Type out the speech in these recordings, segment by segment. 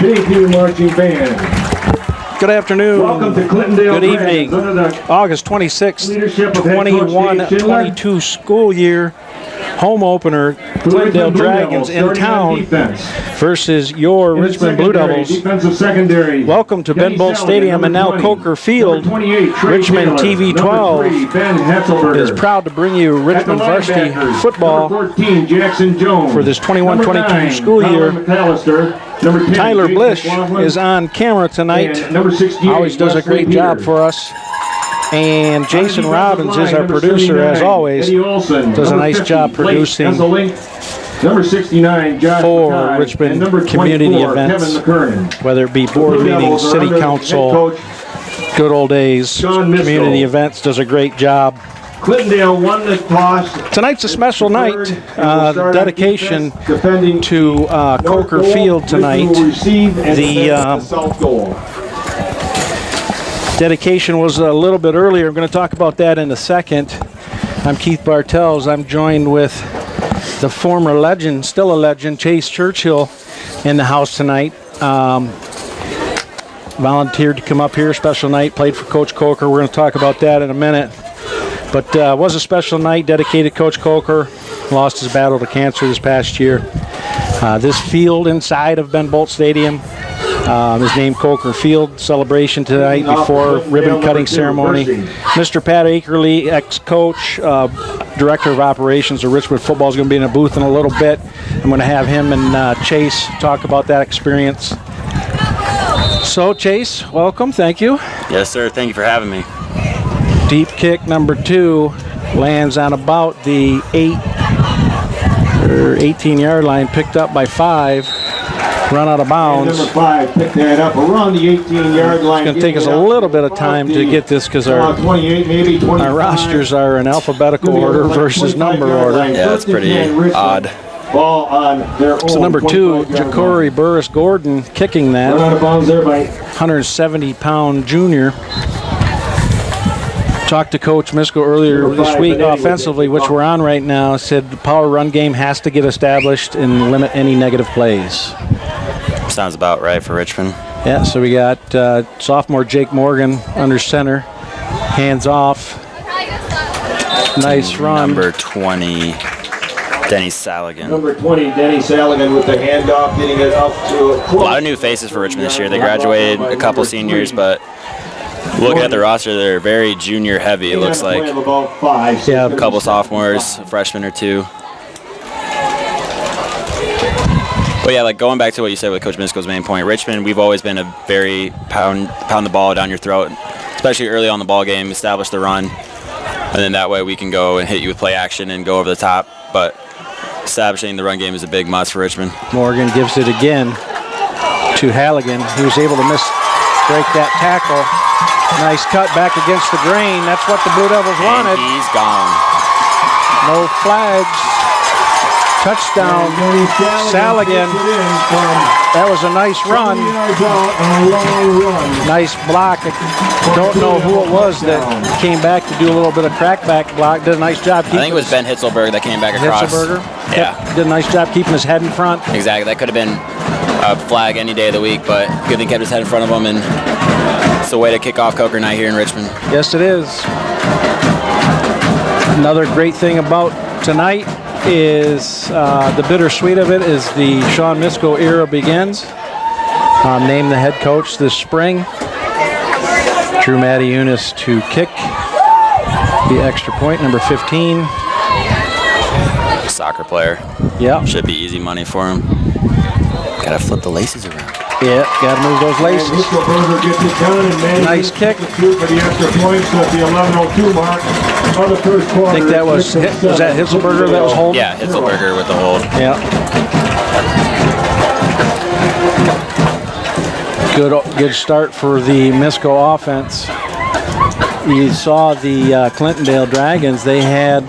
Thank you, marching band. Good afternoon. Welcome to Clintondale. Good evening. August 26th, 21-22 school year. Home opener, Clintondale Dragons in town versus your Richmond Blue Devils. Welcome to Ben Bolt Stadium and now Coker Field. Richmond TV 12 is proud to bring you Richmond Varsity football for this 21-22 school year. Tyler Blish is on camera tonight. Always does a great job for us. And Jason Robbins is our producer, as always. Does a nice job producing for Richmond community events, whether it be board meetings, city council, good old days, community events. Does a great job. Clintondale won the toss. Tonight's a special night. Dedication to Coker Field tonight. The dedication was a little bit earlier. I'm going to talk about that in a second. I'm Keith Bartels. I'm joined with the former legend, still a legend, Chase Churchill, in the house tonight. Volunteered to come up here, special night, played for Coach Coker. We're going to talk about that in a minute. But was a special night, dedicated to Coach Coker. Lost his battle to cancer this past year. This field inside of Ben Bolt Stadium is named Coker Field. Celebration tonight before ribbon cutting ceremony. Mr. Pat Akerley, ex-coach, director of operations of Richmond football, is going to be in a booth in a little bit. I'm going to have him and Chase talk about that experience. So, Chase, welcome. Thank you. Yes, sir. Thank you for having me. Deep kick number 2 lands on about the 18-yard line, picked up by 5. Run out of bounds. Number 5 picked that up around the 18-yard line. It's going to take us a little bit of time to get this because our rosters are in alphabetical order versus number order. Yeah, that's pretty odd. Ball on their own. So number 2, Ja'Cory Burris Gordon kicking that. Run out of bounds there by 170-pound junior. Talked to Coach Misko earlier this week offensively, which we're on right now, said the power run game has to get established and limit any negative plays. Sounds about right for Richmond. Yeah, so we got sophomore Jake Morgan under center, hands off. Nice run. Number 20, Denny Saligan. Number 20, Denny Saligan with the handoff, getting it up to a lot of new faces for Richmond this year. They graduated a couple seniors, but looking at the roster, they're very junior heavy, it looks like. Yeah, a couple sophomores, a freshman or two. But yeah, like going back to what you said with Coach Misko's main point, Richmond, we've always been a very pound the ball down your throat, especially early on the ball game, establish the run, and then that way we can go and hit you with play action and go over the top. But establishing the run game is a big must for Richmond. Morgan gives it again to Halligan. He was able to break that tackle. Nice cut back against the grain. That's what the Blue Devils wanted. And he's gone. No flags. Touchdown, Saligan. That was a nice run. Nice block. I don't know who it was that came back to do a little bit of crackback block. Did a nice job. I think it was Ben Hitzelberg that came back across. Hitzelberger? Yeah. Did a nice job keeping his head in front. Exactly. That could have been a flag any day of the week, but good thing kept his head in front of him, and it's the way to kick off Coker night here in Richmond. Yes, it is. Another great thing about tonight is the bittersweet of it is the Sean Misko era begins. Named the head coach this spring. Drew Matty-Unis to kick the extra point, number 15. Soccer player. Yeah. Should be easy money for him. Gotta flip the laces around. Yeah, gotta move those laces. Nice kick. For the extra points at the 11:02 mark of the first quarter. I think that was that Hitzelberger that was holding? Yeah, Hitzelberger with the hold. Yeah. Good start for the Misko offense. You saw the Clintondale Dragons. They had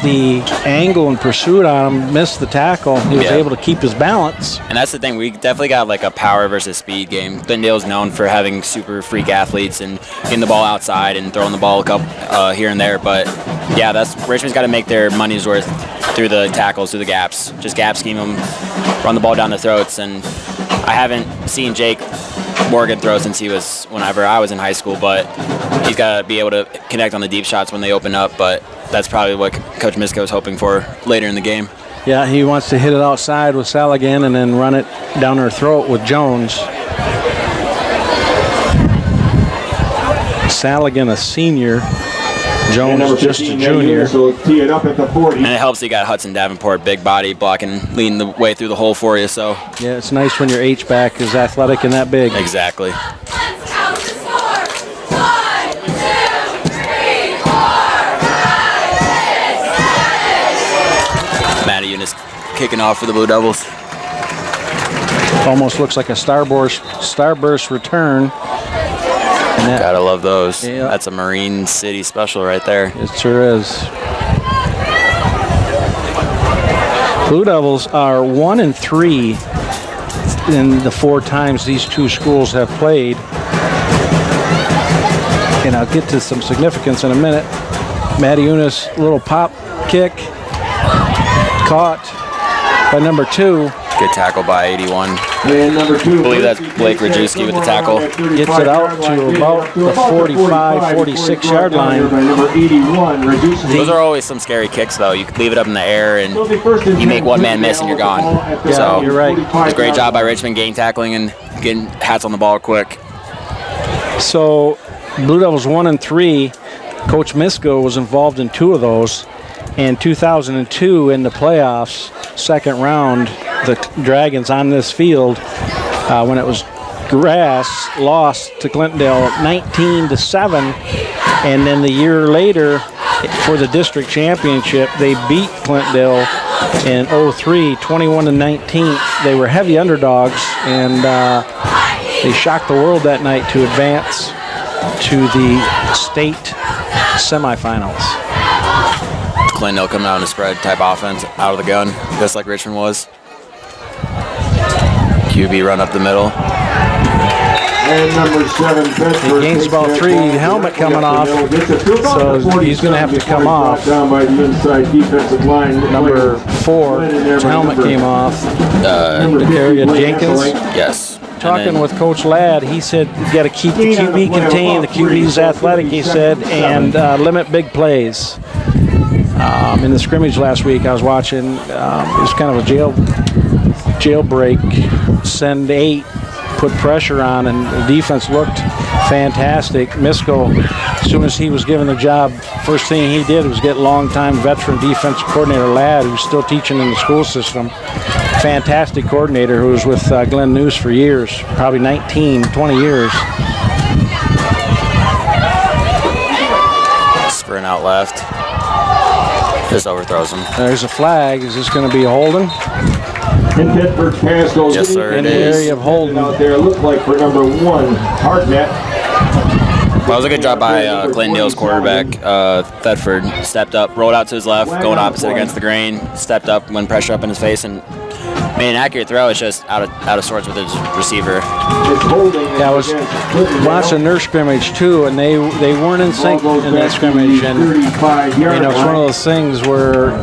the angle and pursuit on him, missed the tackle. He was able to keep his balance. And that's the thing. We definitely got like a power versus speed game. Clintondale's known for having super freak athletes and getting the ball outside and throwing the ball a couple here and there. But yeah, Richmond's got to make their money's worth through the tackles, through the gaps. Just gap scheme them, run the ball down their throats, and I haven't seen Jake Morgan throw since whenever I was in high school, but he's got to be able to connect on the deep shots when they open up, but that's probably what Coach Misko is hoping for later in the game. Yeah, he wants to hit it outside with Saligan and then run it down her throat with Jones. Saligan, a senior. Jones, just a junior. So tee it up at the 40. And it helps you got Hudson Davenport, big body, blocking, leading the way through the hole for you. So yeah, it's nice when your H-back is athletic and that big. Exactly. Maddie Eunice kicking off for the Blue Devils. Almost looks like a starburst return. Gotta love those. Yeah. That's a Marine City special right there. It sure is. Blue Devils are 1-3 in the 4 times these two schools have played. And I'll get to some significance in a minute. Maddie Eunice, little pop kick. Caught by number 2. Good tackle by 81. And number 2. I believe that's Blake Rajewski with the tackle. Gets it out to about the 45, 46 yard line. Those are always some scary kicks, though. You leave it up in the air and you make one man miss and you're gone. Yeah, so you're right. It's a great job by Richmond game tackling and getting hats on the ball quick. So Blue Devils 1-3. Coach Misko was involved in 2 of those. In 2002 in the playoffs, second round, the Dragons on this field, when it was grass, lost to Clintondale 19-7, and then the year later for the district championship, they beat Clintondale in 03, 21-19. They were heavy underdogs, and they shocked the world that night to advance to the state semifinals. Clintondale coming out in a spread type offense out of the gun, just like Richmond was. QB run up the middle. And number 7, He gains about 3. Helmet coming off, so he's going to have to come off. Number 4, his helmet came off. Dakaria Jenkins. Yes. Talking with Coach Ladd, he said you got to keep the QB contained. The QB's athletic, he said, and limit big plays. In the scrimmage last week, I was watching. It was kind of a jailbreak, send 8, put pressure on, and the defense looked fantastic. Misko, as soon as he was given the job, first thing he did was get longtime veteran defensive coordinator Ladd, who's still teaching in the school system. Fantastic coordinator who was with Glenn News for years, probably 19, 20 years. Sprint out left. Just overthrows him. There's a flag. Is this going to be a holding? And Tedford's pass goes Yes, sir, in the area of holding. Out there, looked like for number 1, Hartnett. Well, it was a good job by Clintondale's quarterback. Thetford stepped up, rolled out to his left, going opposite against the grain, stepped up when pressure up in his face, and made an accurate throw. It's just out of sorts with his receiver. Yeah, I was watching their scrimmage too, and they weren't in sync in that scrimmage. And it's one of those things where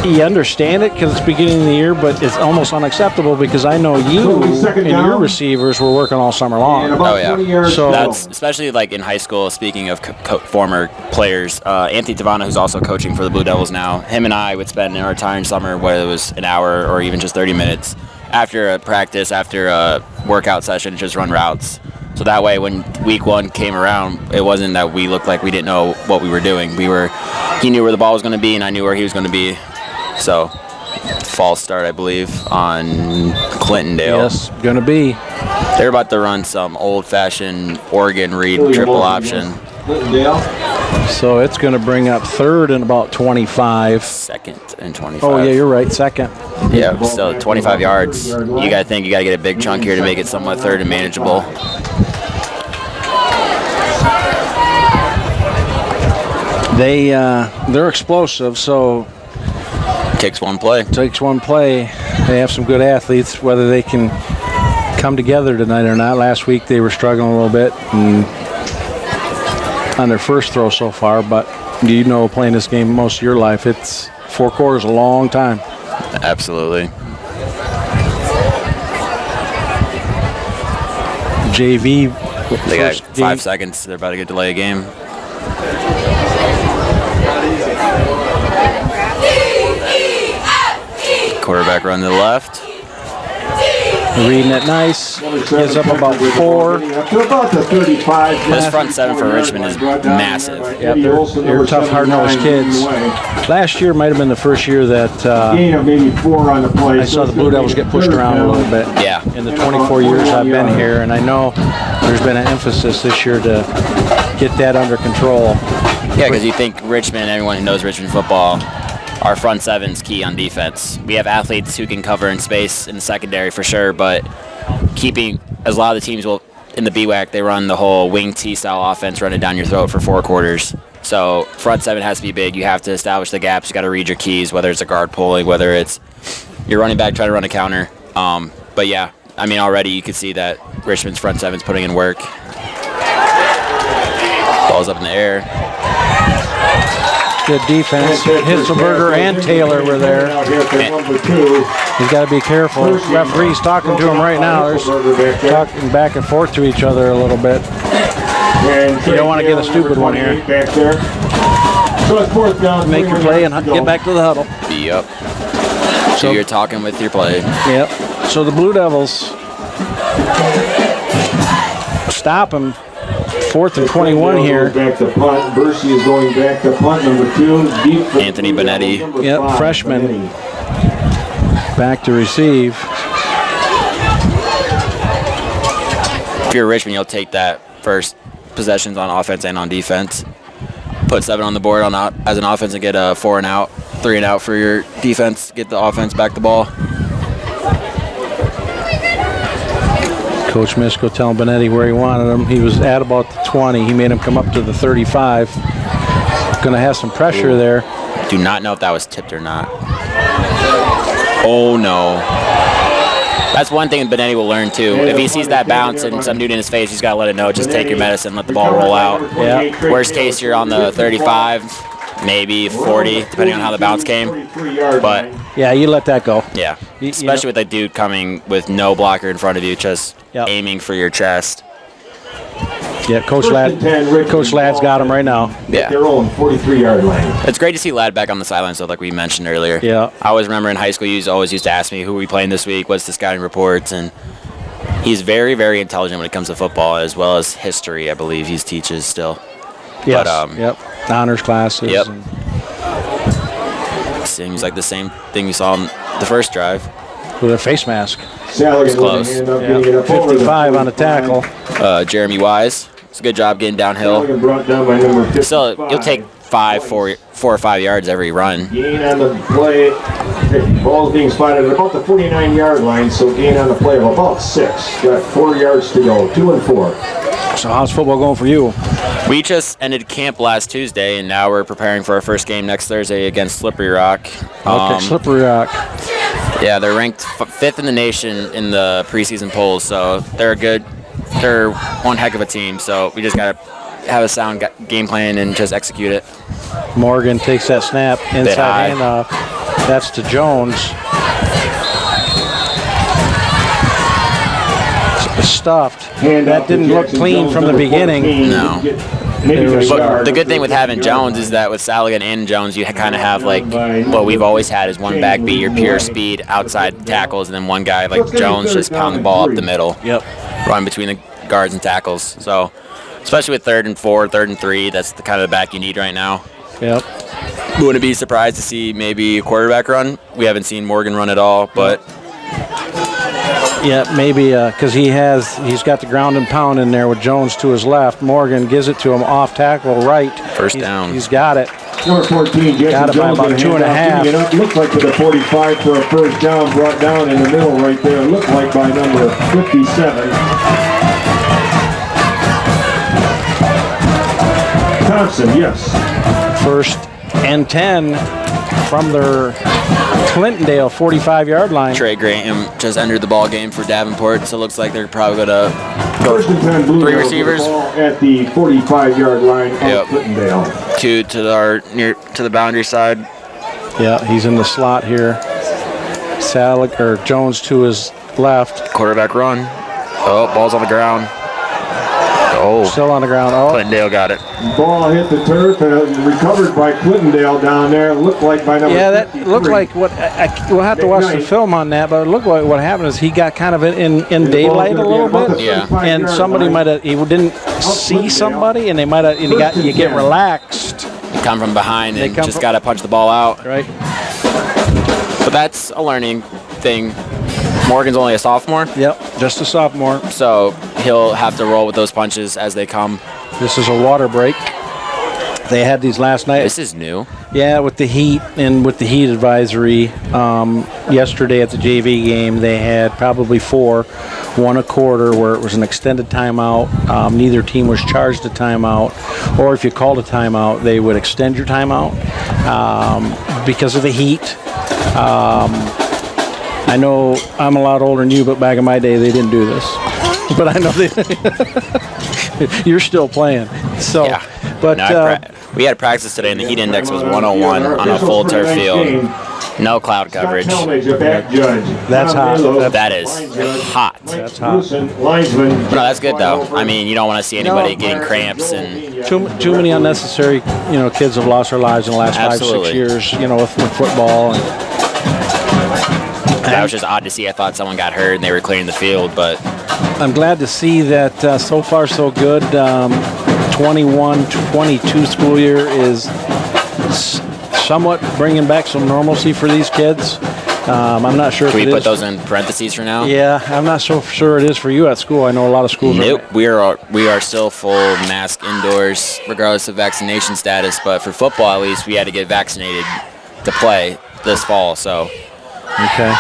you understand it because it's beginning of the year, but it's almost unacceptable because I know you and your receivers were working all summer long. Oh yeah, so that's especially like in high school. Speaking of former players, Anthony Tavana, who's also coaching for the Blue Devils now, him and I would spend our entire summer, whether it was an hour or even just 30 minutes, after a practice, after a workout session, just run routes. So that way, when week 1 came around, it wasn't that we looked like we didn't know what we were doing. He knew where the ball was going to be, and I knew where he was going to be. So, false start, I believe, on Clintondale. Yes, going to be. They're about to run some old-fashioned Oregon read triple option. So it's going to bring up 3rd and about 25. 2nd and 25. Oh, yeah, you're right, 2nd. Yeah, so 25 yards. You got to think you got to get a big chunk here to make it somewhat 3rd and manageable. They're explosive, so Takes one play. They have some good athletes. Whether they can come together tonight or not. Last week they were struggling a little bit on their first throw so far, but you know, playing this game most of your life, it's 4 quarters, a long time. Absolutely. JV. They got 5 seconds. They're about to get delay a game. Quarterback run to the left. Reading it nice. Gives up about 4. This front 7 for Richmond is massive. Yep, they're tough, hard-nosed kids. Last year might have been the first year that I saw the Blue Devils get pushed around a little bit. Yeah. In the 24 years I've been here, and I know there's been an emphasis this year to get that under control. Yeah, because you think Richmond, everyone who knows Richmond football, our front 7's key on defense. We have athletes who can cover in space in the secondary for sure, but as a lot of the teams will, in the BWAC, they run the whole wing T style offense, run it down your throat for 4 quarters. So front 7 has to be big. You have to establish the gaps. You got to read your keys, whether it's a guard pulling, whether it's your running back trying to run a counter. But yeah, I mean, already you can see that Richmond's front 7's putting in work. Ball's up in the air. Good defense. Hitzelberger and Taylor were there. He's got to be careful. Referee's talking to him right now. They're talking back and forth to each other a little bit. You don't want to get a stupid one here. Make your play and get back to the huddle. Yep. So you're talking with your play. Yep. So the Blue Devils stop him. 4th and 21 here. Back to punt. Varisty is going back to punt number 2. Deep Anthony Benetti. Yep, freshman. Back to receive. If you're Richmond, you'll take that first possessions on offense and on defense. Put 7 on the board as an offense and get a 4 and out, 3 and out for your defense. Get the offense back the ball. Coach Misko telling Benetti where he wanted him. He was at about the 20. He made him come up to the 35. Going to have some pressure there. Do not know if that was tipped or not. Oh, no. That's one thing Benetti will learn, too. If he sees that bounce and some dude in his face, he's got to let it know. Just take your medicine, let the ball roll out. Yeah. Worst case, you're on the 35, maybe 40, depending on how the bounce came. But yeah, you let that go. Yeah, especially with a dude coming with no blocker in front of you, just aiming for your chest. Yeah, Coach Ladd's got him right now. Yeah. Their own 43-yard line. It's great to see Ladd back on the sidelines, though, like we mentioned earlier. Yeah. I always remember in high school, you always used to ask me, who are we playing this week? What's the scouting reports? And he's very, very intelligent when it comes to football, as well as history, I believe he teaches still. Yes, yep. Honors classes. Yep. Seems like the same thing we saw on the first drive. With a face mask. It's close. 55 on the tackle. Jeremy Wise. It's a good job getting downhill. So you'll take 4 or 5 yards every run. Gain on the play. Ball's being spotted at about the 49-yard line, so gain on the play of about 6. Got 4 yards to go. 2 and 4. So how's football going for you? We just ended camp last Tuesday, and now we're preparing for our first game next Thursday against Slippery Rock. Okay, Slippery Rock. Yeah, they're ranked 5th in the nation in the preseason polls, so they're one heck of a team. So we just got to have a sound game plan and just execute it. Morgan takes that snap, inside handoff. That's to Jones. Stuffed. That didn't look clean from the beginning. No. But the good thing with having Jones is that with Saligan and Jones, you kind of have like what we've always had is one backbeat, your pure speed outside tackles, and then one guy like Jones just pound the ball up the middle. Yep. Run between the guards and tackles. So, especially with 3rd and 4, 3rd and 3, that's the kind of the back you need right now. Yep. Wouldn't be surprised to see maybe a quarterback run. We haven't seen Morgan run at all, but. Yeah, maybe because he's got the ground and pound in there with Jones to his left. Morgan gives it to him off tackle right. First down. He's got it. Number 14, Jason got it by about 2.5. It looked like to the 45 for a first down, brought down in the middle right there. It looked like by number 57. Thompson, yes. 1st and 10 from their Clintondale 45-yard line. Trey Graham just entered the ball game for Davenport, so it looks like they're probably going to go 1st and 10 Blue 3 receivers at the 45-yard line of Clintondale. 2 to the boundary side. Yeah, he's in the slot here. Jones to his left. Quarterback run. Oh, ball's on the ground. Still on the ground. Oh. Clintondale got it. Ball hit the turf and recovered by Clintondale down there. It looked like by number Yeah, that 53. looked like what we'll have to watch the film on that, but it looked like what happened is he got kind of in daylight a little bit. Yeah. And somebody he didn't see somebody, and they might have, you get relaxed. Come from behind and just got to punch the ball out. Right. But that's a learning thing. Morgan's only a sophomore. Yep, just a sophomore. So he'll have to roll with those punches as they come. This is a water break. They had these last night. This is new. Yeah, with the heat and with the heat advisory. Yesterday at the JV game, they had probably 4, 1 a quarter, where it was an extended timeout. Neither team was charged a timeout, or if you called a timeout, they would extend your timeout because of the heat. I know I'm a lot older than you, but back in my day, they didn't do this. But I know you're still playing. So, yeah. But we had practice today, and the heat index was 101 on a full turf field. No cloud coverage. That's hot. That is hot. That's hot. No, that's good though. I mean, you don't want to see anybody getting cramps and too many unnecessary. Kids have lost their lives in the last 5-6 years. With football. That was just odd to see. I thought someone got hurt and they were clearing the field, but I'm glad to see that so far so good. 21-22 school year is somewhat bringing back some normalcy for these kids. I'm not sure if Can we put those in parentheses for now? Yeah, I'm not so sure it is for you at school. I know a lot of schools Nope, we are still full mask indoors regardless of vaccination status, but for football at least we had to get vaccinated to play this fall, so. Okay.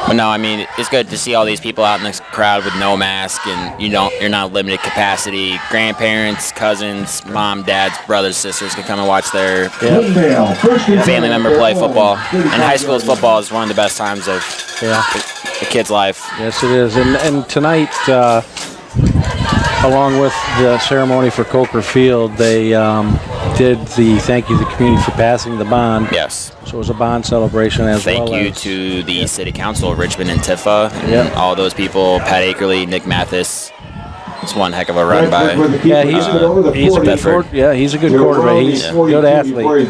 But no, I mean, it's good to see all these people out in the crowd with no mask, and you're not limited capacity. Grandparents, cousins, mom, dads, brothers, sisters can come and watch their family member play football. And high school's football is one of the best times of a kid's life. Yes, it is. And tonight, along with the ceremony for Coker Field, they did the thank you to the community for passing the bond. Yes. So it was a bond celebration as well. Thank you to the City Council of Richmond and Tifa, and all those people, Pat Akerley, Nick Mathis. It's one heck of a run by he's a Bedford. He's a good quarterback. He's a good athlete.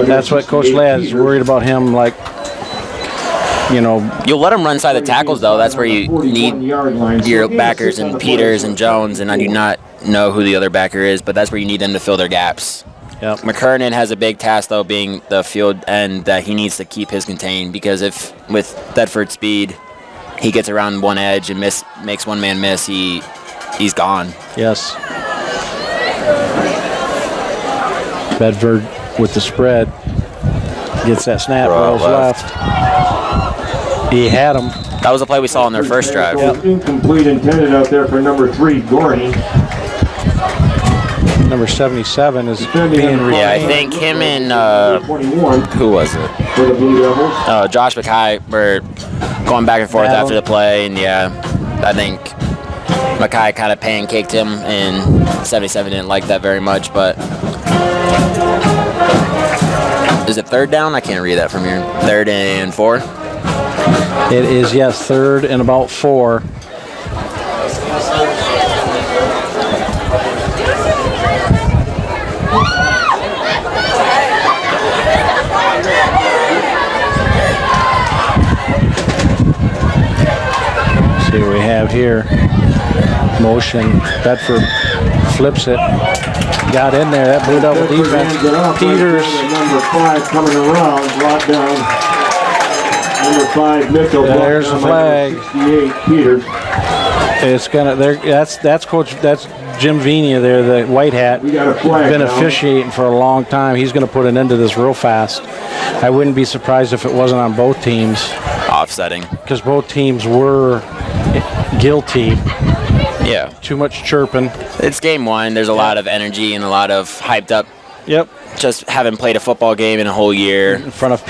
That's what Coach Ladd is worried about him, You'll let them run side the tackles, though. That's where you need your backers and Peters and Jones, and I do not know who the other backer is, but that's where you need them to fill their gaps. Yep. McKernan has a big task, though, being the field end that he needs to keep his contained, because if with Bedford speed he gets around one edge and makes one man miss, he's gone. Yes. Bedford with the spread gets that snap, rolls left. He had him. That was a play we saw on their first drive. Incomplete intended out there for number 3, Gorney. Number 77 is being retained. Yeah, I think him and who was it? For the Blue Devils. Josh Mackay were going back and forth after the play, and I think Mackay kind of pancaked him, and 77 didn't like that very much. But is it third down? I can't read that from here. 3rd and 4. It is, yes, 3rd and about 4. See what we have here. Motion. Bedford flips it. Got in there. That Blue Devil defense. Peters. Number 5 coming around. Brought down. Number 5 Mitchell. There's the flag. 68 Peters. It's gonna. That's Coach. That's Jim Venia there, the white hat. We got a flag. Been officiating for a long time. He's going to put an end to this real fast. I wouldn't be surprised if it wasn't on both teams. Offsetting. Because both teams were guilty. Yeah. Too much chirping. It's game 1. There's a lot of energy and a lot of hyped up. Yep. Just haven't played a football game in a whole year. In front of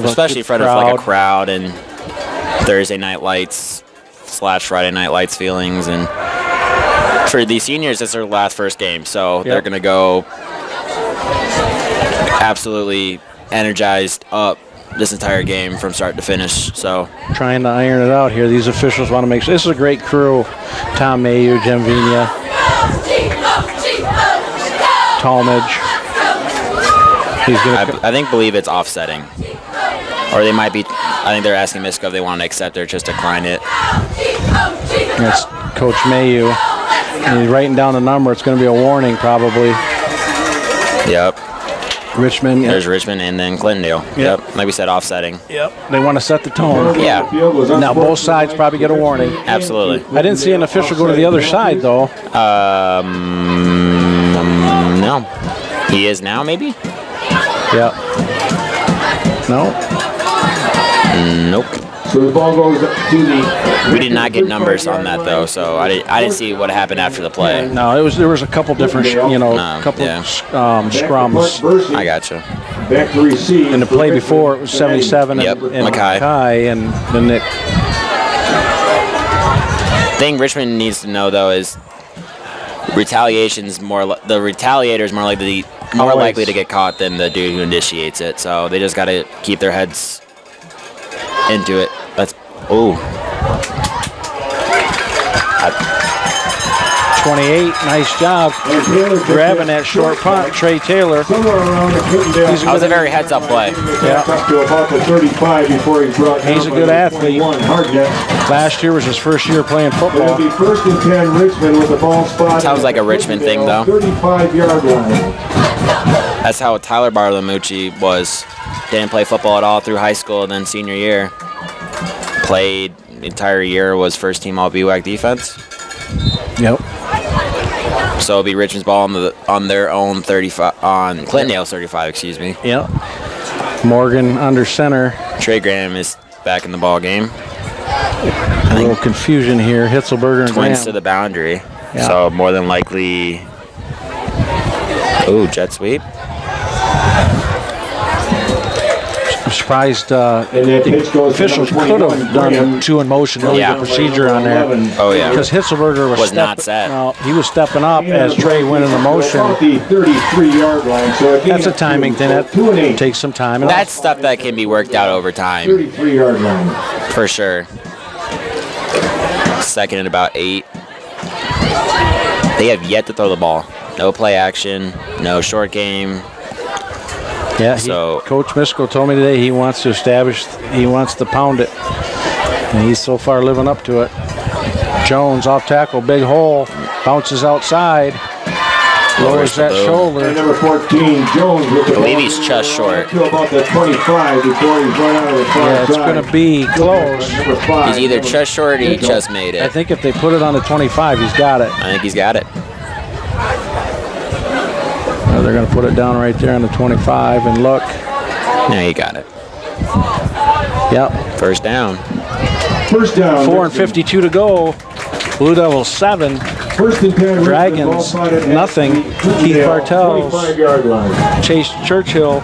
especially in front of like a crowd and Thursday night lights / Friday night lights feelings, and for the seniors, it's their first game, so they're going to go absolutely energized up this entire game from start to finish. So trying to iron it out here. These officials want to make sure. This is a great crew. Tom Mayu, Jim Venia. Talmadge. He's gonna. I believe it's offsetting, or they might be. I think they're asking Misco if they want to accept it or just decline it. That's Coach Mayu. And he's writing down the number. It's going to be a warning, probably. Yep. Richmond. There's Richmond and then Clintondale. Yep. Like we said, offsetting. Yep. They want to set the tone. Yeah. Now both sides probably get a warning. Absolutely. I didn't see an official go to the other side, though. No. He is now, maybe? Yep. No. Nope. So the ball goes to the. We did not get numbers on that though, so I didn't see what happened after the play. No, there was a couple different, scrums. I gotcha. Back to receive. In the play before, it was 77 Yep, and Mackay, and then Nick. The thing Richmond needs to know though is retaliation's the retaliator is more likely to get caught than the dude who initiates it. So they just got to keep their heads into it. 28, nice job grabbing that short punt, Trey Taylor. That was a very heads-up play. He's a good athlete. Last year was his first year playing football. First and 10, Richmond with the ball spot. Sounds like a Richmond thing, though. 35-yard line. That's how Tyler Bartolomucci was. Didn't play football at all through high school, and then senior year. Played the entire year, was first-team All-BWAC defense. Yep. So it'll be Richmond's ball on their own 35, on Clintondale's 35, excuse me. Yep. Morgan under center. Trey Graham is back in the ball game. A little confusion here. Hitzelberger and Twins Graham. to the boundary. Yeah. So more than likely, jet sweep. I'm surprised the officials could have done two in motion, the procedure on there. Oh, yeah. Because Hitzelberger was not set. No, he was stepping up as Trey went in the motion. The 33-yard line. So that's a timing thing. That takes some time. That's stuff that can be worked out over time. 33-yard line. For sure. Second and about 8. They have yet to throw the ball. No play action, no short game. Yeah, Coach Misco told me today he wants to pound it. And he's so far living up to it. Jones off tackle, big hole, bounces outside, lowers that shoulder. And number 14, Jones with the I believe he's just short. To about the 25 before he's run out of the far it's going to be close. He's either just short or he just made it. I think if they put it on the 25, he's got it. I think he's got it. They're going to put it down right there on the 25 and look. Yeah, he got it. Yep. First down. 4:52 to go. Blue Devils 7. First and 10. Dragons nothing. Keith Bartels. Chase Churchill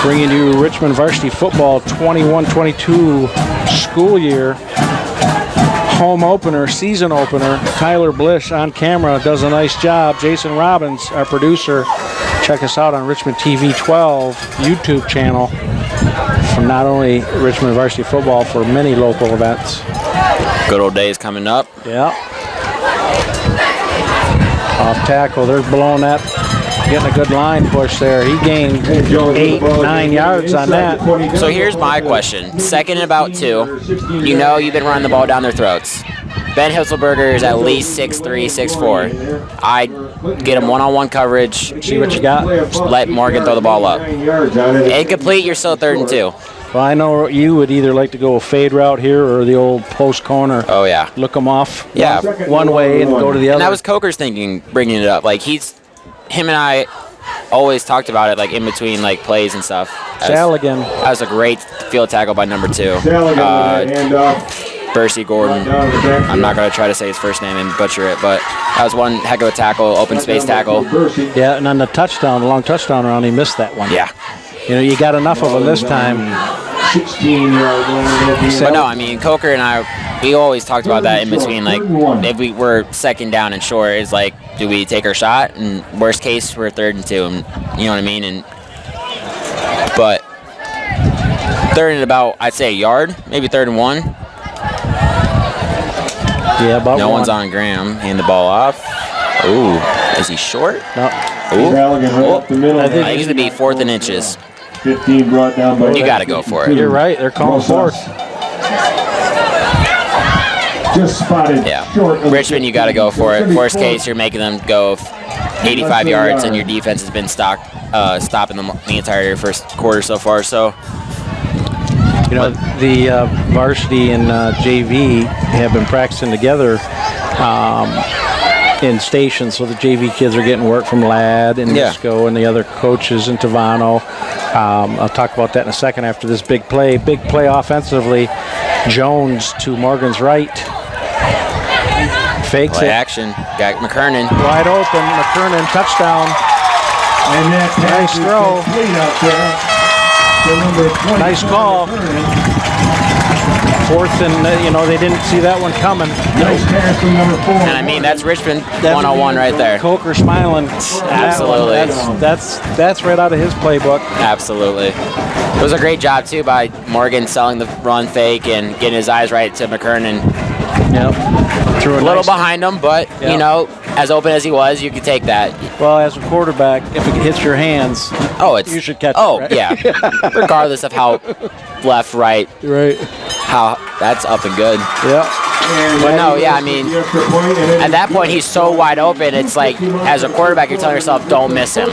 bringing you Richmond Varsity Football 21-22 school year. Home opener, season opener. Tyler Blish on camera does a nice job. Jason Robbins, our producer. Check us out on Richmond TV 12 YouTube channel for not only Richmond Varsity Football, for many local events. Good old days coming up. Yeah. Off tackle, they're blowing that. Getting a good line push there. He gained 8-9 yards on that. So here's my question. Second and about 2. You know you've been running the ball down their throats. Ben Hitzelberger is at least 6'3", 6'4". I get him one-on-one coverage. See what you got. Let Morgan throw the ball up. Incomplete, you're still 3rd and 2. Well, I know you would either like to go a fade route here or the old post corner. Oh, yeah. Look them off one way and go to the other. And that was Coker's thinking, bringing it up. Like, him and I always talked about it, like, in between, like, plays and stuff. Saligan. That was a great field tackle by number 2. Varisty Gordon. I'm not going to try to say his first name and butcher it, but that was one heck of a tackle, open space tackle. Yeah, and on the long touchdown round, he missed that one. Yeah. You know, you got enough of them this time. 16-yard line. But no, I mean, Coker and I, we always talked about that in between, like, if we were second down and short, is like, do we take our shot? And worst case, we're 3rd and 2, and you know what I mean? But 3rd and about, I'd say a yard, maybe 3rd and 1. Yeah, about no one's on Graham. Hand the ball off. Ooh, Is he short? No. Ooh. Halligan right up the middle. I think I think he's going to be 4th in inches. 15 brought down by. You got to go for it. You're right. They're calling fourth. Just spotted short. Yeah. Richmond, you got to go for it. Worst case, you're making them go 85 yards, and your defense has been stopping them the entire first quarter so far. So, you know, the varsity and JV have been practicing together in stations, so the JV kids are getting work from Ladd and Nisco and the other coaches in Tavano. I'll talk about that in a second after this big play. Big play offensively. Jones to Morgan's right. Fakes play it. action. Got McKernan. Wide open. McKernan, touchdown. And that Nice throw. Nice call. Fourth, and they didn't see that one coming. Nice pass from number 4. And I mean, that's Richmond 101 right there. Coker smiling. Absolutely. That's right out of his playbook. Absolutely. It was a great job, too, by Morgan selling the run fake and getting his eyes right to McKernan. Yep. Threw a little behind him, but, as open as he was, you could take that. Well, as a quarterback, if it hits your hands, you should catch it. Right? Yeah. Regardless of how left, right. Right. How that's up and good. Yeah. But no, I mean, at that point, he's so wide open, it's like, as a quarterback, you're telling yourself, don't miss him.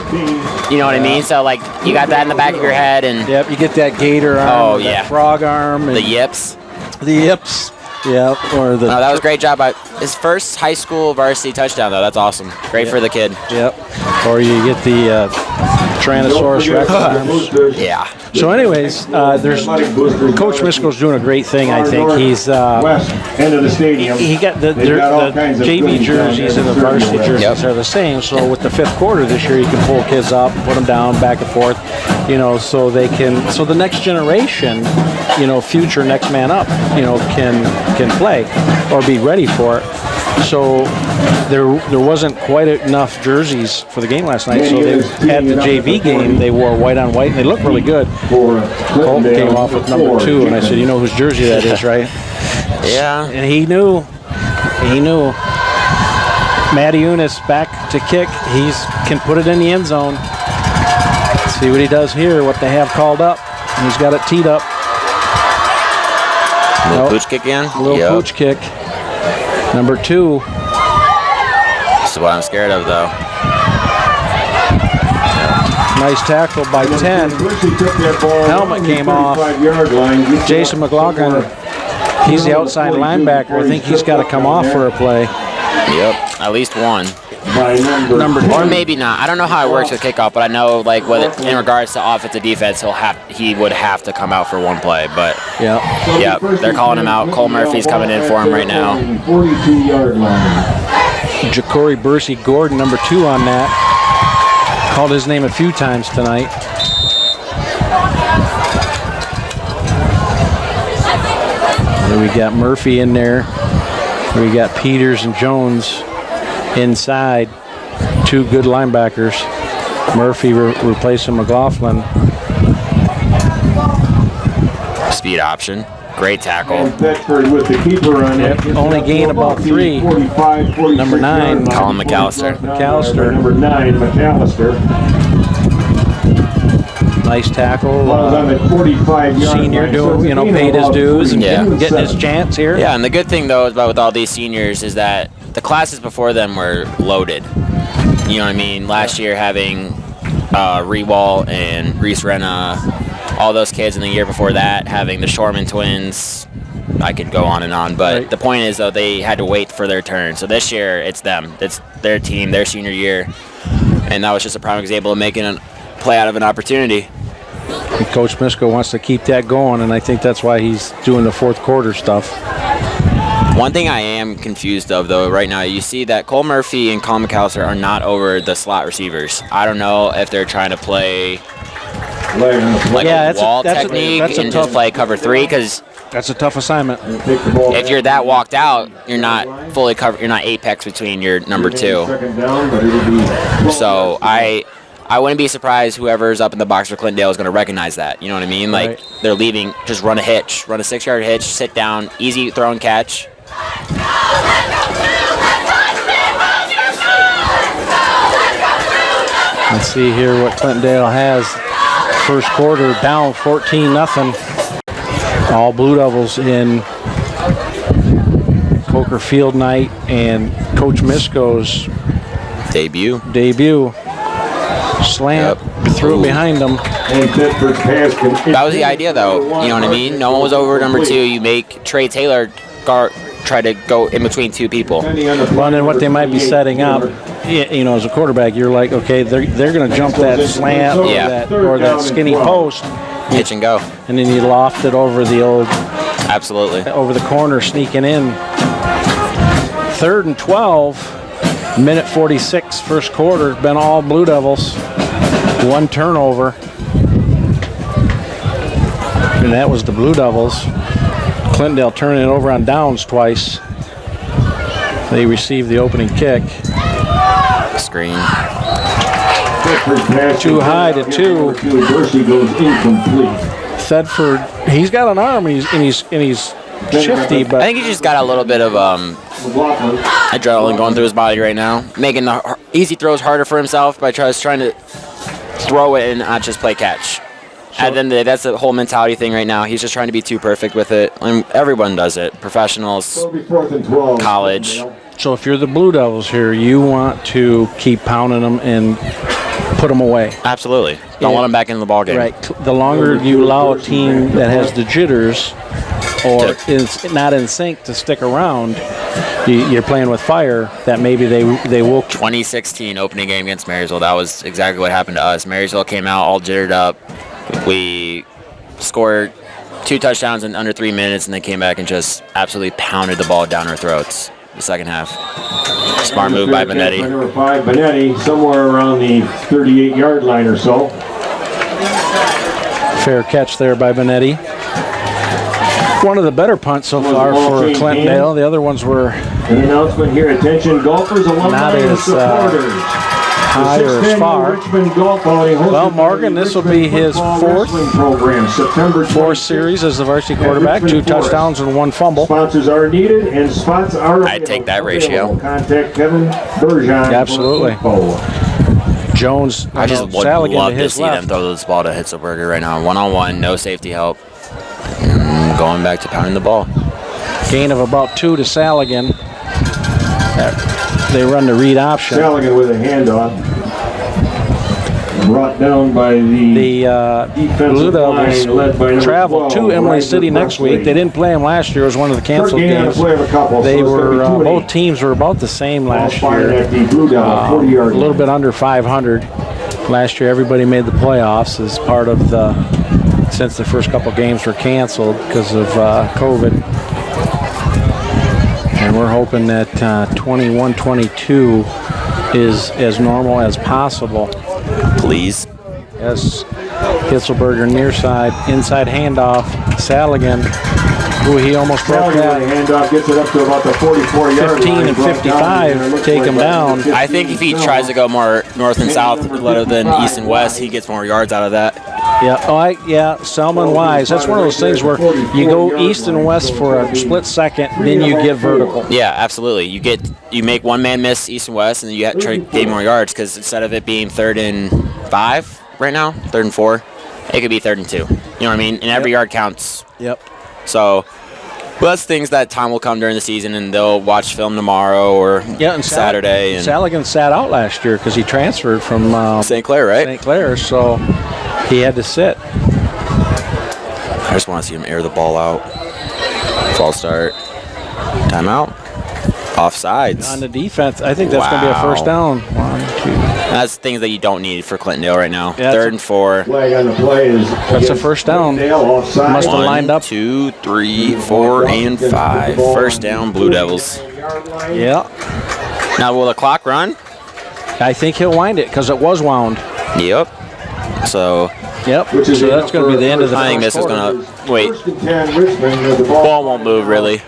You know what I mean? So, like, you got that in the back of your head. And yep, you get that gator arm, that frog arm. And the yips. The yips. Yeah, or the. No, that was a great job by his first high school varsity touchdown, though. That's awesome. Great for the kid. Yep. Or you get the Tyrannosaurus Rex arms. Yeah. So, anyways, there's Coach Misko's doing a great thing. I think he's west end of the stadium. He got the JV jerseys and the varsity jerseys are the same. So with the 5th quarter this year, you can pull kids up, put them down, back and forth. So they can. So the next generation, future next man up, can play or be ready for it. So there wasn't quite enough jerseys for the game last night. So at the JV game, they wore white on white, and they looked really good. Colton came off with number 2, and I said, whose jersey that is, right? Yeah. And he knew. Matty Unis back to kick. He can put it in the end zone. See what he does here, what they have called up. And he's got it teed up. Little pooch kick again? Little pooch kick. Number 2. This is what I'm scared of, though. Nice tackle by 10. Helmet came off. Jason McLaughlin, he's the outside linebacker. I think he's got to come off for a play. Yep, at least one. Number 2. Or maybe not. I don't know how it works with kickoff, but I know, in regards to offensive defense, he would have to come out for one play. But yeah, they're calling him out. Cole Murphy's coming in for him right now. 42-yard line. Ja'Cory Bursey Gordon, number 2 on that. Called his name a few times tonight. And we got Murphy in there. We got Peters and Jones inside. 2 good linebackers. Murphy replacing McLaughlin. Speed option. Great tackle. And Bedford with the keeper on it. Only gain about 3. Number 9. Colin McAllister. Number 9, McAllister. Nice tackle. On the 45-yard senior doing, paid his dues and getting his chance here. Yeah, and the good thing, though, about with all these seniors is that the classes before them were loaded. You know what I mean? Last year having Rewall and Reese Renna, all those kids, in the year before that having the Shorman twins. I could go on and on, but the point is, though, they had to wait for their turn. So this year, it's them. It's their team, their senior year. And that was just a prime example of making a play out of an opportunity. And Coach Misko wants to keep that going, and I think that's why he's doing the 4th quarter stuff. One thing I am confused of, though, right now, you see that Cole Murphy and Colin McAllister are not over the slot receivers. I don't know if they're trying to play a wall technique and just play cover 3, because that's a tough assignment. If you're that walked out, you're not fully covered. You're not apex between your number 2. So I wouldn't be surprised whoever's up in the box for Clintondale is going to recognize that. You know what I mean? Like, they're leaving, just run a hitch, run a 6-yard hitch, sit down, easy throw and catch. Let's see here what Clintondale has. First quarter down 14-0. All Blue Devils in Coker Field night, and Coach Misko's debut. Slant threw behind them. That was the idea, though. You know what I mean? No one was over number 2. You make Trey Taylor try to go in between 2 people. Well, and then what they might be setting up, you know, as a quarterback, you're like, okay, they're going to jump that slant or that skinny post. Pitch and go. And then you loft it over the over the corner, sneaking in. 3rd and 12, minute 46, first quarter, been all Blue Devils. 1 turnover. And that was the Blue Devils. Clintondale turning it over on downs twice. They received the opening kick. Screen. Too high to 2. Thedford, he's got an arm, and he's shifty, but I think he just got a little bit of adrenaline going through his body right now, making the easy throws harder for himself by trying to throw it and not just play catch. And then that's the whole mentality thing right now. He's just trying to be too perfect with it. And everyone does it. Professionals, college. So if you're the Blue Devils here, you want to keep pounding them and put them away. Absolutely. Don't let them back into the ball game. Right. The longer you allow a team that has the jitters or is not in sync to stick around, you're playing with fire, that maybe they will. 2016 opening game against Marysville, that was exactly what happened to us. Marysville came out all jittered up. We scored 2 touchdowns in under 3 minutes, and they came back and just absolutely pounded the ball down our throats the second half. Smart move by Benetti. Number 5, Benetti, somewhere around the 38-yard line or so. Fair catch there by Benetti. One of the better punts so far for Clintondale. The other ones were an announcement here. Attention, golfers, alumni, and supporters. High or as far. Well, Morgan, this will be his fourth series as the varsity quarterback. 2 touchdowns and 1 fumble. Sponsors are needed, and spots are. I'd take that ratio. Contact Kevin Bergeon. Absolutely. Jones. I just would love to see them throw this ball to Hitzelberger right now. 1-on-1, no safety help. Going back to pounding the ball. Gain of about 2 to Saligan. They run the read option. Saligan with a handoff. Brought down by the Blue Devils travel to Emily City next week. They didn't play them last year. It was one of the canceled games. They were both teams were about the same last year. A little bit under 500. Last year, everybody made the playoffs as part of since the first couple games were canceled because of COVID. And we're hoping that 21-22 is as normal as possible. Please. Yes. Hitzelberger near side, inside handoff. Saligan. Ooh, he almost broke that. Handoff gets it up to about the 44-yard 15 and 55 take him down. I think if he tries to go more north and south rather than east and west, he gets more yards out of that. Yeah. Selman Wise. That's one of those things where you go east and west for a split second, then you get vertical. Yeah, absolutely. You make one man miss east and west, and then you try to gain more yards because instead of it being 3rd and 5 right now, 3rd and 4, it could be 3rd and 2. You know what I mean? And every yard counts. Yep. So, that's things that time will come during the season, and they'll watch film tomorrow or Saturday. And Saligan sat out last year because he transferred from St. Clair, right? St. Clair, so he had to sit. I just want to see him air the ball out. False start. Timeout. Offsides. On the defense, I think that's going to be a first down. 1, 2. That's things that you don't need for Clintondale right now. Yeah, 3rd and 4. Flag on the play is that's a first down. Must have lined up. 1, 2, 3, 4, and 5. First down, Blue Devils. Yeah. Now, will the clock run? I think he'll wind it because it was wound. Yep. So. Yep. So that's going to be the end of the. I think this is going to wait. Ball won't move really.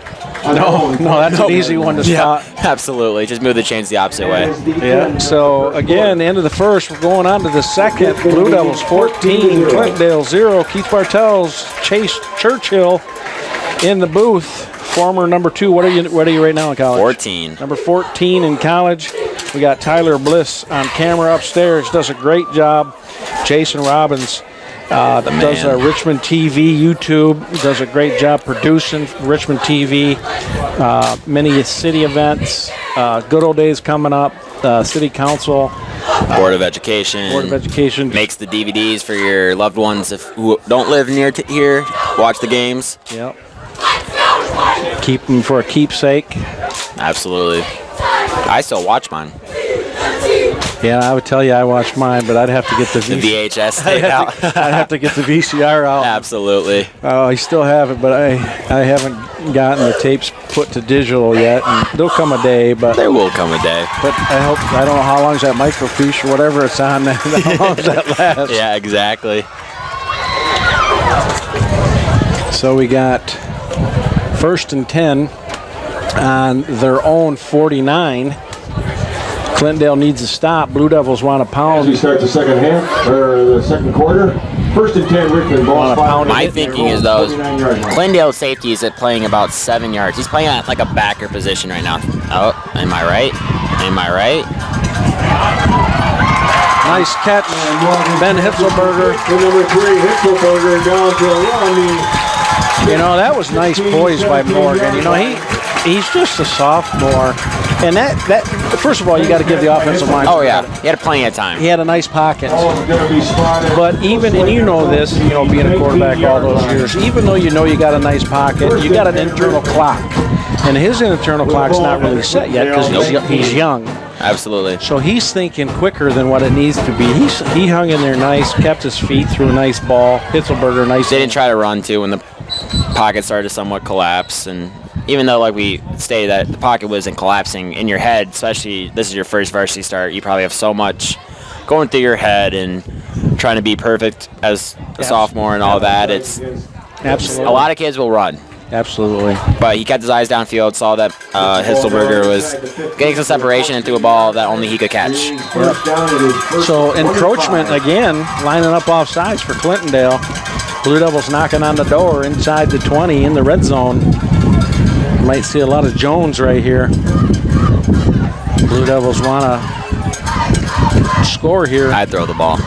No, that's an easy one to spot. Yeah, absolutely. Just move the chains the opposite way. Yeah. So again, end of the first, we're going on to the second. Blue Devils 14, Clintondale 0. Keith Bartels, Chase Churchill in the booth. Former number 2. What are you right now in college? 14. Number 14 in college. We got Tyler Bliss on camera upstairs. Does a great job. Jason Robbins does Richmond TV, YouTube. Does a great job producing Richmond TV. Many city events. Good old days coming up. City Council. Board of Education. Board of Education. Makes the DVDs for your loved ones who don't live near here. Watch the games. Yep. Keep them for a keepsake. Absolutely. I still watch mine. Yeah, I would tell you I watched mine, but I'd have to get the VHS tape out. I'd have to get the VCR out. Absolutely. I still have it, but I haven't gotten the tapes put to digital yet. And there'll come a day, but there will come a day. But I don't know how long is that microfiche or whatever it's on. How long does that last? Yeah, exactly. So we got 1st and 10 on their own 49. Clintondale needs a stop. Blue Devils want to pound. As we start the second half, or the second quarter, 1st and 10, Richmond ball. My thinking is, though, Clintondale's safety is playing about 7 yards. He's playing at like a backer position right now. Oh, am I right? Am I right? Nice catch, Ben Hitzelberger. Number 3, Hitzelberger down to a run. You know, that was nice poise by Morgan. You know, he's just a sophomore. And that first of all, you got to give the offensive line. Oh, yeah. He had plenty of time. He had a nice pocket. But But even, and you know this, you know, being a quarterback all those years, even though you know you got a nice pocket, you got an internal clock. And his internal clock's not really set yet because he's young. Absolutely. So he's thinking quicker than what it needs to be. He hung in there nice, kept his feet through a nice ball. Hitzelberger, nice. They didn't try to run, too, when the pocket started to somewhat collapse. And even though, like we stated, that the pocket wasn't collapsing in your head, especially this is your first varsity start, you probably have so much going through your head and trying to be perfect as a sophomore and all that. It's absolutely a lot of kids will run. Absolutely. But he kept his eyes downfield, saw that Hitzelberger was getting some separation and threw a ball that only he could catch. Yep. So encroachment again, lining up off sides for Clintondale. Blue Devils knocking on the door inside the 20 in the red zone. Might see a lot of Jones right here. Blue Devils want to score here. I'd throw the ball.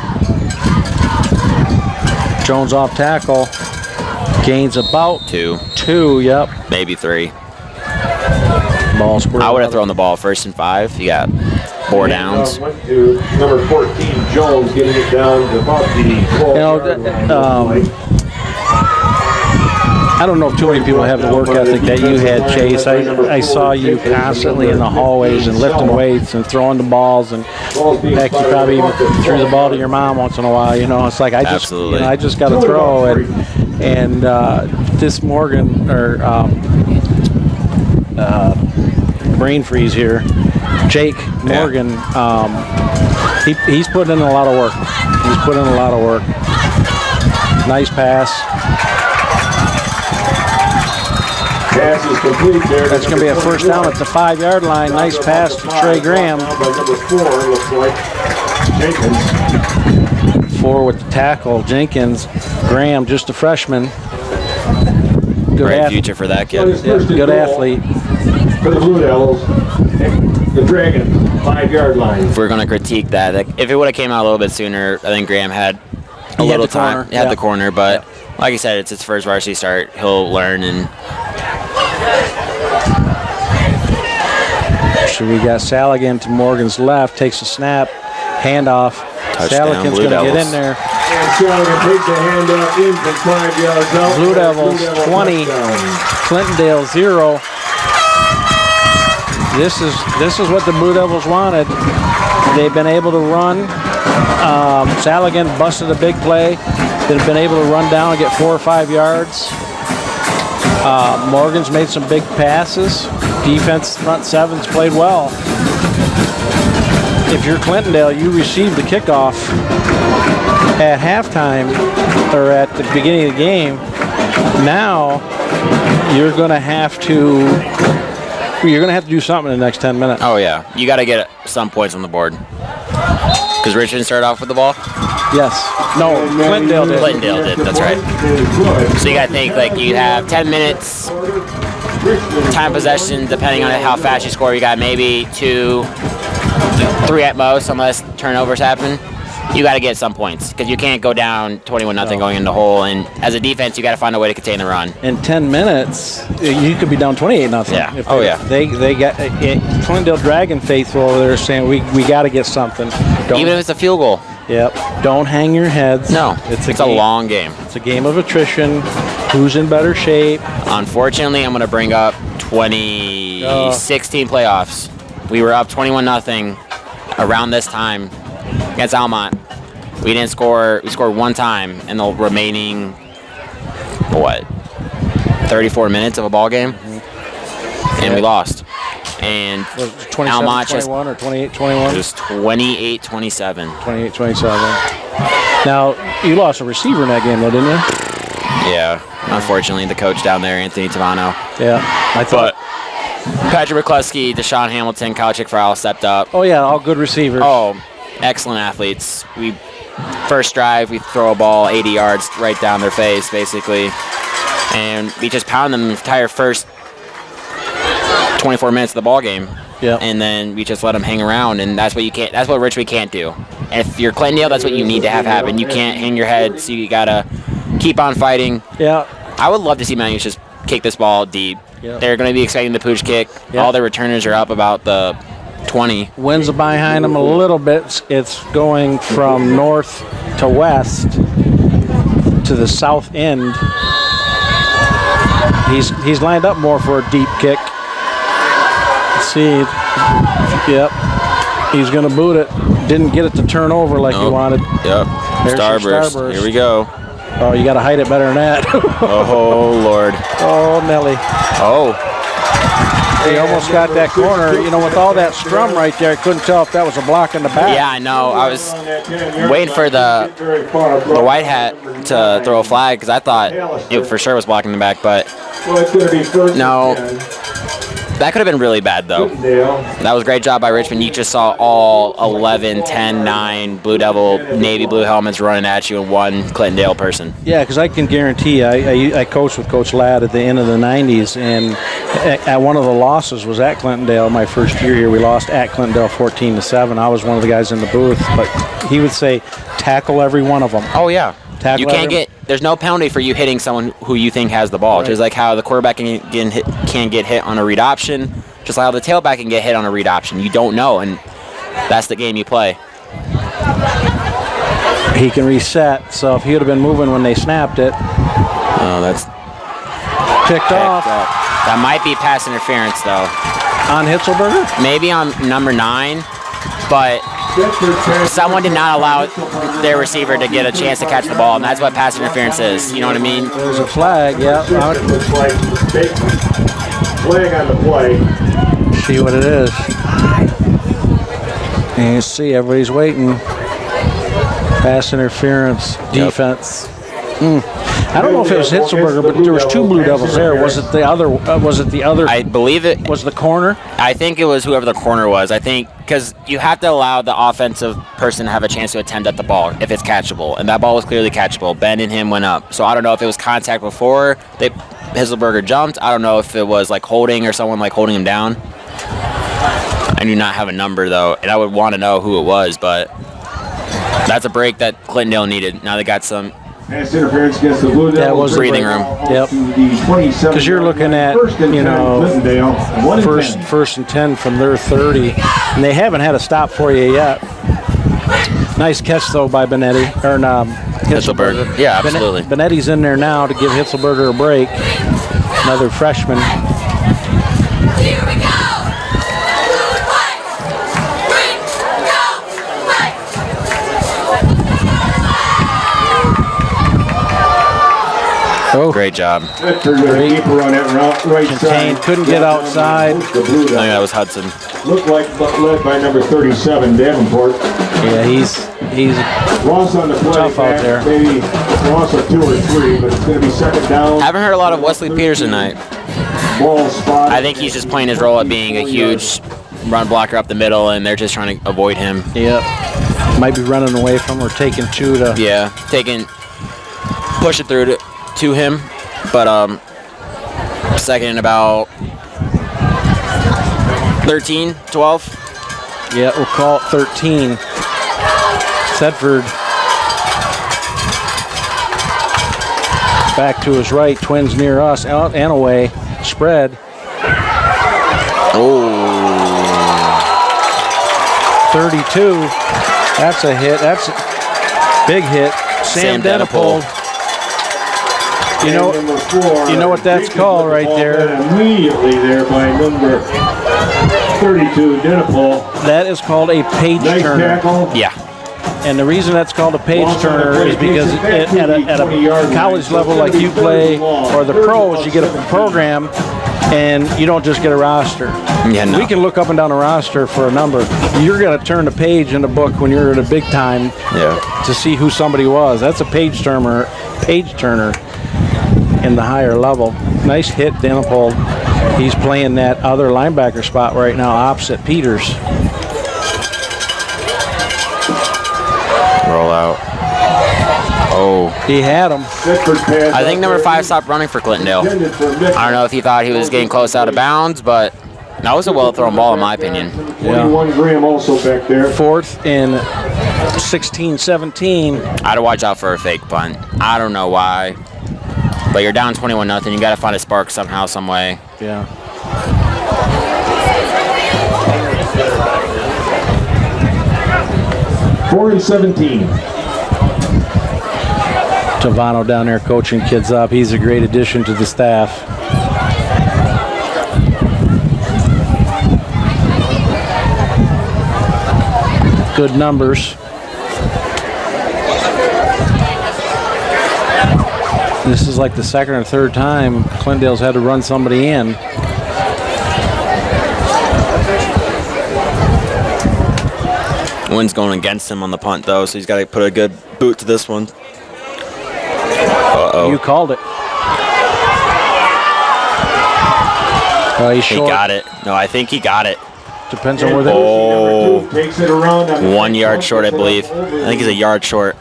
Jones off tackle. Gains about 2, yep. Maybe 3. Ball square. I would have thrown the ball 1st and 5. You got 4 downs. Went to number 14, Jones, getting it down to about the 12. I don't know if too many people have the work ethic that you had, Chase. I saw you constantly in the hallways and lifting weights and throwing the balls, and heck, you probably even threw the ball to your mom once in a while. You know, it's like I just got to throw. And this Morgan or brain freeze here, Jake Morgan, he's putting in a lot of work. He's put in a lot of work. Nice pass. Pass is complete there. That's going to be a first down at the 5-yard line. Nice pass to Trey Graham. Number 4 looks like Jenkins. 4 with the tackle. Jenkins. Graham, just a freshman. Great future for that kid. Yeah, good athlete. For the Blue Devils, the Dragons, 5-yard line. If we're going to critique that, if it would have came out a little bit sooner, I think Graham had a little time. He had the corner, but like I said, it's his first varsity start. He'll learn. And so we got Saligan to Morgan's left, takes a snap, handoff. Saligan's going to get in there. And Saligan takes the handoff in from 5 yards out. Blue Devils 20, Clintondale 0. This is what the Blue Devils wanted. They've been able to run. Saligan busted a big play. They've been able to run down and get 4 or 5 yards. Morgan's made some big passes. Defense front sevens played well. If you're Clintondale, you received the kickoff at halftime or at the beginning of the game. Now you're going to have to do something in the next 10 minutes. Oh yeah, you got to get some points on the board because Richmond started off with the ball. Yes. No, Clintondale did. Clintondale did, that's right. So you got to think, like, you have 10 minutes time possession, depending on how fast you score. You got maybe 2, 3 at most, unless turnovers happen. You got to get some points because you can't go down 21-0 going in the hole. And as a defense, you got to find a way to contain the run. In 10 minutes, you could be down 28-0. Yeah. They got Clintondale Dragon faithful over there saying we got to get something. Even if it's a field goal. Yep. Don't hang your heads. No. It's a long game. It's a game of attrition. Who's in better shape? Unfortunately, I'm going to bring up 2016 playoffs. We were up 21-0 around this time against Almont. We didn't score. We scored one time in the remaining 34 minutes of a ball game, and we lost. And Almont just 21 or 28-21. Just 28-27. 28-27. Now you lost a receiver in that game, though, didn't you? Yeah. Unfortunately, the coach down there, Anthony Tavano. Yeah, I thought. Patrick McCluskey, Deshaun Hamilton, Kyle Chick-Farrell stepped up. Oh yeah, all good receivers. Oh, excellent athletes. First drive, we throw a ball 80 yards right down their face, basically, and we just pound them the entire first 24 minutes of the ball game. Yeah. And then we just let them hang around, and that's what you can't. That's what Richmond can't do. And if you're Clintondale, that's what you need to have happen. You can't hang your head, so you gotta keep on fighting. Yeah. I would love to see Man U just kick this ball deep. Yeah. They're going to be expecting the pooch kick. Yeah. All their returners are up about the 20. Winds behind them a little bit. It's going from north to west to the south end. He's lined up more for a deep kick. Let's see. Yep. He's going to boot it. Didn't get it to turn over like he wanted. Yep. Starburst. Here we go. Oh, you got to hide it better than that. Oh, Lord. Oh, Nelly. Oh. He almost got that corner. You know, with all that scrum right there, I couldn't tell if that was a block in the back. Yeah, I know. I was waiting for the white hat to throw a flag because I thought it for sure was blocking the back, but no. That could have been really bad, though. That was a great job by Richmond. You just saw all 11, 10, 9 Blue Devil, Navy Blue helmets running at you and one Clintondale person. Yeah, because I can guarantee I coached with Coach Ladd at the end of the 90s, and at one of the losses was at Clintondale. My first year here, we lost at Clintondale 14-7. I was one of the guys in the booth, but he would say, tackle every one of them. Oh, yeah. Tackle you can't there's no penalty for you hitting someone who you think has the ball. Right. Just like how the quarterback can get hit on a read option, just like how the tailback can get hit on a read option. You don't know, and that's the game you play. He can reset, so if he would have been moving when they snapped it. Oh, that's picked off. That might be pass interference, though. On Hitzelberger? Maybe on number 9, but someone did not allow their receiver to get a chance to catch the ball, and that's what pass interference is. You know what I mean? There's a flag, yeah. Flag on the play. See what it is. And you see, everybody's waiting. Pass interference, defense. I don't know if it was Hitzelberger, but there was 2 Blue Devils there. Was it the other? I believe it was the corner. I think it was whoever the corner was. I think because you have to allow the offensive person to have a chance to attempt at the ball if it's catchable, and that ball was clearly catchable. Ben and him went up, so I don't know if it was contact before Hitzelberger jumped. I don't know if it was like holding or someone like holding him down. I do not have a number though, and I would want to know who it was, but that's a break that Clintondale needed. Now they got some. Pass interference against the Blue Devils. That was breathing room. Yep. Because you're looking at, first and 10 from their 30, and they haven't had a stop for you yet. Nice catch though by Benetti or Hitzelberger. Yeah, absolutely. Benetti's in there now to give Hitzelberger a break. Another freshman. Here we go. Oh. Great job. Contained, couldn't get outside. I think that was Hudson. Looked like led by number 37, Davenport. Yeah, he's lost on the play, tough out there. Maybe loss of 2 or 3, but it's going to be second down. Haven't heard a lot of Wesley Peters tonight. Ball spot. I think he's just playing his role at being a huge run blocker up the middle, and they're just trying to avoid him. Yep. Might be running away from or taking 2 to. Yeah, push it through to him, but second and about 13, 12. Yeah, we'll call it 13. Thetford back to his right, Twins near us, out and away, spread. Oh. 32, that's a hit, that's a big hit. Sam Denipole. You know what that's called right there. Immediately there by number 32, Denipole. That is called a page turner. Tackle. Yeah. And the reason that's called a page turner is because at a college level like you play or the pros, you get a program and you don't just get a roster. Yeah, no. We can look up and down a roster for a number. You're going to turn the page in the book when you're at a big time to see who somebody was. That's a page turner in the higher level. Nice hit, Denipole. He's playing that other linebacker spot right now opposite Peters. Roll out. Oh. He had him. I think number 5 stopped running for Clintondale. I don't know if he thought he was getting close out of bounds, but that was a well-thrown ball in my opinion. 21 Graham also back there. 4th and 16, 17. I'd watch out for a fake punt. I don't know why. But you're down 21-0. You got to find a spark somehow, some way. Yeah. Fourth and 17. Tavano down there coaching kids up. He's a great addition to the staff. Good numbers. This is like the second or third time Clintondale's had to run somebody in. Wind's going against him on the punt, though, so he's got to put a good boot to this one. Uh-oh. You called it. He's short. He got it. No, I think he got it. Depends on where they Takes it around 1 yard short, I believe. I think he's a yard short.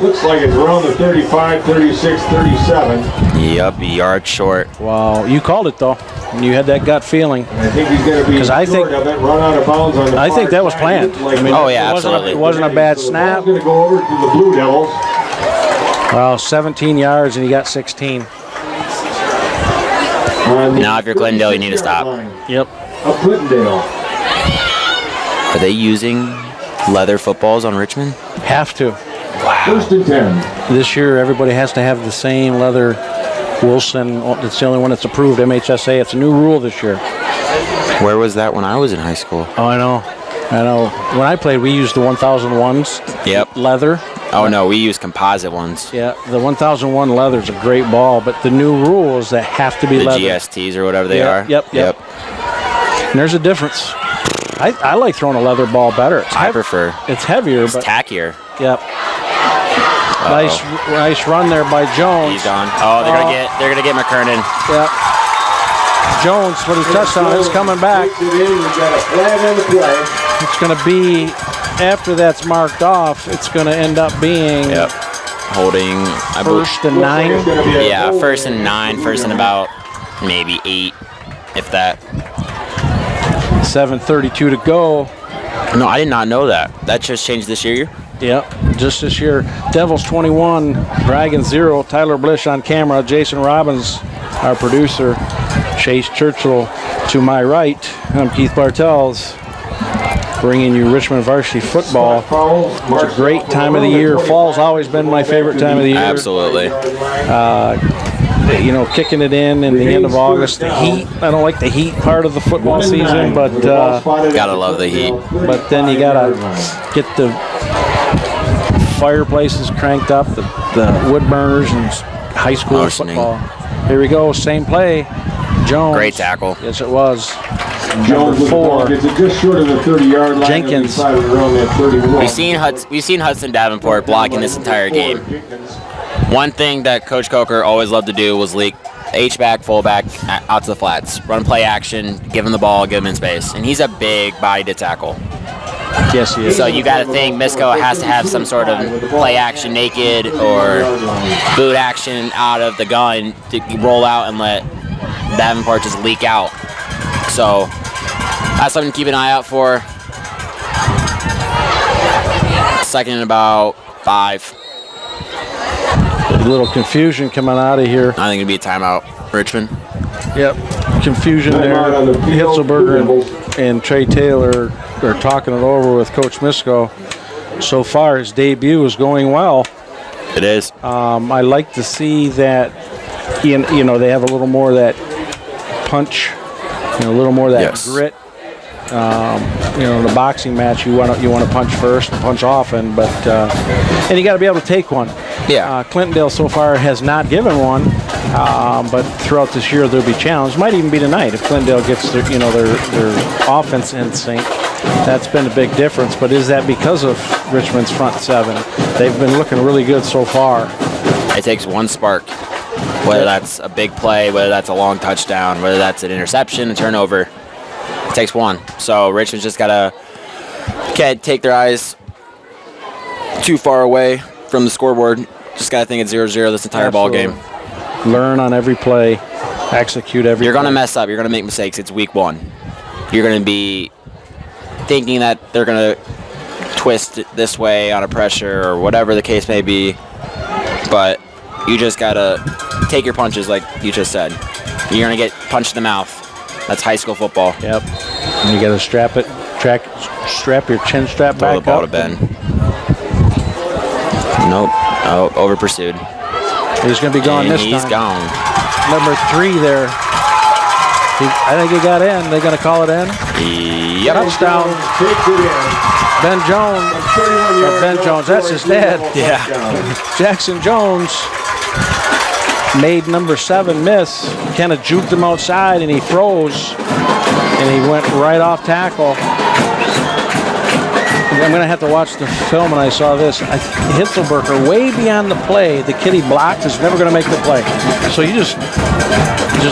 Looks like it's around the 35, 36, 37. Yep, a yard short. Wow, you called it though. You had that gut feeling. I think he's going to be short of it, run out of bounds on the I think that was planned. Like, I mean, oh yeah, absolutely. It wasn't a bad snap. Going to go over to the Blue Devils. Wow, 17 yards and he got 16. Now if you're Clintondale, you need to stop. Yep. Of Clintondale. Are they using leather footballs on Richmond? Have to. Wow. 1st and 10. This year, everybody has to have the same leather Wilson. It's the only one that's approved, MHSA. It's a new rule this year. Where was that when I was in high school? Oh, I know. When I played, we used the 1001s. Yep. Leather. Oh, no, we use composite ones. Yeah, the 1001 leather is a great ball, but the new rule is that have to be the leather. GSTs or whatever they are. Yep. And there's a difference. I like throwing a leather ball better. I prefer. It's heavier, It's but tackier. Yep. Nice run there by Jones. He's gone. Oh, they're gonna get McKernan. Yep. Jones with his touchdown is coming back. It's going to be, after that's marked off, it's going to end up being holding 1st and 9. Yeah, 1st and 9, 1st and about maybe 8, if that. 7:32 to go. No, I did not know that. That just changed this year? Yep, just this year. Devils 21, Dragons 0. Tyler Blish on camera. Jason Robbins, our producer. Chase Churchill to my right. I'm Keith Bartels, bringing you Richmond Varsity football. It's a great time of the year. Fall's always been my favorite time of the year. Absolutely. Kicking it in the end of August. The heat, I don't like the heat part of the football season, but gotta love the heat. But then you gotta get the fireplaces cranked up, the wood burners, and high school football. Here we go, same play. Jones. Great tackle. Yes, it was. Jones Number 4. It's just short of the 30-yard line. Jenkins. Around that 31. We've seen Hudson Davenport blocking this entire game. One thing that Coach Coker always loved to do was leak H-back, fullback, out to the flats. Run play action, give him the ball, give him in space. And he's a big body to tackle. Yes, he is. So you got to think Misko has to have some sort of play action naked or boot action out of the gun to roll out and let Davenport just leak out. So that's something to keep an eye out for. Second and about 5. A little confusion coming out of here. I think it'd be a timeout, Richmond. Yep, confusion there. Hitzelberger and Trey Taylor are talking it over with Coach Misko. So far, his debut is going well. It is. I like to see that, they have a little more of that punch, a little more of that grit. In a boxing match, you want to punch first and punch often, but and you got to be able to take one. Yeah. Clintondale so far has not given one, but throughout this year they'll be challenged. Might even be tonight if Clintondale gets their offense in sync. That's been a big difference. But is that because of Richmond's front 7? They've been looking really good so far. It takes one spark, whether that's a big play, whether that's a long touchdown, whether that's an interception, a turnover. It takes one. So Richmond's just can't take their eyes too far away from the scoreboard. Just got to think it's 0-0 this entire ball game. Learn on every play, execute every You're going to play. mess up. You're going to make mistakes. It's week 1. You're going to be thinking that they're going to twist it this way on a pressure or whatever the case may be. But you just got to take your punches like you just said. You're going to get punched in the mouth. That's high school football. Yep. And you got to strap your chin strap Throw back the ball up. to Ben. Nope. Oh, over pursued. He's going to be gone And this time. he's gone. Number 3 there. I think he got in. They're going to call it in. Yep. Touchdown. Ben Jones. That's his dad. Yeah. Jackson Jones made number 7 miss. Kind of juked him outside, and he froze. And he went right off tackle. I'm going to have to watch the film when I saw this. Hitzelberger, way beyond the play. The kid he blocked is never going to make the play. So you just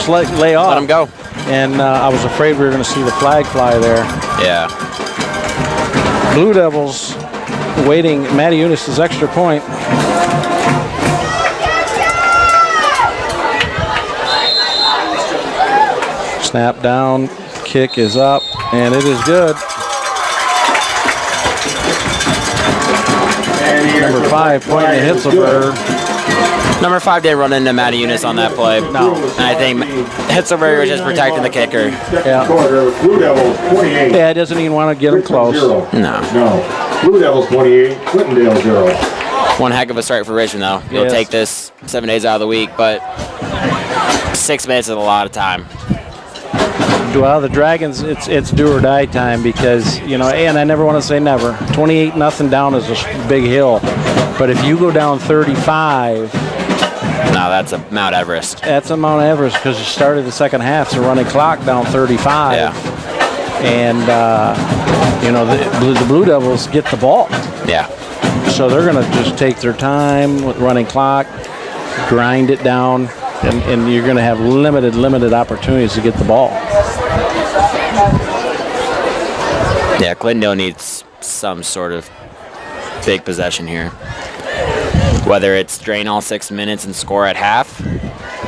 lay off. Let him go. And I was afraid we were going to see the flag fly there. Yeah. Blue Devils waiting. Matty Eunice's extra point. Snap down. Kick is up. And it is good. Number 5 pointing to Hitzelberger. Number 5 didn't run into Matty Eunice on that play. No. And I think Hitzelberger was just protecting the kicker. Yeah. Blue Devils 28. Yeah, he doesn't even want to get him close. No. Blue Devils 28, Clintondale 0. One heck of a start for Richmond, though. You'll Yes. take this 7 days out of the week, but 6 minutes is a lot of time. Well, the Dragons, it's do or die time because, and I never want to say never. 28-0 down is a big hill. But if you go down 35, No, that's a Mount Everest. that's a Mount Everest because you started the second half, so running clock down 35. Yeah. And, the Blue Devils get the ball. Yeah. So they're going to just take their time with running clock, grind it down, and you're going to have limited opportunities to get the ball. Yeah, Clintondale needs some sort of big possession here. Whether it's drain all 6 minutes and score at half,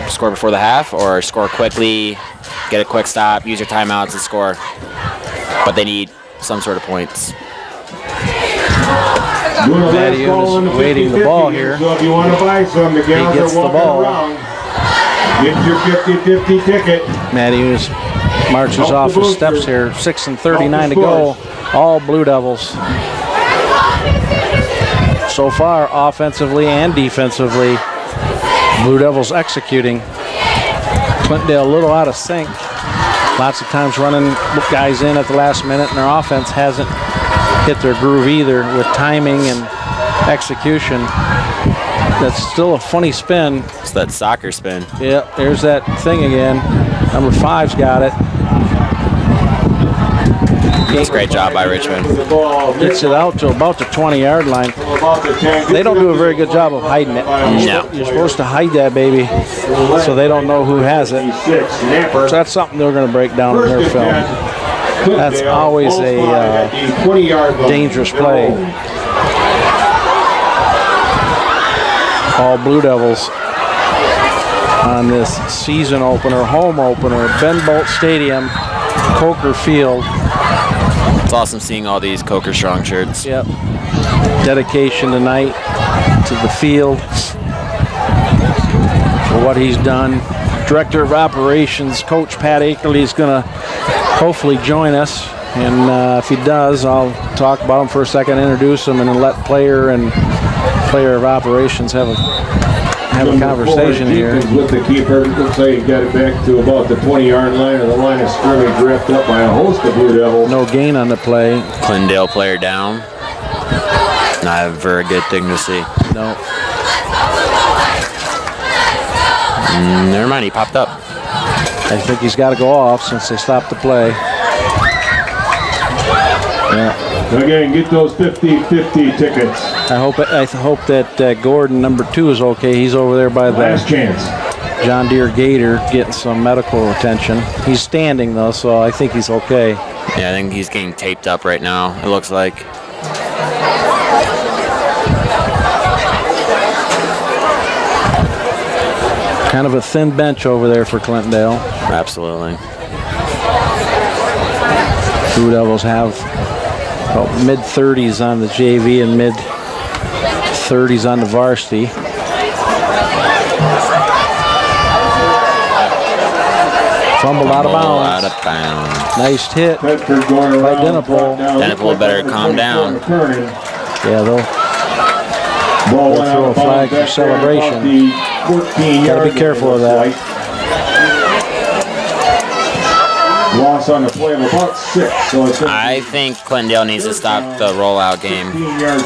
score before the half, or score quickly, get a quick stop, use your timeouts and score. But they need some sort of points. Matty Eunice waiting the ball here. So if you want to buy some, the gals gets are the walking ball. around. Get your 50-50 ticket. Matty Eunice marches off his steps here. 6:39 to go. All Blue Devils. So far, offensively and defensively, Blue Devils executing. Clintondale a little out of sync. Lots of times running guys in at the last minute, and their offense hasn't hit their groove either with timing and execution. That's still a funny spin. It's that soccer spin. Yep, there's that thing again. Number 5's got it. That's a great job by Richmond. Gets it out to about the 20-yard line. They don't do a very good job of hiding it. No. You're supposed to hide that baby so they don't know who has it. So that's something they're going to break down in their film. That's always a 20-yard line. dangerous play. All Blue Devils on this season opener, home opener, Ben Bolt Stadium, Coker Field. It's awesome seeing all these Coker Strong shirts. Yep. Dedication tonight to the field for what he's done. Director of Operations, Coach Pat Akerley, is going to hopefully join us. And if he does, I'll talk about him for a second, introduce him, and then let player and player of operations have a conversation here. With the keeper, looks like he got it back to about the 20-yard line, or the line of scrimmage, wrapped up by a host of Blue Devils. No gain on the play. Clintondale player down. Not a very good thing to see. No. Never mind, he popped up. I think he's got to go off since they stopped the play. Yeah. Again, get those 50-50 tickets. I hope that Gordon, number 2, is okay. He's over there by the Last chance. John Deere Gator getting some medical attention. He's standing though, so I think he's okay. Yeah, I think he's getting taped up right now, it looks like. Kind of a thin bench over there for Clintondale. Absolutely. Blue Devils have about mid-30s on the JV and mid-30s on the varsity. Fumbled out of bounds. Nice hit by Denipole. Denipole better calm down. Yeah, they'll throw a flag for celebration. Got to be careful of that. Loss on the play of about 6. So I think Clintondale needs to stop the rollout game,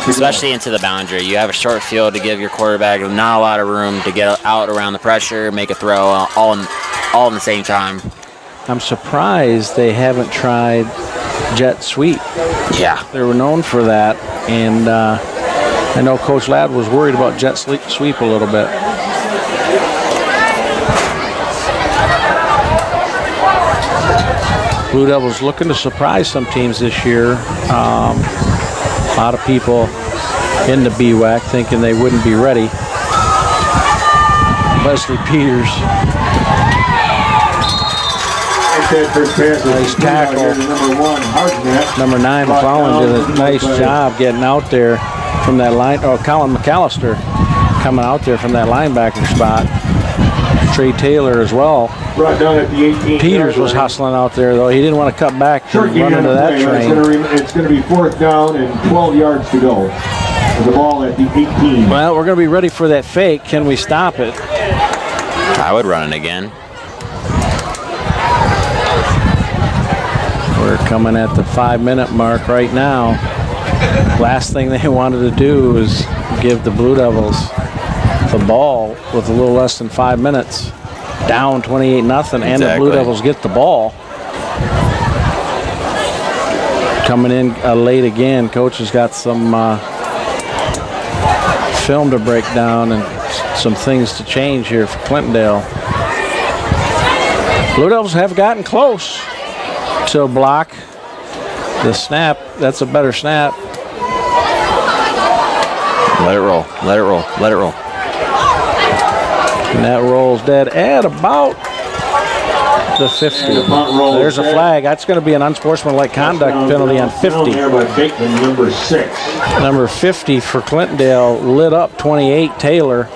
especially into the boundary. You have a short field to give your quarterback not a lot of room to get out around the pressure, make a throw all in the same time. I'm surprised they haven't tried jet sweep. Yeah. They were known for that, and I know Coach Ladd was worried about jet sweep a little bit. Blue Devils looking to surprise some teams this year. A lot of people in the BWAC thinking they wouldn't be ready. Leslie Peters. Nice tackle. Number 9, McClellan, did a nice job getting out there from that line. Oh, Colin McAllister coming out there from that linebacker spot. Trey Taylor as well. Brought down at the 18. Peters was hustling out there, though. He didn't want to cut back and run into that train. It's going to be 4th down and 12 yards to go. The ball at the 18. Well, we're going to be ready for that fake. Can we stop it? I would run it again. We're coming at the 5-minute mark right now. Last thing they wanted to do is give the Blue Devils the ball with a little less than 5 minutes. Down 28-0, and the Blue Devils get the ball. Coming in late again. Coach has got some film to break down and some things to change here for Clintondale. Blue Devils have gotten close to a block. The snap, that's a better snap. Let it roll, let it roll, let it roll. And that rolls dead at about the 50. There's a flag. That's going to be an unsportsmanlike conduct penalty on 50. Number 6. Number 50 for Clintondale lit up 28 Taylor.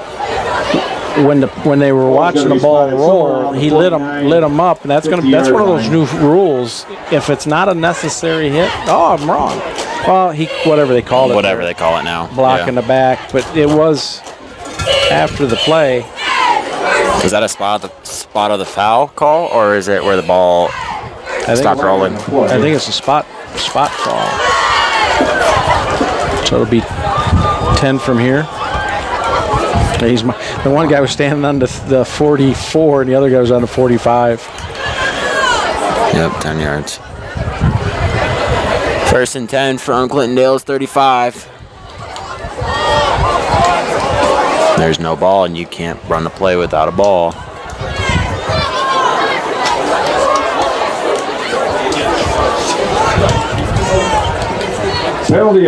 When they were watching the ball roll, he lit them up, and that's one of those new rules. If it's not a necessary hit, oh, I'm wrong. Well, whatever they call it. Whatever they call it now. Blocking the back, but it was after the play. Is that a spot of the foul call, or is it where the ball stopped rolling? I think it's a spot fall. So it'll be 10 from here. The one guy was standing on the 44, and the other guy was on the 45. Yep, 10 yards. 1st and 10 from Clintondale's 35. There's no ball, and you can't run the play without a ball. Penalty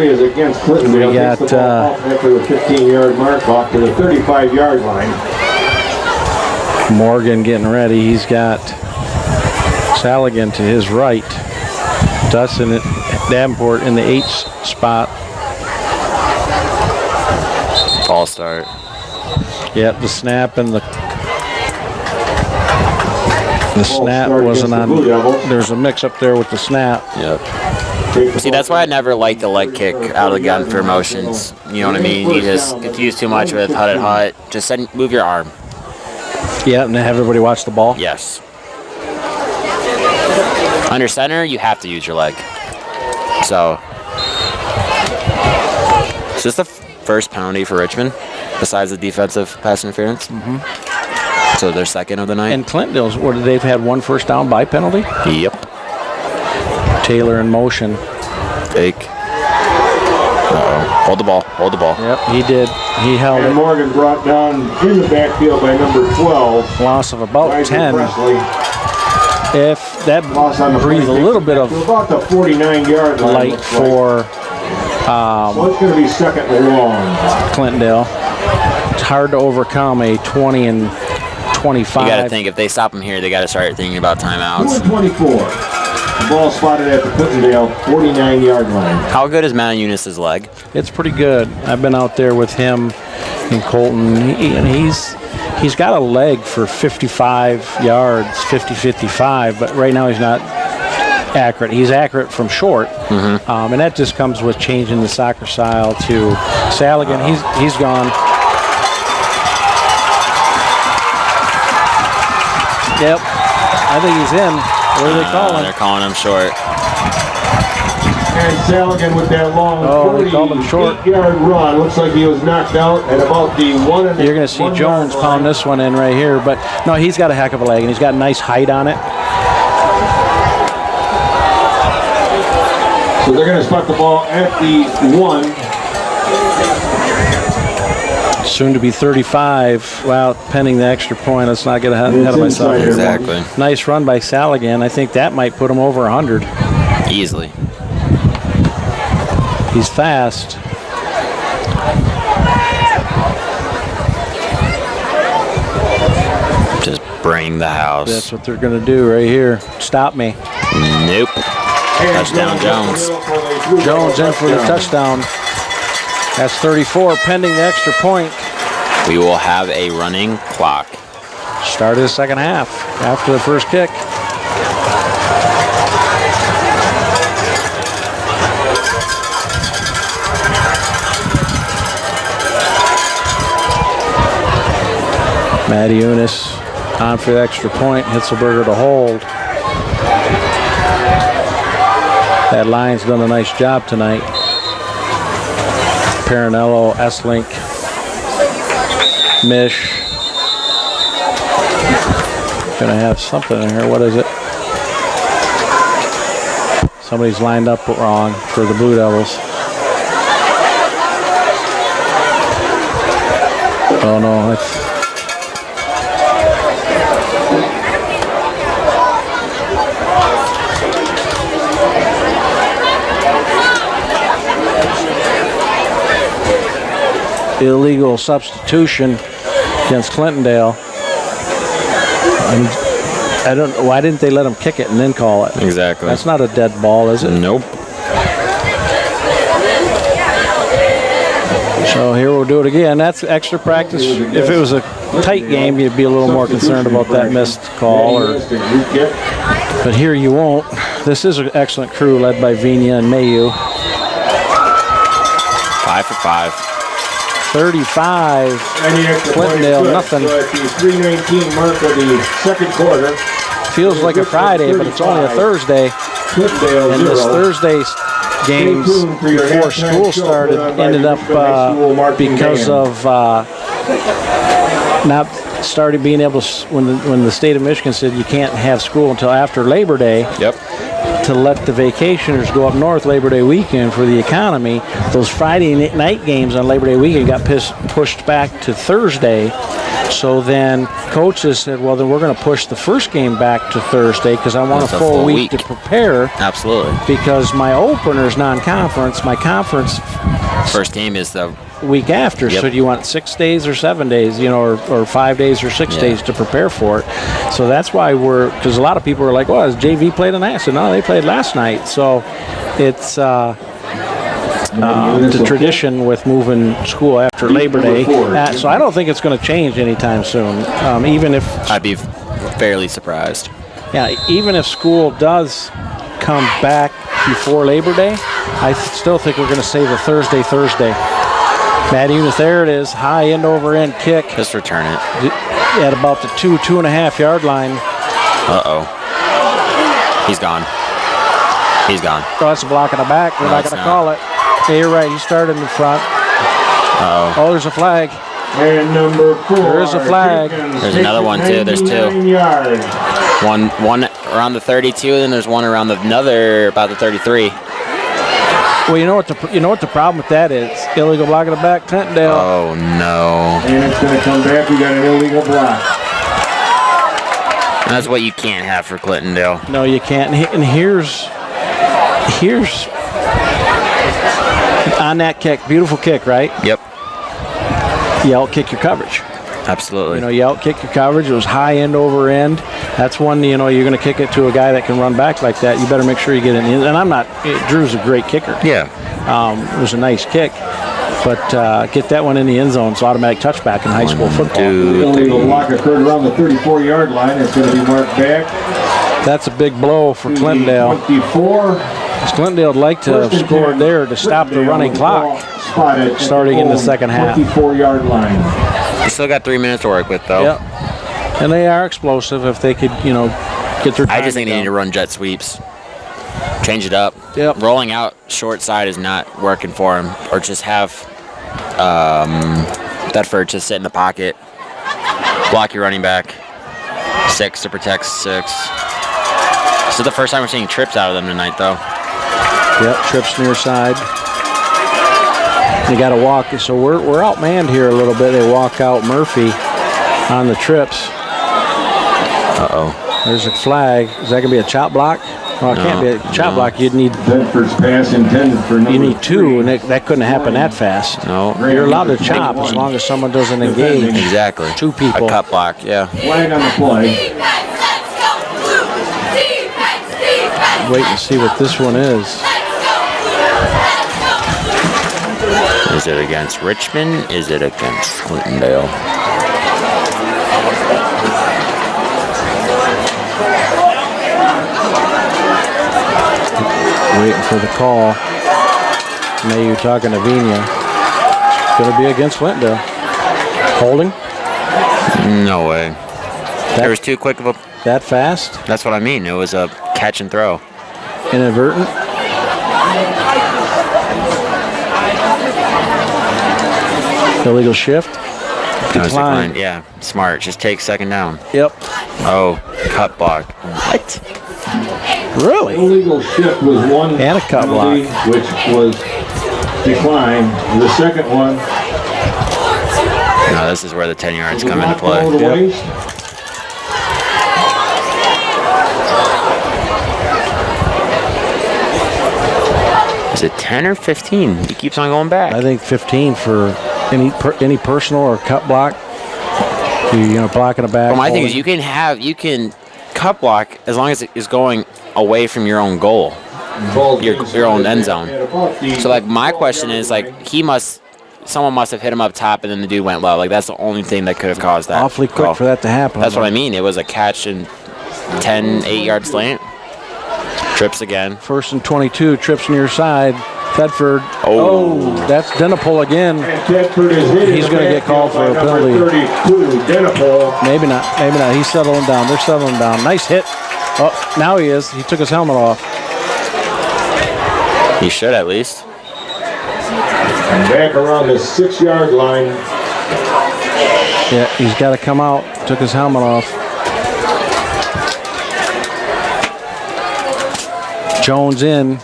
is against Clintondale. We got, Takes the ball off after the 15-yard mark off to the 35-yard line. Morgan getting ready. He's got Saligan to his right. Dustin Davenport in the 8th spot. False start. Yep, the snap and the snap start wasn't against on. the Blue Devils. There's a mix up there with the snap. Yep. See, that's why I never like the leg kick out of the gun for motions. You know what I mean? You just confuse too much with hut. Just move your arm. Yeah, and then have everybody watch the ball. Yes. Under center, you have to use your leg. So, is this the first penalty for Richmond, besides the defensive pass interference? Mm-hmm. So they're second of the night. And Clintondale's, they've had one first down by penalty. Yep. Taylor in motion. Fake. Uh-oh. Hold the ball. Yep, he did. He held And it. Morgan brought down in the backfield by number 12. Loss of about Kaiser 10. Presley. If that Loss on the breathed a little bit of about the 49-yard line. light for So it's going to be second and long. Clintondale. It's hard to overcome a 20 and 25. You got to think, if they stop him here, they got to start thinking about timeouts. 24. The ball spotted at the Clintondale 49-yard line. How good is Matt Eunice's leg? It's pretty good. I've been out there with him in Colton, and he's got a leg for 55 yards, 50-55, but right now he's not accurate. He's accurate from short, and that just comes with changing the soccer style to Saligan. He's gone. Yep, I think he's in. What are they calling? They're calling him short. And Saligan with that long 48-yard run. Looks like he was knocked out at about the 1 and You're going to see Jones pound this one in right here, but no, he's got a heck of a leg, and he's got nice height on it. So they're going to spot the ball at the 1. Soon to be 35. Well, pending the extra point. Let's not get ahead of myself. Exactly. Nice run by Saligan. I think that might put him over 100. Easily. He's fast. Just bring the house. That's what they're going to do right here. Stop me. Nope. Touchdown, Jones. Jones in for the touchdown. That's 34, pending the extra point. We will have a running clock. Start of the second half after the first kick. Matty Eunice on for the extra point. Hitzelberger to hold. That line's done a nice job tonight. Parinello, Esslink, Mish. Gonna have something in here. What is it? Somebody's lined up wrong for the Blue Devils. Oh no, it's illegal substitution against Clintondale. I don't know, why didn't they let him kick it and then call it? Exactly. That's not a dead ball, is it? Nope. So here we'll do it again. That's extra practice. If it was a tight game, you'd be a little more concerned about that missed call. But here you won't. This is an excellent crew led by Vina and Mayu. 5 for 5. 35. Clintondale, nothing. At the 3:19 mark of the second quarter. Feels like a Friday, but it's only a Thursday. And this Thursday's games before school started ended up because of not started being able to, when the state of Michigan said you can't have school until after Labor Day. Yep. To let the vacationers go up north Labor Day weekend for the economy, those Friday night games on Labor Day weekend got pushed back to Thursday. So then coaches said, well, then we're going to push the first game back to Thursday because I want a full week to prepare. Absolutely. Because my opener is non-conference. My conference first game is the week after. Yep. So do you want 6 days or 7 days, or 5 days or 6 days to prepare for it? So that's why because a lot of people are like, well, has JV played tonight? I said, no, they played last night. So it's the tradition with moving school after Labor Day. So I don't think it's going to change anytime soon. Even if I'd be fairly surprised. Yeah, even if school does come back before Labor Day, I still think we're going to say the Thursday. Matt Eunice, there it is, high end over end kick. Just return it. At about the 2.5 yard line. Uh-oh. He's gone. He's gone. Oh, that's a block in the back. We're not going to call it. Yeah, you're right. He started in the front. Uh-oh. Oh, there's a flag. And number 4. There is a flag. There's another one, too. There's 2. Yards. One around the 32, and then there's one around about the 33. Well, you know what the problem with that is? Illegal block in the back, Clintondale. Oh, no. And it's going to come back. We got an illegal block. And that's what you can't have for Clintondale. No, you can't. And here's on that kick, beautiful kick, right? Yep. You out-kick your coverage. Absolutely. You out-kick your coverage. It was high end over end. That's one, you're going to kick it to a guy that can run back like that. You better make sure you get in the end. And Drew's a great kicker. Yeah. It was a nice kick. But get that one in the end zone. It's automatic touchback in high school football. The illegal block occurred around the 34-yard line. It's going to be marked back. That's a big blow for Clintondale. 24. Clintondale would like to have scored there to stop the running clock starting in the second half. 24-yard line. You still got 3 minutes to work with, though. Yep. And they are explosive if they could, get their time. I just think they need to run jet sweeps. Change it up. Yep. Rolling out short side is not working for him. Or just have Thetford just sit in the pocket. Block your running back. 6 to protect 6. This is the first time we're seeing trips out of them tonight, though. Yep, trips near side. They got to walk. So we're outmanned here a little bit. They walk out Murphy on the trips. Uh-oh. There's a flag. Is that going to be a chop block? Well, it can't be a chop block. You'd need. Thetford's pass intended for number 3. You need 2, and that couldn't happen that fast. No. You're allowed to chop as long as someone doesn't engage. Exactly. 2 people. A cut block, yeah. Flag on the play. Wait and see what this one is. Is it against Richmond? Is it against Clintondale? Waiting for the call. Maybe you're talking to Vina. It's going to be against Clintondale. Holding? No way. There was too quick of a... That fast? That's what I mean. It was a catch and throw. Inadvertent? Illegal shift? Decline. Yeah, smart. Just take second down. Yep. Oh, cut block. What? Really? Illegal shift was one. And a cut block. Which was declined. The second one. No, this is where the 10 yards come into play. Yep. Is it 10 or 15? He keeps on going back. I think 15 for any personal or cut block. Blocking a back. Well, my thing is you can cut block as long as it is going away from your own goal, your own end zone. So like my question is like someone must have hit him up top and then the dude went low. Like that's the only thing that could have caused that. Awfully quick for that to happen. That's what I mean. It was a catch and 10 8-yard slant. Trips again. 1st and 22. Trips near side. Thetford. Oh, that's Denipole again. He's going to get called for a penalty. 32, Denipole. Maybe not. He's settling down. They're settling down. Nice hit. Oh, now he is. He took his helmet off. He should at least. Back around the 6-yard line. Yeah, he's got to come out. Took his helmet off. Jones in.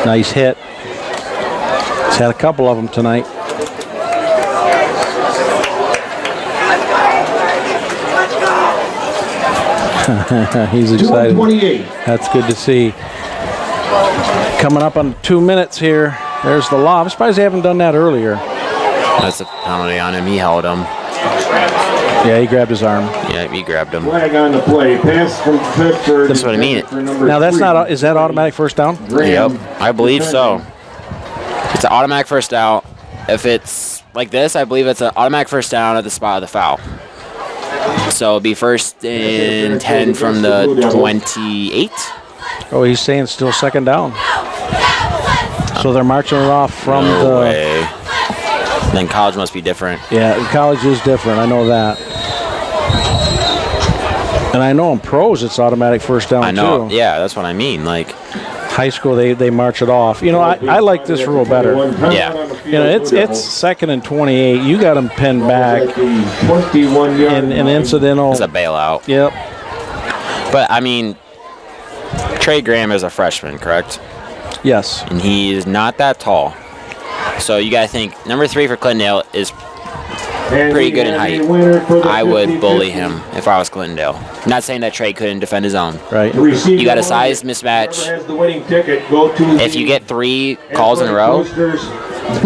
Nice hit. He's had a couple of them tonight. He's excited. That's good to see. Coming up on 2 minutes here. There's the lob. I'm surprised they haven't done that earlier. That's a penalty on him. He held him. Yeah, he grabbed his arm. Yeah, he grabbed him. Flag on the play. Pass from Pittsburgh. That's what I mean. Now that's not. Is that automatic first down? Yep, I believe so. It's an automatic first down. If it's like this, I believe it's an automatic first down at the spot of the foul. So it'll be first and 10 from the 28. Oh, he's saying still second down. So they're marching it off from No way. Then college must be different. Yeah, college is different. I know that. And I know in pros it's automatic first down I know. too. Yeah, that's what I mean. Like high school, they march it off. You know, I like this rule better. Yeah. You know, it's second and 28. You got them pinned back. And incidental. it's a bailout. Yep. But I mean, Trey Graham is a freshman, correct? Yes. And he is not that tall. So you got to think, number 3 for Clintondale is pretty good in height. I would bully him if I was Clintondale. Not saying that Trey couldn't defend his own. Right. You got a size mismatch. If you get 3 calls in a row,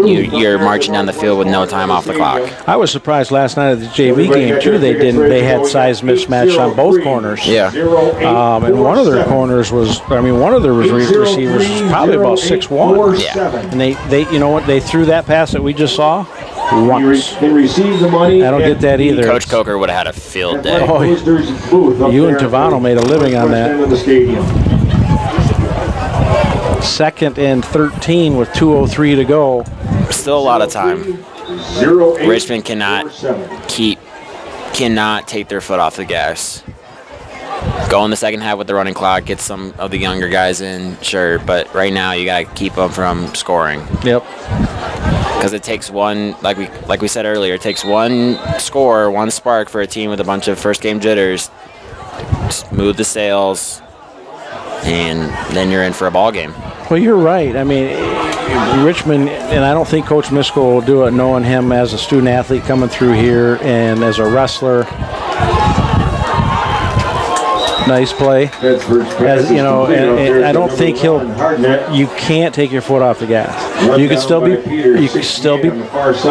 you're marching down the field with no time off the clock. I was surprised last night at the JV game too. They had size mismatch on both corners. Yeah. And one of their corners was, one of their receivers was probably about 6'1". Yeah. And they, you know what? They threw that pass that we just saw once. Can receive the money. I don't get that either. Coach Coker would have had a field day. Oh, you and Tavano made a living on that. Second and 13 with 2:03 to go. Still a lot of time. Richmond cannot take their foot off the gas. Go in the second half with the running clock, get some of the younger guys in, sure, but right now you got to keep them from scoring. Yep. Because it takes one, like we said earlier, it takes one score, one spark for a team with a bunch of first game jitters. Smooth the sails, and then you're in for a ball game. Well, you're right. I mean, Richmond, and I don't think Coach Miskell will do it, knowing him as a student athlete coming through here and as a wrestler. Nice play. As you know, and I don't think you can't take your foot off the gas. You can still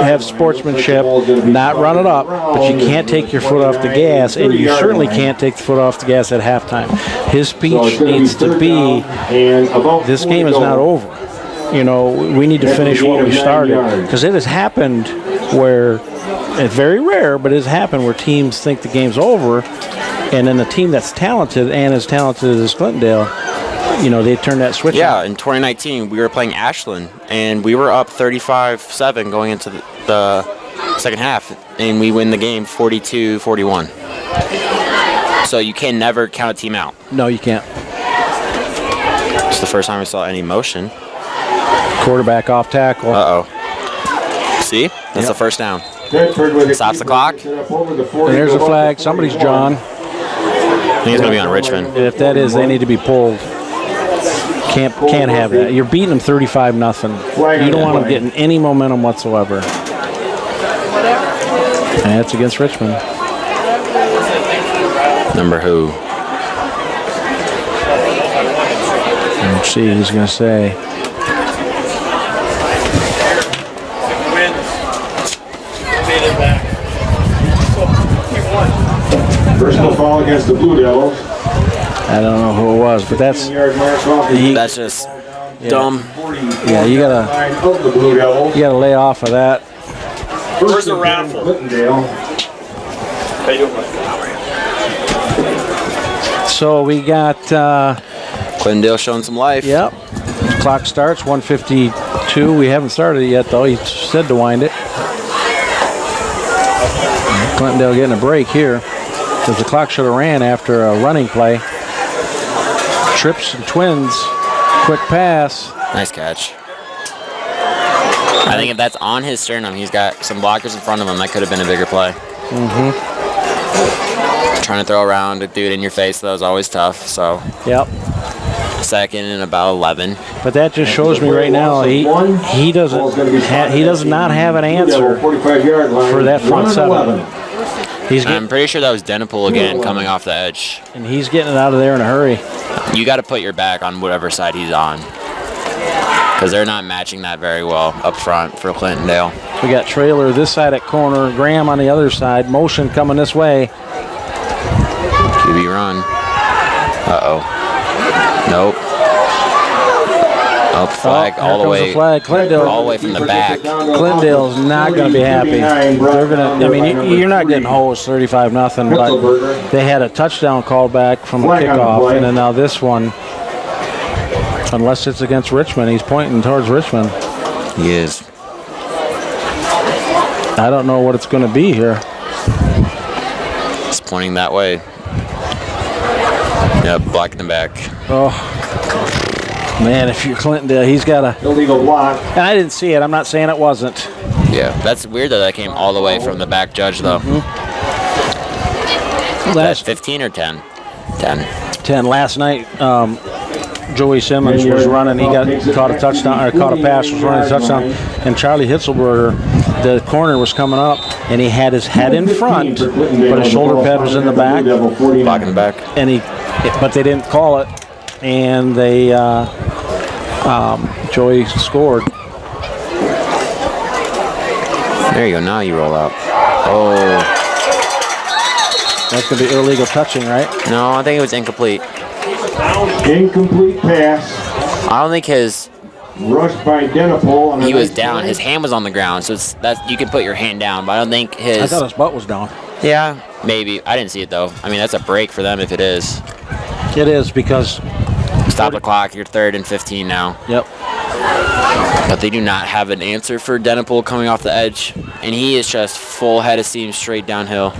have sportsmanship, not run it up, but you can't take your foot off the gas, and you certainly can't take the foot off the gas at halftime. His speech needs to be, this game is not over. You know, we need to finish what we started, because it has happened where, it's very rare, but it has happened where teams think the game's over. And then the team that's talented and as talented as Clintondale, you know, they turn that switch. Yeah, in 2019, we were playing Ashland, and we were up 35-7 going into the second half, and we win the game 42-41. So you can never count a team out. No, you can't. It's the first time I saw any motion. Quarterback off tackle. Uh-oh. See? That's the first down. Stops the clock. And there's a flag. Somebody's drawn. I think it's going to be on Richmond. And if that is, they need to be pulled. Can't have that. You're beating them 35-0. You don't want them getting any momentum whatsoever. And it's against Richmond. Number who? Let's see, he's going to say. Personal foul against the Blue Devils. I don't know who it was, but that's just dumb. Yeah, you gotta lay off of that. Where's the raffle? Clintondale. So we got Clintondale showing some life. Yep. Clock starts 1:52. We haven't started it yet, though. He said to wind it. Clintondale getting a break here, because the clock should have ran after a running play. trips and twins. Quick pass. Nice catch. I think if that's on his sternum, he's got some blockers in front of him. That could have been a bigger play. Trying to throw around a dude in your face, though, is always tough. So. Yep. Second and about 11. But that just shows me right now he does not have an answer for that front seven. I'm pretty sure that was Denipel again coming off the edge. And he's getting it out of there in a hurry. You got to put your back on whatever side he's on, because they're not matching that very well up front for Clintondale. We got Trailer this side at corner, Graham on the other side, motion coming this way. QB run. Uh-oh. Nope. Oh, flag all the way. Flag. Clintondale, all the way from the back. Clintondale's not going to be happy. They're going to. I mean, you're not getting hosed 35-0, but they had a touchdown call back from a kickoff, and then now this one. Unless it's against Richmond, he's pointing towards Richmond. He is. I don't know what it's going to be here. He's pointing that way. Yep, black in the back. Oh. Man, if you're Clintondale, he's got a illegal block. And I didn't see it. I'm not saying it wasn't. Yeah, that's weird that came all the way from the back judge, though. That's 15 or 10? 10. 10. Last night, Joey Simmons was running. He caught a touchdown, or caught a pass, was running a touchdown. And Charlie Hitzelberger, the corner was coming up, and he had his head in front, but his shoulder pad was in the back. Block in the back. And but they didn't call it, and they Joey scored. There you go. Now you roll out. Oh. That's going to be illegal touching, right? No, I think it was incomplete. Incomplete pass. I don't think his rushed by Denipel. He was down. His hand was on the ground, so you can put your hand down. But I don't think his. I thought his butt was down. Yeah, maybe. I didn't see it though. I mean, that's a break for them if it is. It is because. Stop the clock. You're 3rd and 15 now. Yep. But they do not have an answer for Denipel coming off the edge, and he is just full head of steam straight downhill.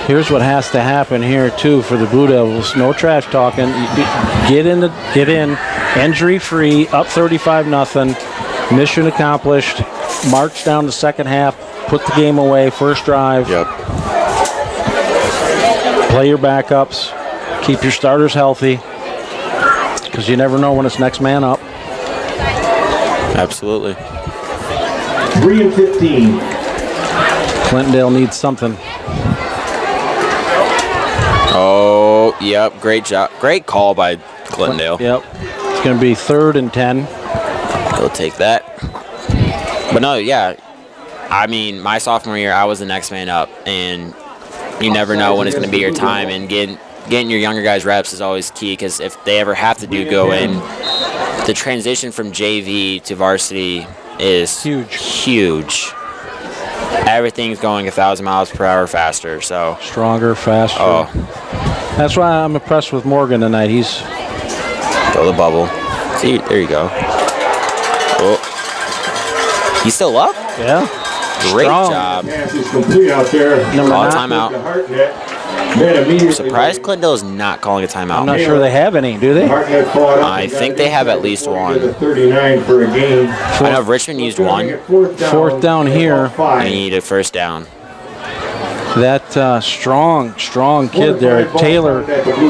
Here's what has to happen here too for the Blue Devils. No trash talking. Get in. Injury free. Up 35-0. Mission accomplished. March down the second half. Put the game away. First drive. Yep. Play your backups. Keep your starters healthy. Because you never know when it's next man up. Absolutely. 3 and 15. Clintondale needs something. Oh, yep. Great job. Great call by Clintondale. Yep. It's going to be 3rd and 10. He'll take that. But no, yeah. I mean, my sophomore year, I was the next man up, and you never know when it's going to be your time. And getting your younger guys reps is always key, because if they ever have to go in, the transition from JV to varsity is huge. Everything's going 1,000 miles per hour faster. So stronger, faster. Oh, that's why I'm impressed with Morgan tonight. He's throw the bubble. See, there you go. Oh, he's still up. Yeah. Great Strong. job. Pass is complete out there. Number 9. Timeout. Surprised Clintondale is not calling a timeout. I'm not sure they have any, do they? I think they have at least one. 39 for a game. I know Richmond used one. 4th down here. They need a first down. That strong kid there, Taylor.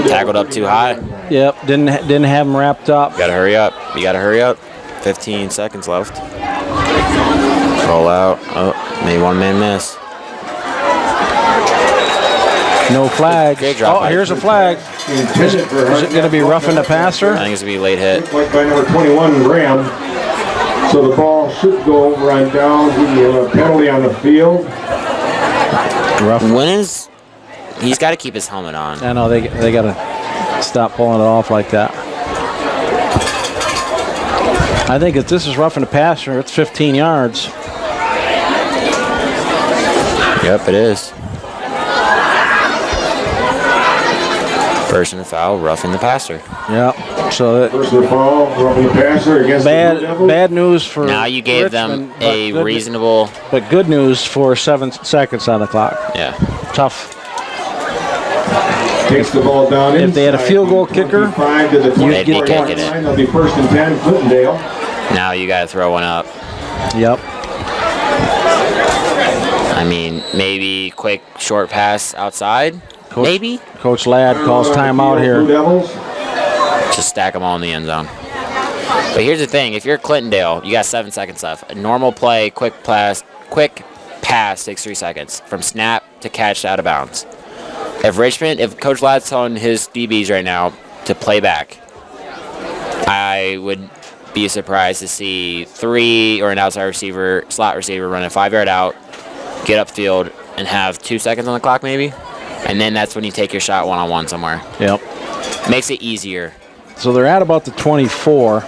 Tackled up too high. Yep, didn't have him wrapped up. You gotta hurry up. 15 seconds left. Roll out. Oh, maybe one man miss. No flag. Great drop. Oh, here's a flag. Is it going to be roughing the passer? I think it's going to be late hit. By number 21, Graham. So the ball should go over on down. A penalty on the field. Rough. He's got to keep his helmet on. I know, they got to stop pulling it off like that. I think if this is roughing the passer, it's 15 yards. Yep, it is. Personal foul, roughing the passer. Yep. So personal foul, roughing the passer against bad news for now you gave Richmond, them a reasonable, but good news for 7 seconds on the clock. Yeah. Tough. Takes the ball down. If they had a field goal kicker, They'd be kicking it. They'll be 1st and 10, Clintondale. Now you got to throw one up. Yep. I mean, maybe quick short pass outside. Maybe. Coach Ladd calls timeout here. Blue Devils. Just stack them all in the end zone. But here's the thing: if you're Clintondale, you got 7 seconds left. A normal play, quick pass takes 3 seconds from snap to catch out of bounds. If Coach Ladd's telling his DBs right now to play back, I would be surprised to see 3 or an outside receiver, slot receiver, run a 5-yard out, get upfield, and have 2 seconds on the clock maybe. And then that's when you take your shot one-on-one somewhere. Yep. Makes it easier. So they're at about the 24.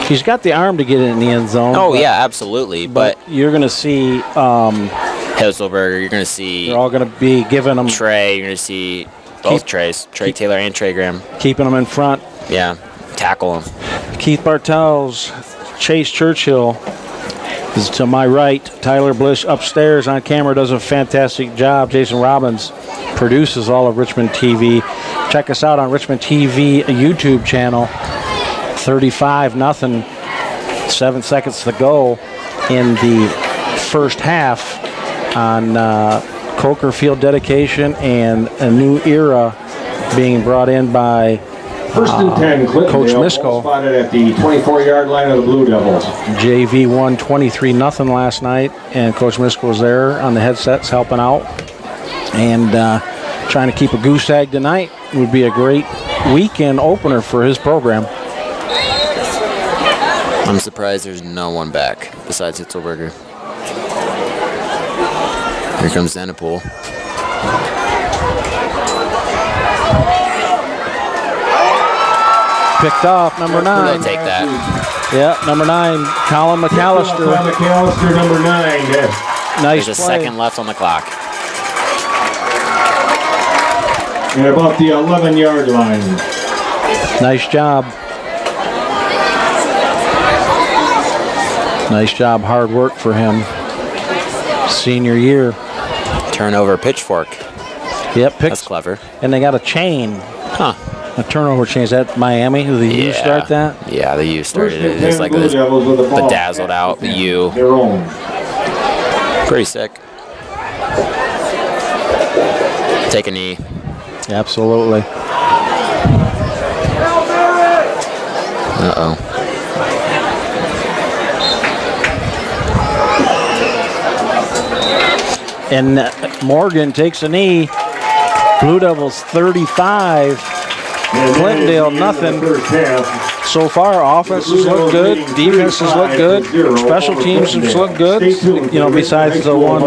He's got the arm to get it in the end zone. Oh, yeah, absolutely. But you're going to see Hilselberger, you're going to see they're all going to be giving them Trey, you're going to see both Treys, Trey Taylor and Trey Graham. Keeping them in front. Yeah, tackle them. Keith Bartels, Chase Churchill is to my right. Tyler Bliss upstairs on camera does a fantastic job. Jason Robbins produces all of Richmond TV. Check us out on Richmond TV YouTube channel. 35-0. 7 seconds to go in the first half on Coker Field dedication and a new era being brought in by 1st and 10, Coach Clintondale. Misko. Spotted at the 24-yard line of the Blue Devils. JV won 23-0 last night, and Coach Misko was there on the headsets helping out. And trying to keep a goose egg tonight would be a great weekend opener for his program. I'm surprised there's no one back besides Hitzelberger. Here comes Xanapool. Picked off, number 9. They'll take that. Yeah, number 9, Colin McAllister. Colin McAllister, number 9. Nice There's a play. second left on the clock. And about the 11-yard line. Nice job. Nice job, hard work for him. Senior year. Turnover pitchfork. Yep, picked. That's clever. And they got a chain. Huh. A turnover chain. Is that Miami? Who the U start that? Yeah, the U started it. 1st and 10, It's like Blue this Devils with the ball. bedazzled out the U. Their own. Pretty sick. Take a knee. Absolutely. Uh-oh. And Morgan takes a knee. Blue Devils 35. Clintondale nothing. So far, offenses look good, defenses look good, special teams have looked good. You know, besides the one.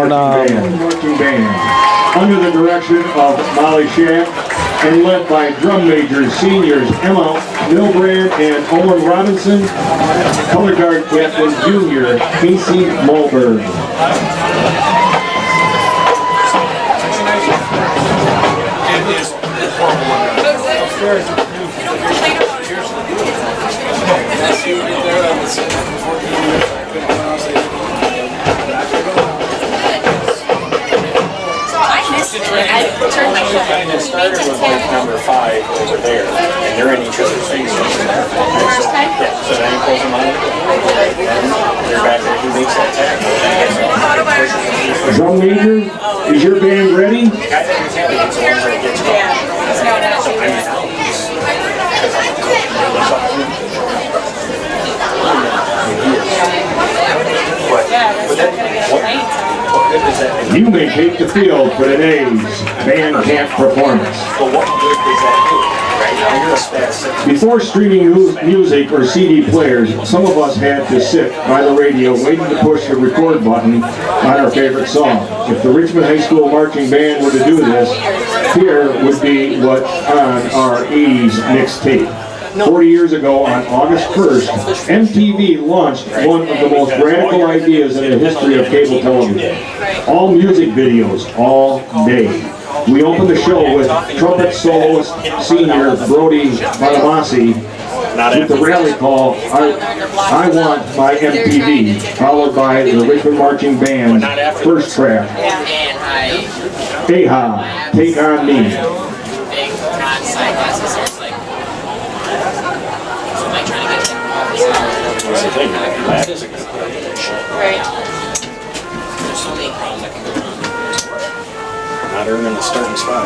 Under the direction of Molly Schaff and led by drum majors, seniors Emma Milbrand and Owen Robinson, color guard captain junior Casey Mulberg. Kind of started with like number 5 over there, and they're in each other's faces. First time? Yeah, so then you close them on, and they're back there, who makes that tackle. Drum major, is your band ready? I think it's the ones that gets You may take the field for today's band camp performance. But what good does that do? Right now, you're a spaz. Before streaming music or CD players, some of us had to sit by the radio waiting to push the record button on our favorite song. If the Richmond High School Marching Band were to do this, here would be what's on our 80s mixtape. 40 years ago, on August 1st, MTV launched one of the most radical ideas in the history of cable television. All music videos, all day. We opened the show with trumpet soloist senior Brody Balamasi with the rally call, I Want My MTV, followed by the Richmond Marching Band, First Craft. Aha, Take On Me. That's the thing, that is a good combination. Right. Not earning the starting spot.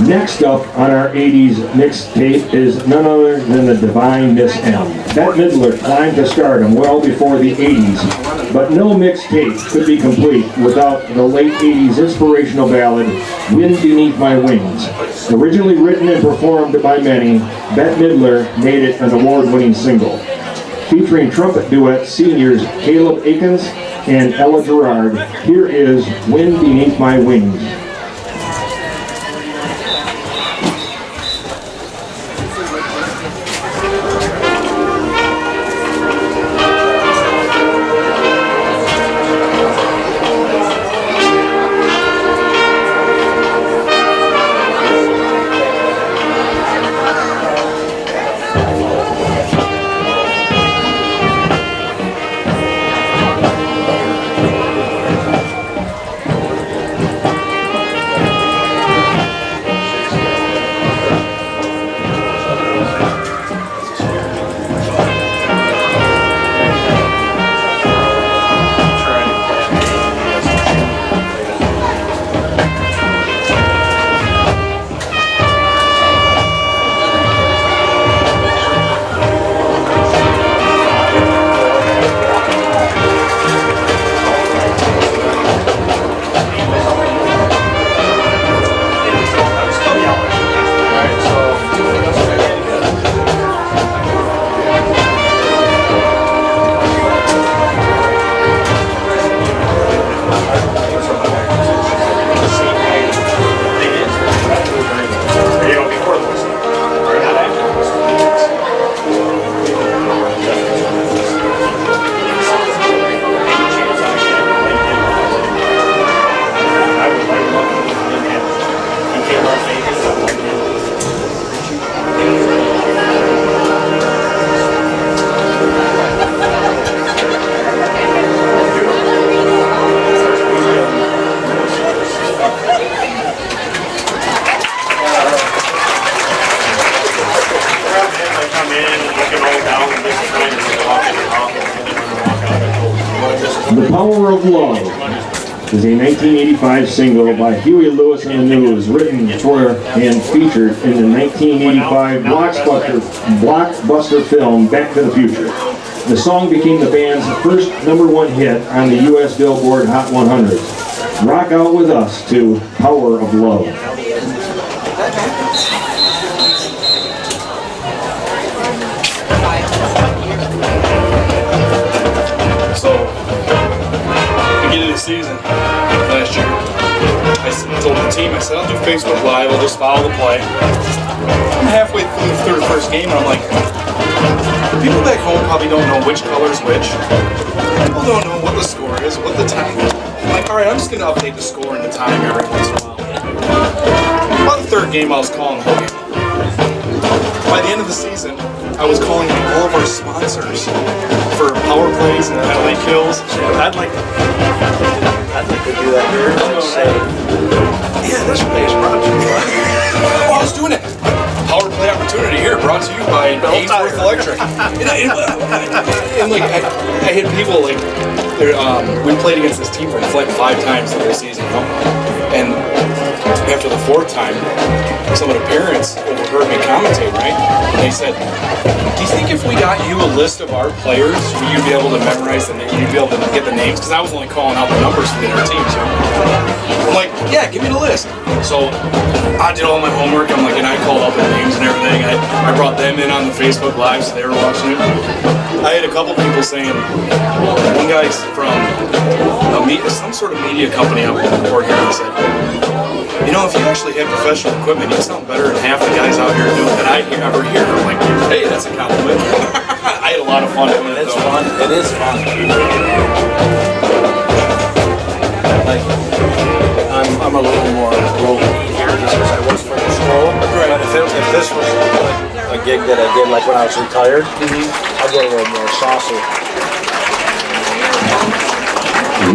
Next up on our 80s mixtape is none other than the divine Miss M. Bette Midler climbed to stardom well before the 80s, but no mixtape could be complete without the late 80s inspirational ballad, Wind Beneath My Wings. Originally written and performed by many, Bette Midler made it an award-winning single. Featuring trumpet duet seniors Caleb Akins and Ella Gerard, here is Wind Beneath My Wings. The Power of Love is a 1985 single by Huey Lewis and the News, written for and featured in the 1985 blockbuster film Back to the Future. The song became the band's first #1 hit on the U.S. Billboard Hot 100. Rock out with us to Power of Love. Season last year, I told the team, I said, I'll do Facebook Live, I'll just follow the play. I'm halfway through the 31st game, and I'm like, people back home probably don't know which color is which. People don't know what the score is, what the time is. I'm like, alright, I'm just going to update the score and the time every once in a while. About the third game, I was calling the whole game. By the end of the season, I was calling all of our sponsors for power plays and penalty kills. I'd like to do that here and say, yeah, this play is brought to you by. Oh, I was doing it. Power play opportunity here, brought to you by Ainsworth Electric. And like, I had people like, we played against this team for like 5 times the whole season, you know? And after the 4th time, some of the parents overheard me commentate, right? And they said, do you think if we got you a list of our players, you'd be able to memorize them, you'd be able to get the names? Because I was only calling out the numbers for the other teams, you know? I'm like, yeah, give me the list. So I did all my homework, I'm like, and I called out the names and everything. I brought them in on the Facebook Live, so they were watching it. I had a couple people saying, one guy's from some sort of media company up in the port here, and said, you know, if you actually had professional equipment, you'd sound better than half the guys out here doing that I ever hear. I'm like, hey, that's a compliment. I had a lot of fun doing it. It's fun. It is fun. Like, I'm a little more local here just because I was from the school. Right. But if this was a gig that I did like when I was retired, I'd go a little more saucy.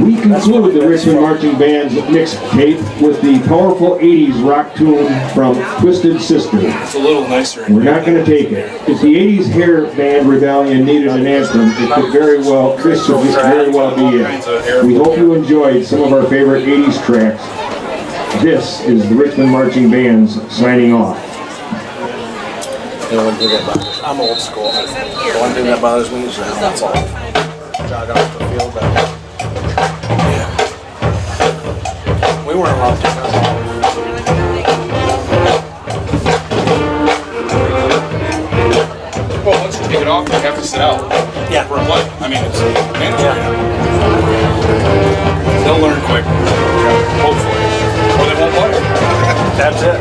We conclude the Richmond Marching Band's mixtape with the powerful 80s rock tune from Twisted Sister. It's a little nicer. We're not going to take it. If the 80s hair band rebellion needed an anthem, it could very well, this could very well be it. We hope you enjoyed some of our favorite 80s tracks. This is the Richmond Marching Band's signing off. The one thing that bothers, I'm old school. The one thing that bothers me is now that's all. Jog off the field. We weren't allowed to. Well, once you take it off, you have to sit out. Yeah. For a play. I mean, it's mandatory. They'll learn quick. Hopefully. Or they won't play. That's it.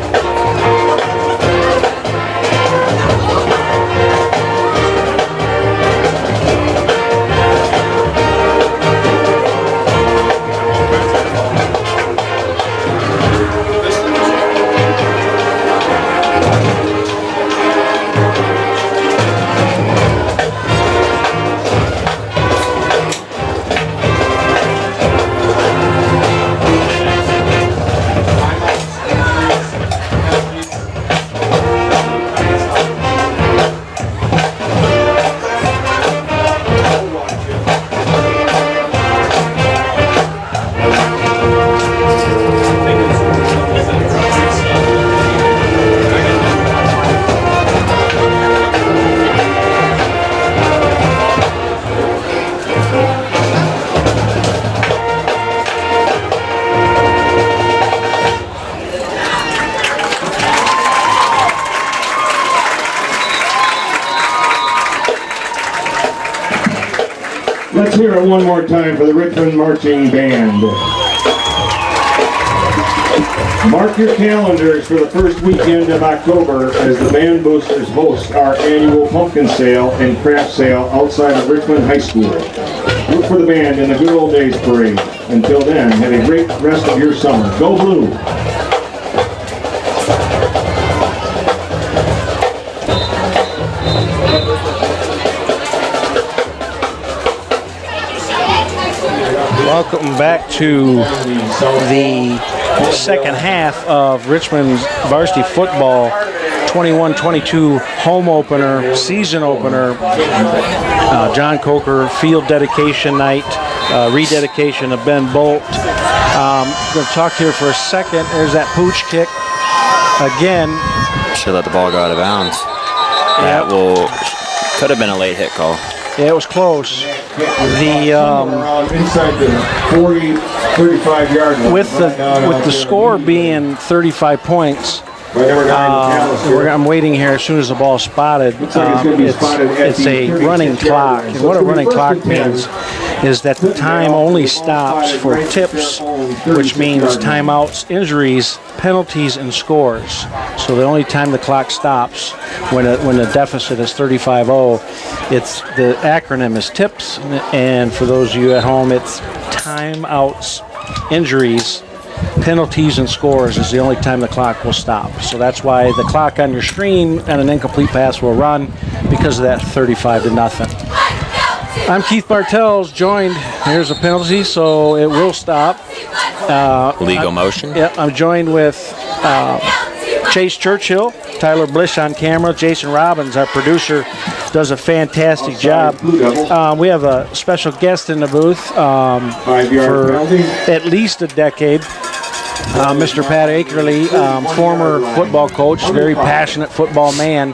Let's hear it one more time for the Richmond Marching Band. Mark your calendars for the first weekend of October as the Band Boosters host our annual pumpkin sale and craft sale outside of Richmond High School. Look for the band in the Good Old Days Parade. Until then, have a great rest of your summer. Go Blue! Welcome back to the second half of Richmond's varsity football 21-22 home opener, season opener, John Coker field dedication night, rededication of Ben Bolt. I'm going to talk here for a second. There's that pooch kick again. Should let the ball go out of bounds. Yeah. That could have been a late hit call. Yeah, it was close. Inside the 40, 35-yard line. With the score being 35 points, I'm waiting here as soon as the ball's spotted. It's a running clock. And what a running clock means is that the time only stops for tips, which means timeouts, injuries, penalties, and scores. So the only time the clock stops when the deficit is 35-0, the acronym is TIPS, and for those of you at home, it's timeouts, injuries, penalties, and scores is the only time the clock will stop. So that's why the clock on your screen and an incomplete pass will run because of that 35-0. I'm Keith Bartels, joined, here's a penalty, so it will stop. Legal motion? Yeah, I'm joined with Chase Churchill, Tyler Blish on camera, Jason Robbins, our producer, does a fantastic job. We have a special guest in the booth for at least a decade. Mr. Pat Akerley, former football coach, very passionate football man,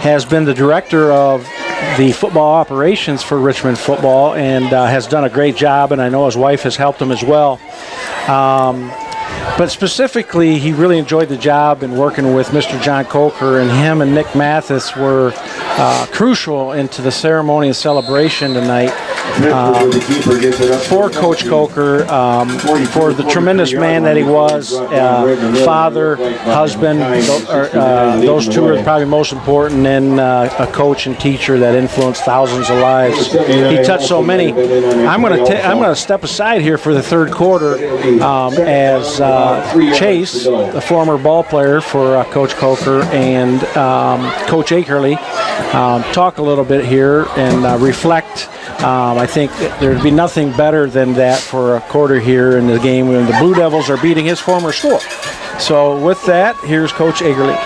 has been the director of the football operations for Richmond football and has done a great job, and I know his wife has helped him as well. But specifically, he really enjoyed the job in working with Mr. John Coker, and him and Nick Mathis were crucial into the ceremony and celebration tonight. For Coach Coker, for the tremendous man that he was, father, husband, those two are probably most important, and a coach and teacher that influenced thousands of lives. He touched so many. I'm going to step aside here for the third quarter as Chase, the former ball player for Coach Coker, and Coach Akerley talk a little bit here and reflect. I think there'd be nothing better than that for a quarter here in the game when the Blue Devils are beating his former school. So with that, here's Coach Akerley.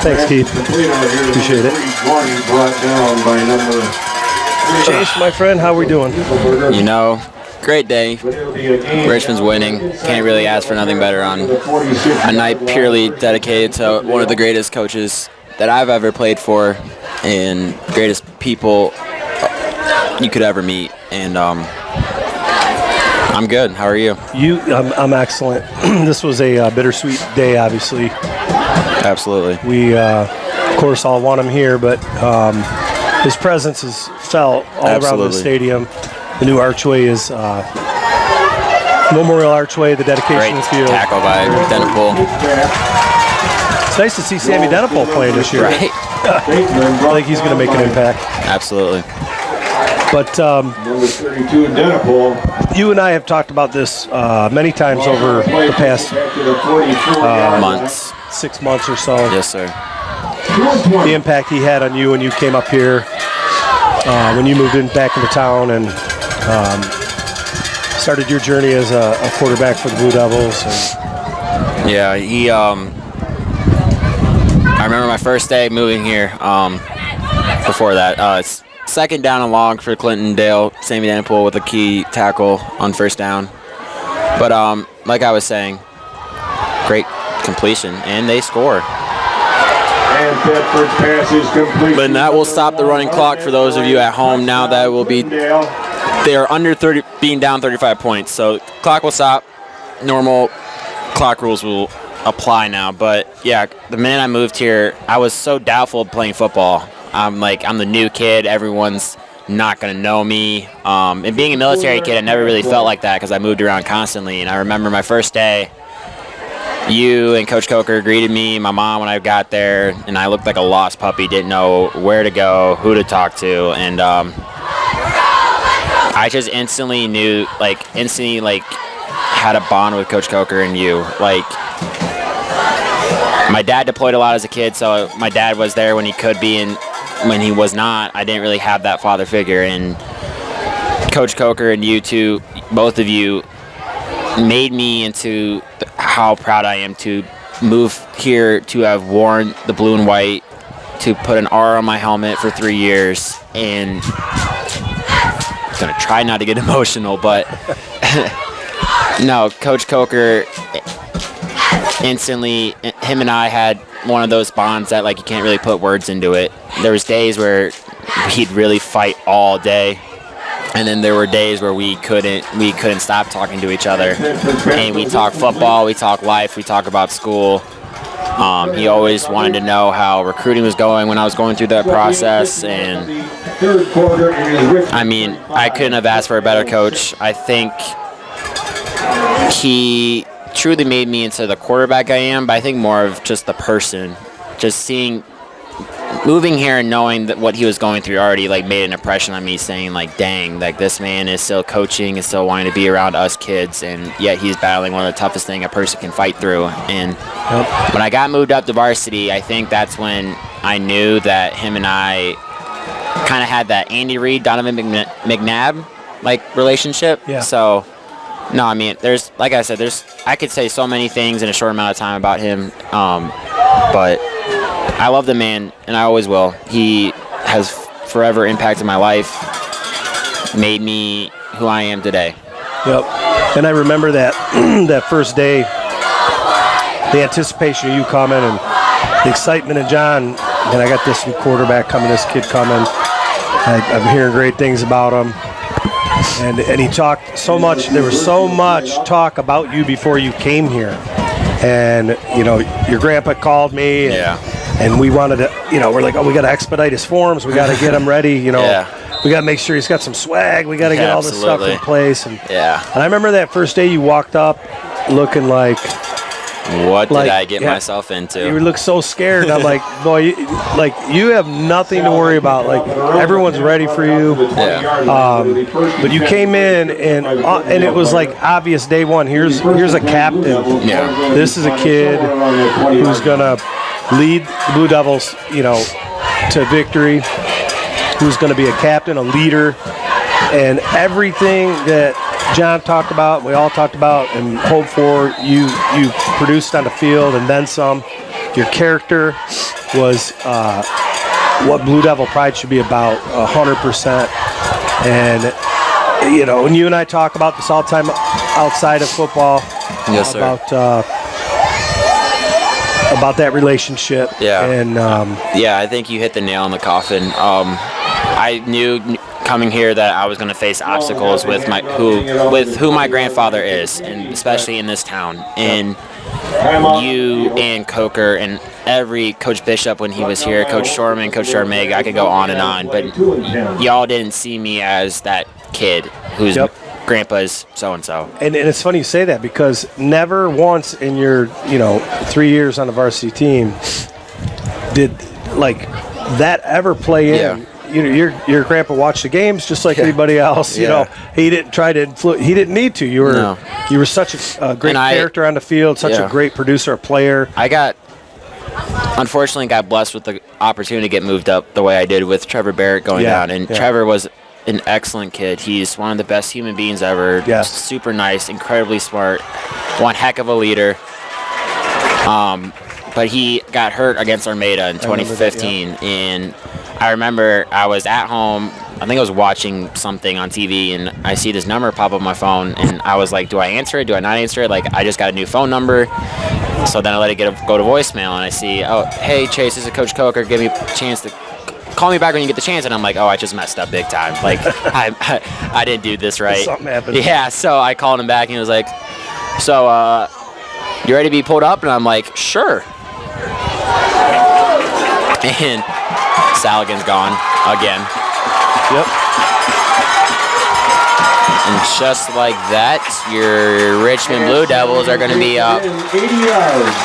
Thanks, Keith. Appreciate it. Chase, my friend, how we doing? You know, great day. Richmond's winning. Can't really ask for nothing better on a night purely dedicated to one of the greatest coaches that I've ever played for and greatest people you could ever meet. And I'm good. How are you? I'm excellent. This was a bittersweet day, obviously. Absolutely. We, of course, all want him here, but his presence is felt all around the stadium. The new archway is Memorial Archway, the dedication Great field. Tackle by Denipole. It's nice to see Sammy Denipole playing this year. Right. I think he's going to make an impact. Absolutely. But Number 32 in Denipole. you and I have talked about this many times over the past Months. 6 months or so. Yes, sir. The impact he had on you when you came up here, when you moved back into town and started your journey as a quarterback for the Blue Devils. And Yeah, he. I remember my first day moving here. Before that, it's second down and long for Clintondale. Sammy Denipole with a key tackle on first down. But like I was saying, great completion, and they score. And Bedford's pass is complete. But that will stop the running clock for those of you at home. Now that will be, they are under 30, being down 35 points. So clock will stop. Normal clock rules will apply now. But yeah, the minute I moved here, I was so doubtful of playing football. I'm the new kid. Everyone's not going to know me. And being a military kid, I never really felt like that because I moved around constantly. And I remember my first day, you and Coach Coker greeted me, my mom, when I got there, and I looked like a lost puppy, didn't know where to go, who to talk to, and I just instantly knew, had a bond with Coach Coker and you. Like, my dad deployed a lot as a kid, so my dad was there when he could be, and when he was not, I didn't really have that father figure. And Coach Coker and you two, both of you, made me into how proud I am to move here, to have worn the blue and white, to put an R on my helmet for 3 years, and I'm gonna try not to get emotional, but no, Coach Coker, instantly, him and I had one of those bonds that like you can't really put words into it. There was days where he'd really fight all day, and then there were days where we couldn't stop talking to each other, and we talk football, we talk life, we talk about school. He always wanted to know how recruiting was going when I was going through that process, and I mean, I couldn't have asked for a better coach. I think he truly made me into the quarterback I am, but I think more of just the person. Just moving here and knowing that what he was going through already like made an impression on me, saying like, dang, like this man is still coaching and still wanting to be around us kids, and yet he's battling one of the toughest things a person can fight through. And when I got moved up to varsity, I think that's when I knew that him and I kind of had that Andy Reid, Donovan McNabb like relationship. Yeah. So no, I mean, like I said, I could say so many things in a short amount of time about him, but I love the man, and I always will. He has forever impacted my life, made me who I am today. Yep. And I remember that that first day, the anticipation of you coming and the excitement of John. And I got this new quarterback coming, this kid coming. I'm hearing great things about him. And he talked so much. There was so much talk about you before you came here. And, you know, your grandpa called me. And we wanted to, you know, we're like, oh, we got to expedite his forms. We got to get him ready, you know. We got to make sure he's got some swag. We got to get all this stuff in place. And I remember that first day you walked up looking like, what did I get myself into? You look so scared. And I'm like, boy, you have nothing to worry about. Like, everyone's ready for you. But you came in, and it was like obvious day one. Here's a captain. This is a kid who's gonna lead the Blue Devils, you know, to victory. Who's going to be a captain, a leader, and everything that John talked about, we all talked about, and hoped for, you produced on the field, and then some. Your character was what Blue Devil pride should be about, 100%. And you know, when you and I talk about this all the time outside of football, yes, sir. About that relationship. And I think you hit the nail on the coffin. I knew coming here that I was going to face obstacles with who my grandfather is, and especially in this town. And you and Coker and every Coach Bishop when he was here, Coach Shorman, Coach Sharmega, I could go on and on, but y'all didn't see me as that kid whose grandpa's so-and-so. And it's funny you say that, because never once in your 3 years on the varsity team did like that ever play in. You know, your grandpa watched the games just like everybody else. You know, he didn't try to influence. He didn't need to. You were such a great character on the field, such a great producer, a player. Unfortunately, got blessed with the opportunity to get moved up the way I did with Trevor Barrett going down. And Trevor was an excellent kid. He's one of the best human beings ever. Super nice, incredibly smart, one heck of a leader. But he got hurt against Armada in 2015, and I remember I was at home. I think I was watching something on TV, and I see this number pop up on my phone, and I was like, do I answer it? Do I not answer it? Like, I just got a new phone number. So then I let it go to voicemail, and I see, oh, hey, Chase, this is Coach Coker. Give me a chance to call me back when you get the chance. And I'm like, oh, I just messed up big time. Like, I didn't do this right. Something happened. Yeah, so I called him back, and he was like, so you ready to be pulled up? And I'm like, sure. And Saligan's gone again. Yep. And just like that, your Richmond Blue Devils are going to be up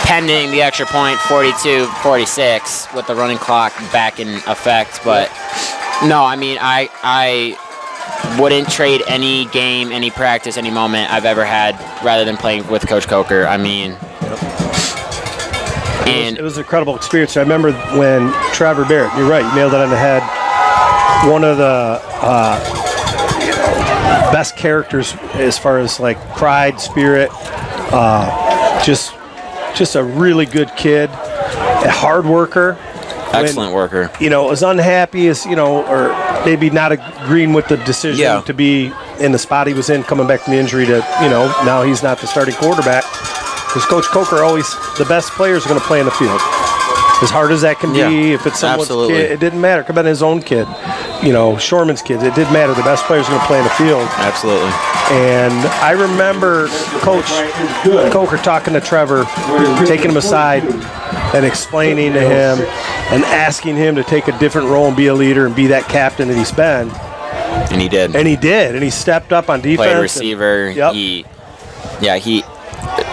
pending the extra point, 42-46, with the running clock back in effect. But no, I mean, I wouldn't trade any game, any practice, any moment I've ever had rather than playing with Coach Coker. I mean, it was an incredible experience. I remember when Trevor Barrett, you're right, you nailed it on the head. One of the best characters as far as like pride, spirit. Just a really good kid, a hard worker. Excellent worker. You know, as unhappy as, or maybe not agreeing with the decision to be in the spot he was in, coming back from the injury to, now he's not the starting quarterback. Because Coach Coker always, the best players are going to play in the field. As hard as that can be, if it's someone's kid, it didn't matter. It could have been his own kid, Shorman's kids. It didn't matter. The best players are going to play in the field. Absolutely. And I remember Coach Coker talking to Trevor, taking him aside and explaining to him and asking him to take a different role and be a leader and be that captain that he's been. And he did. And he stepped up on defense. Played receiver.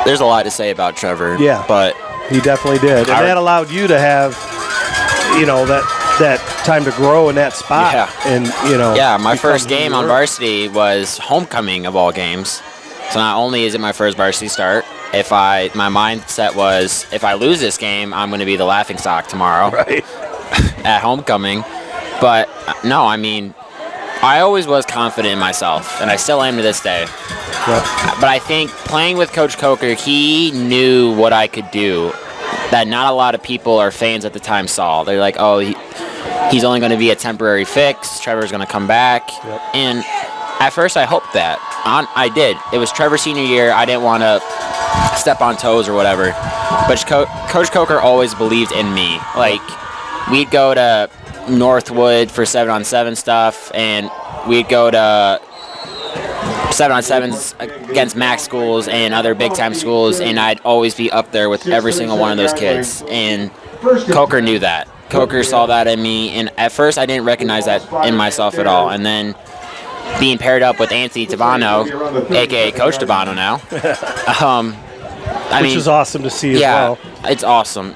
There's a lot to say about Trevor. Yeah. But he definitely did. And that allowed you to have, that time to grow in that spot. Yeah. And, my first game on varsity was homecoming of all games. So not only is it my first varsity start, my mindset was, if I lose this game, I'm going to be the laughingstock tomorrow at homecoming. But no, I always was confident in myself, and I still am to this day. Yep. But I think playing with Coach Coker, he knew what I could do that not a lot of people or fans at the time saw. They're like, oh, he's only going to be a temporary fix. Trevor's going to come back. Yep. And at first I hoped that. I did. It was Trevor's senior year. I didn't want to step on toes or whatever. But Coach Coker always believed in me. Like, we'd go to Northwood for 7-on-7 stuff, and we'd go to 7-on-7s against MAC schools and other big-time schools, and I'd always be up there with every single one of those kids. And Coker knew that. Coker saw that in me, and at first I didn't recognize that in myself at all. And then being paired up with Anthony Tabano, a.k.a. Coach Tabano now. Which is awesome to see as well. Yeah, it's awesome.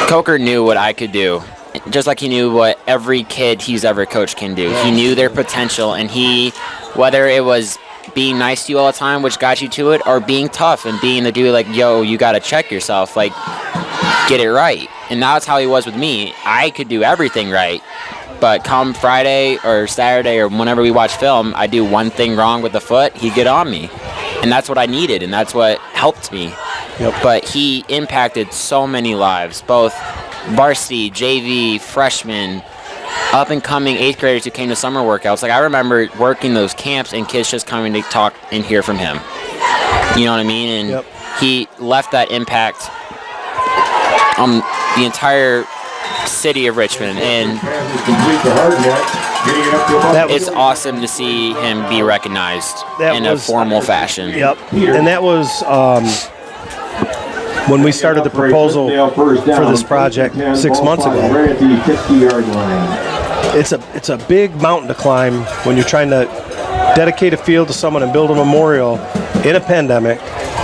Coker knew what I could do, just like he knew what every kid he's ever coached can do. He knew their potential, and whether it was being nice to you all the time, which got you to it, or being tough and being the dude like, yo, you got to check yourself, like, get it right. And that's how he was with me. I could do everything right, but come Friday or Saturday or whenever we watch film, I do one thing wrong with the foot, he'd get on me. And that's what I needed, and that's what helped me. Yep. But he impacted so many lives, both varsity, JV, freshmen, up-and-coming 8th graders who came to summer workouts. Like, I remember working those camps and kids just coming to talk and hear from him. You know what I mean? And he left that impact on the entire city of Richmond. And it's awesome to see him be recognized in a formal fashion. Yep. And that was when we started the proposal for this project 6 months ago. It's a big mountain to climb when you're trying to dedicate a field to someone and build a memorial in a pandemic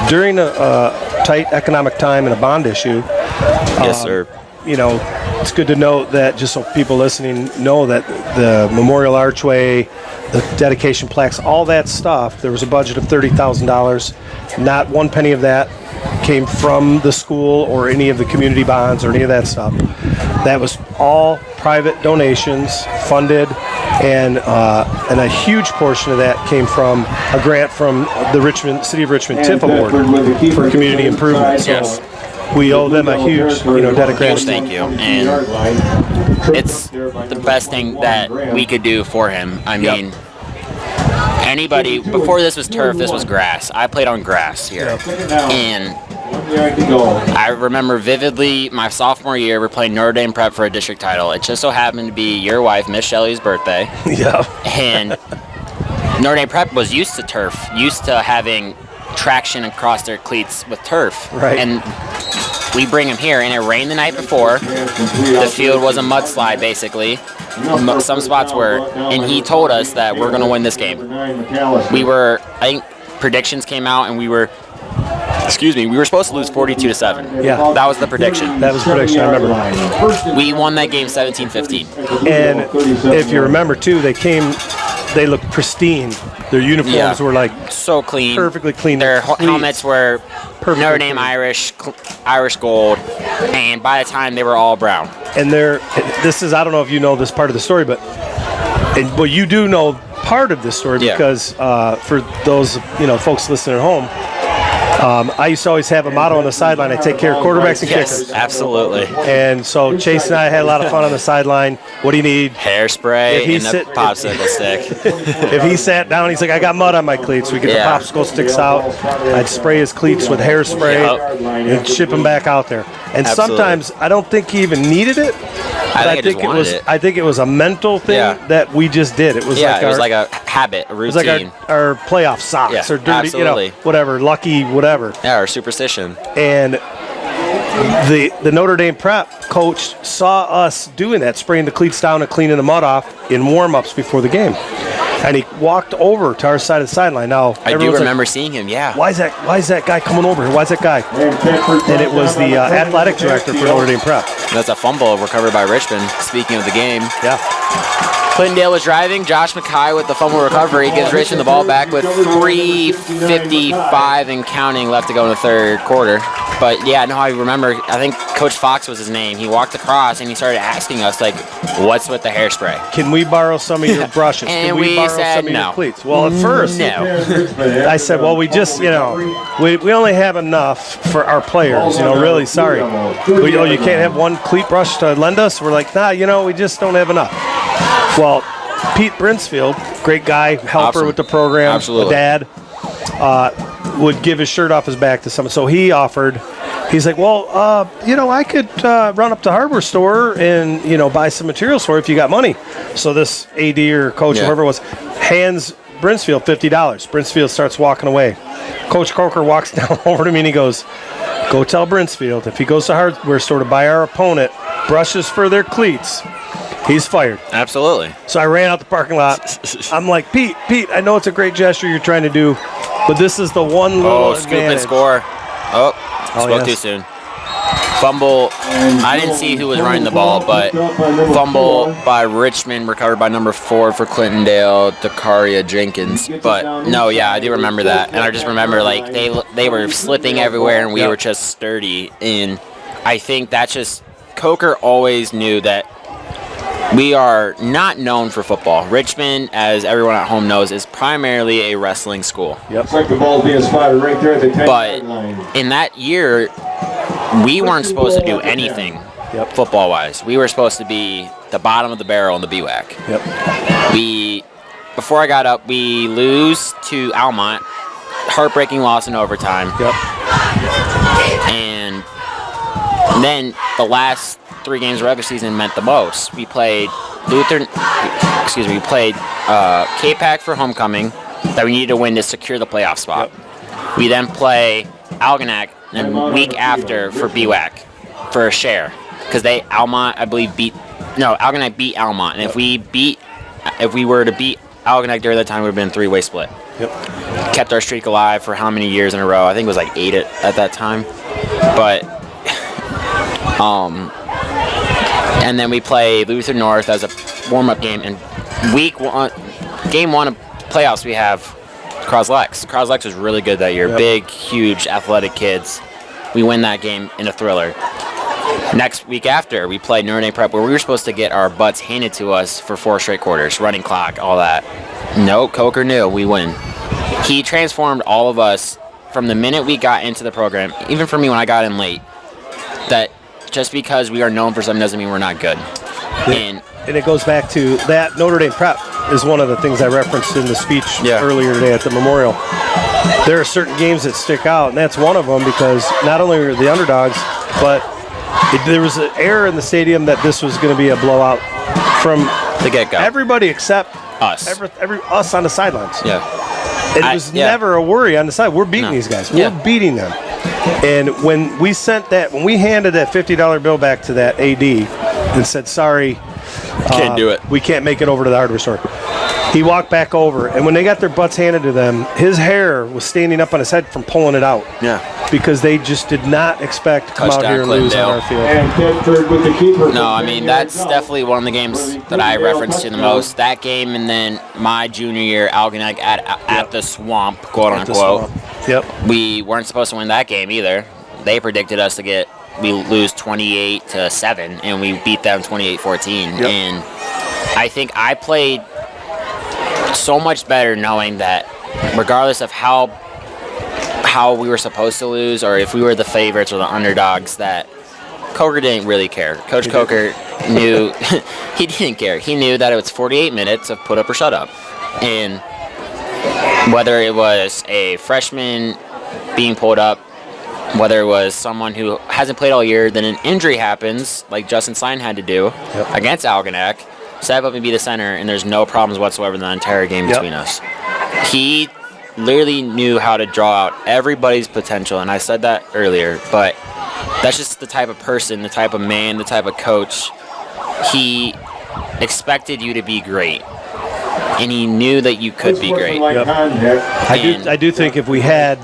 during a tight economic time and a bond issue. Yes, sir. It's good to note that, just so people listening know, that the memorial archway, the dedication plaques, all that stuff, there was a budget of $30,000. Not one penny of that came from the school or any of the community bonds or any of that stuff. That was all private donations funded, and a huge portion of that came from a grant from the City of Richmond TIF Award for community improvement. So we owe them a huge, debt of gratitude. Thank you. And it's the best thing that we could do for him. Anybody, before this was turf, this was grass. I played on grass here. And I remember vividly my sophomore year, we're playing Notre Dame Prep for a district title. It just so happened to be your wife, Miss Shelley's birthday. Yeah. And Notre Dame Prep was used to turf, used to having traction across their cleats with turf. Right. And we bring him here, and it rained the night before. The field was a mudslide, basically. Some spots were, and he told us that we're going to win this game. I think predictions came out, and we were supposed to lose 42-7. Yeah. That was the prediction. That was the prediction, I remember. We won that game 17-15. And if you remember, too, they looked pristine. Their uniforms were like so clean, perfectly clean. Their helmets were Notre Dame Irish gold, and by the time they were all brown. And I don't know if you know this part of the story, but Well, you do know part of this story because for those folks listening at home, I used to always have a motto on the sideline: I take care of quarterbacks and kickers. Absolutely. And so Chase and I had a lot of fun on the sideline. What do you need? Hairspray and the popsicle stick. If he sat down, he's like, I got mud on my cleats. We get the popsicle sticks out. I'd spray his cleats with hairspray and ship him back out there. And sometimes I don't think he even needed it. I think it was a mental thing that we just did. It was like a habit, a routine. It was like our playoff socks or dirty, whatever, lucky, whatever. Yeah, or superstition. And the Notre Dame prep coach saw us doing that, spraying the cleats down and cleaning the mud off in warm-ups before the game. And he walked over to our side of the sideline. Now I do remember seeing him. Yeah. Why is that guy coming over here? Why is that guy? And it was the athletic director for Notre Dame prep. That's a fumble recovered by Richmond. Speaking of the game. Yeah. Clintondale was driving. Josh McKay with the fumble recovery gives Richmond the ball back with 3:55 and counting left to go in the third quarter. But yeah, no, I remember. I think Coach Fox was his name. He walked across and he started asking us like, "What's with the hairspray? Can we borrow some of your brushes? And Can we borrow some of your cleats?" Well, at first, I said, "Well, we just, we only have enough for our players. Really sorry. You can't have one cleat brush to lend us." We're like, "Nah, we just don't have enough." Well, Pete Brinsfield, great guy, helper with the program, a dad, would give his shirt off his back to someone. So he offered, he's like, well, I could run up to hardware store and, buy some materials for it if you got money. So this AD or coach, whoever it was, hands Brinsfield $50. Brinsfield starts walking away. Coach Coker walks down over to me and he goes, go tell Brinsfield if he goes to hardware store to buy our opponent brushes for their cleats, he's fired. Absolutely. So I ran out the parking lot. I'm like, Pete, I know it's a great gesture you're trying to do, but this is the one little scoop and score. Spoke too soon. Fumble. I didn't see who was running the ball, but fumble by Richmond, recovered by number 4 for Clintondale, Dakaria Jenkins. But no, I do remember that, and I just remember like they were slipping everywhere, and we were just sturdy. And I think that's just Coker always knew that. We are not known for football. Richmond, as everyone at home knows, is primarily a wrestling school. Yep. It's like the ball being spotted right there at the 10-yard line. But in that year, we weren't supposed to do anything football-wise. We were supposed to be the bottom of the barrel in the BWAC. Yep. Before I got up, we lose to Almont. Heartbreaking loss in overtime. Yep. And then the last 3 games of regular season meant the most. We played K-Pac for homecoming that we needed to win to secure the playoff spot. Yep. We then play Algonac and week after for BWAC for a share because Algonac beat Almont, and if we were to beat Algonac during that time, it would have been a 3-way split. Yep. Kept our streak alive for how many years in a row? I think it was like 8 at that time, but and then we play Luther North as a warm-up game. And game 1 of playoffs, we have Croslex. Croslex was really good that year. Yep. Big, huge, athletic kids. We win that game in a thriller. Next week after, we played Notre Dame Prep, where we were supposed to get our butts handed to us for 4 straight quarters, running clock, all that. No, Coker knew we win. He transformed all of us from the minute we got into the program, even for me when I got in late, that just because we are known for something doesn't mean we're not good. And it goes back to that Notre Dame Prep is one of the things I referenced in the speech earlier today at the memorial. There are certain games that stick out, and that's one of them because not only are the underdogs, but there was an air in the stadium that this was going to be a blowout from the get-go. Everybody except us. Us on the sidelines. Yeah. It was never a worry on the side. We're beating these guys. We're beating them. And when we handed that $50 bill back to that AD and said, sorry, can't do it. We can't make it over to the hardware store. He walked back over, and when they got their butts handed to them, his hair was standing up on his head from pulling it out. Yeah. Because they just did not expect to come out here and lose on our field. And Bedford with the keeper. No, I mean, that's definitely one of the games that I referenced to the most. That game, and then my junior year, Algonac at the Swamp, quote unquote. Yep. We weren't supposed to win that game either. They predicted us we lose 28-7, and we beat them 28-14. Yep. And I think I played so much better knowing that regardless of how we were supposed to lose or if we were the favorites or the underdogs, that Coker didn't really care. Coach Coker knew he didn't care. He knew that it was 48 minutes of put up or shut up. And whether it was a freshman being pulled up, whether it was someone who hasn't played all year, then an injury happens, like Justin Stein had to do against Algonac, step up and be the center, and there's no problems whatsoever in the entire game between us. He literally knew how to draw out everybody's potential, and I said that earlier, but that's just the type of person, the type of man, the type of coach. He expected you to be great, and he knew that you could be great. I do think if we had,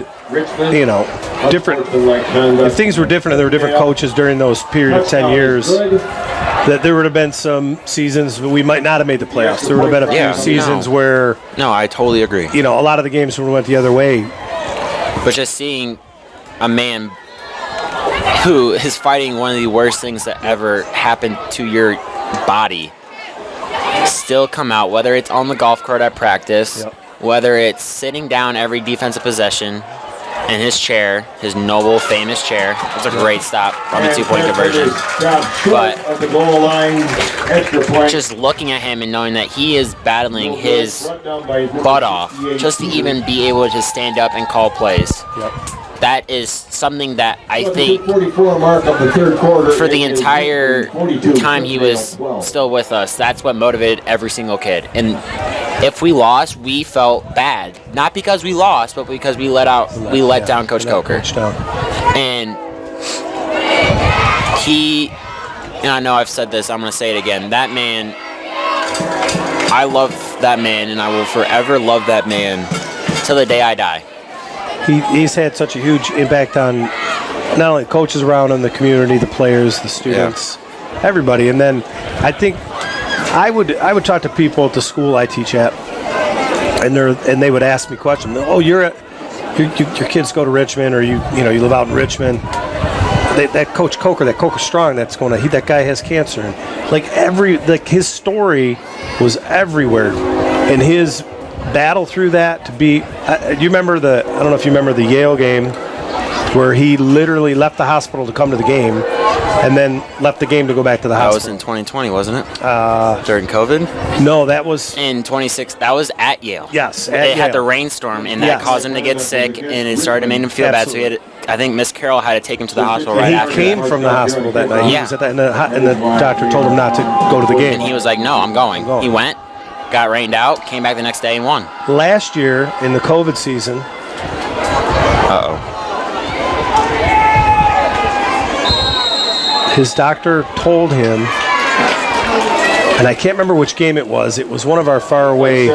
different, if things were different and there were different coaches during those period of 10 years, that there would have been some seasons we might not have made the playoffs. There would have been a few seasons where... No, I totally agree. A lot of the games would have went the other way. But just seeing a man who is fighting one of the worst things that ever happened to your body still come out, whether it's on the golf court at practice, whether it's sitting down every defensive possession in his chair, his noble, famous chair. It was a great stop on the 2-point conversion. But just looking at him and knowing that he is battling his butt off just to even be able to stand up and call plays. That is something that I think for the entire time he was still with us, that's what motivated every single kid. And if we lost, we felt bad. Not because we lost, but because we let down Coach Coker. And I know I've said this, I'm going to say it again. That man, I love that man, and I will forever love that man till the day I die. He's had such a huge impact on not only coaches around him, the community, the players, the students, everybody. And then I think I would talk to people at the school I teach at, and they would ask me questions. Oh, your kids go to Richmond, or you live out in Richmond. That Coach Coker, that Coker Strong, that guy has cancer. And his story was everywhere, and his battle through that to be. You remember I don't know if you remember the Yale game where he literally left the hospital to come to the game, and then left the game to go back to the hospital. That was in 2020, wasn't it? During COVID? No, that was in 26. That was at Yale. Yes, it had the rainstorm, and that caused him to get sick, and it started to make him feel bad. So I think Miss Carroll had to take him to the hospital right after. He came from the hospital that night. He was at that, and the doctor told him not to go to the game. And he was like, "No, I'm going." He went. Got rained out, came back the next day and won. Last year in the COVID season, his doctor told him, and I can't remember which game it was. It was one of our far away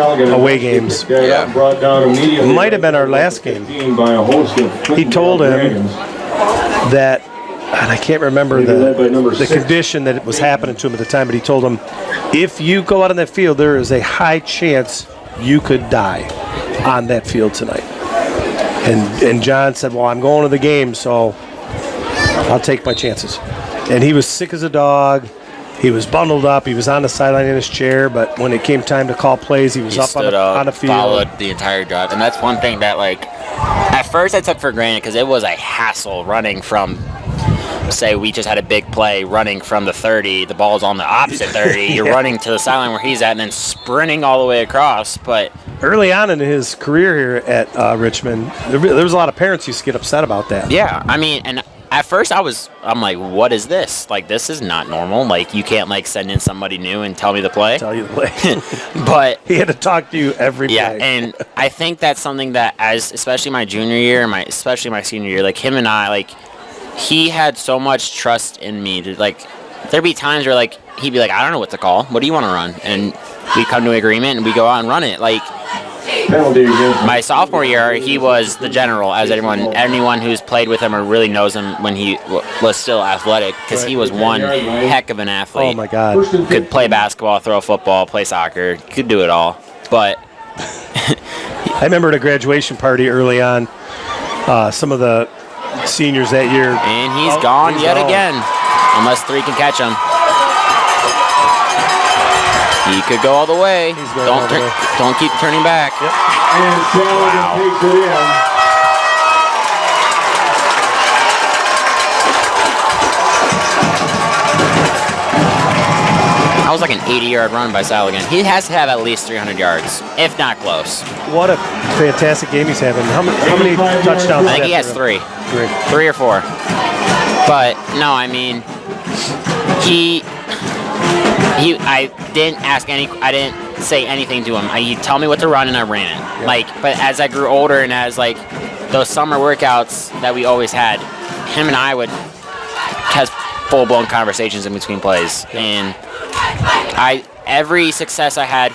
games. It might have been our last game. He told him that, and I can't remember the condition that it was happening to him at the time, but he told him, if you go out on that field, there is a high chance you could die on that field tonight. And John said, well, I'm going to the game, so I'll take my chances. And he was sick as a dog. He was bundled up. He was on the sideline in his chair, but when it came time to call plays, he was up on the field. Followed the entire drive. And that's one thing that, at first I took for granted because it was a hassle running from, say we just had a big play running from the 30, the ball's on the opposite 30, you're running to the sideline where he's at and then sprinting all the way across. But early on in his career here at Richmond, there was a lot of parents who used to get upset about that. Yeah, I mean, and at first I'm like, what is this? This is not normal. You can't send in somebody new and tell me the play. Tell you the play. But he had to talk to you every play. And I think that's something that especially my junior year, especially my senior year, him and I, he had so much trust in me to there'd be times where he'd be like, I don't know what to call. What do you want to run? And we come to an agreement and we go out and run it. My sophomore year, he was the general, as anyone who's played with him or really knows him when he was still athletic, because he was one heck of an athlete. Oh my God! Could play basketball, throw a football, play soccer, could do it all. But I remember at a graduation party early on, some of the seniors that year. And he's gone yet again, unless 3 can catch him. He could go all the way. Don't keep turning back. Yep. And Saladin takes it in. That was like an 80-yard run by Saladin. He has to have at least 300 yards, if not close. What a fantastic game he's having. How many touchdowns? I think he has 3. 3 or 4. But no, I mean, I didn't say anything to him. He'd tell me what to run and I ran it. Yeah. But as I grew older and as those summer workouts that we always had, him and I would have full-blown conversations in between plays. Yeah. And every success I had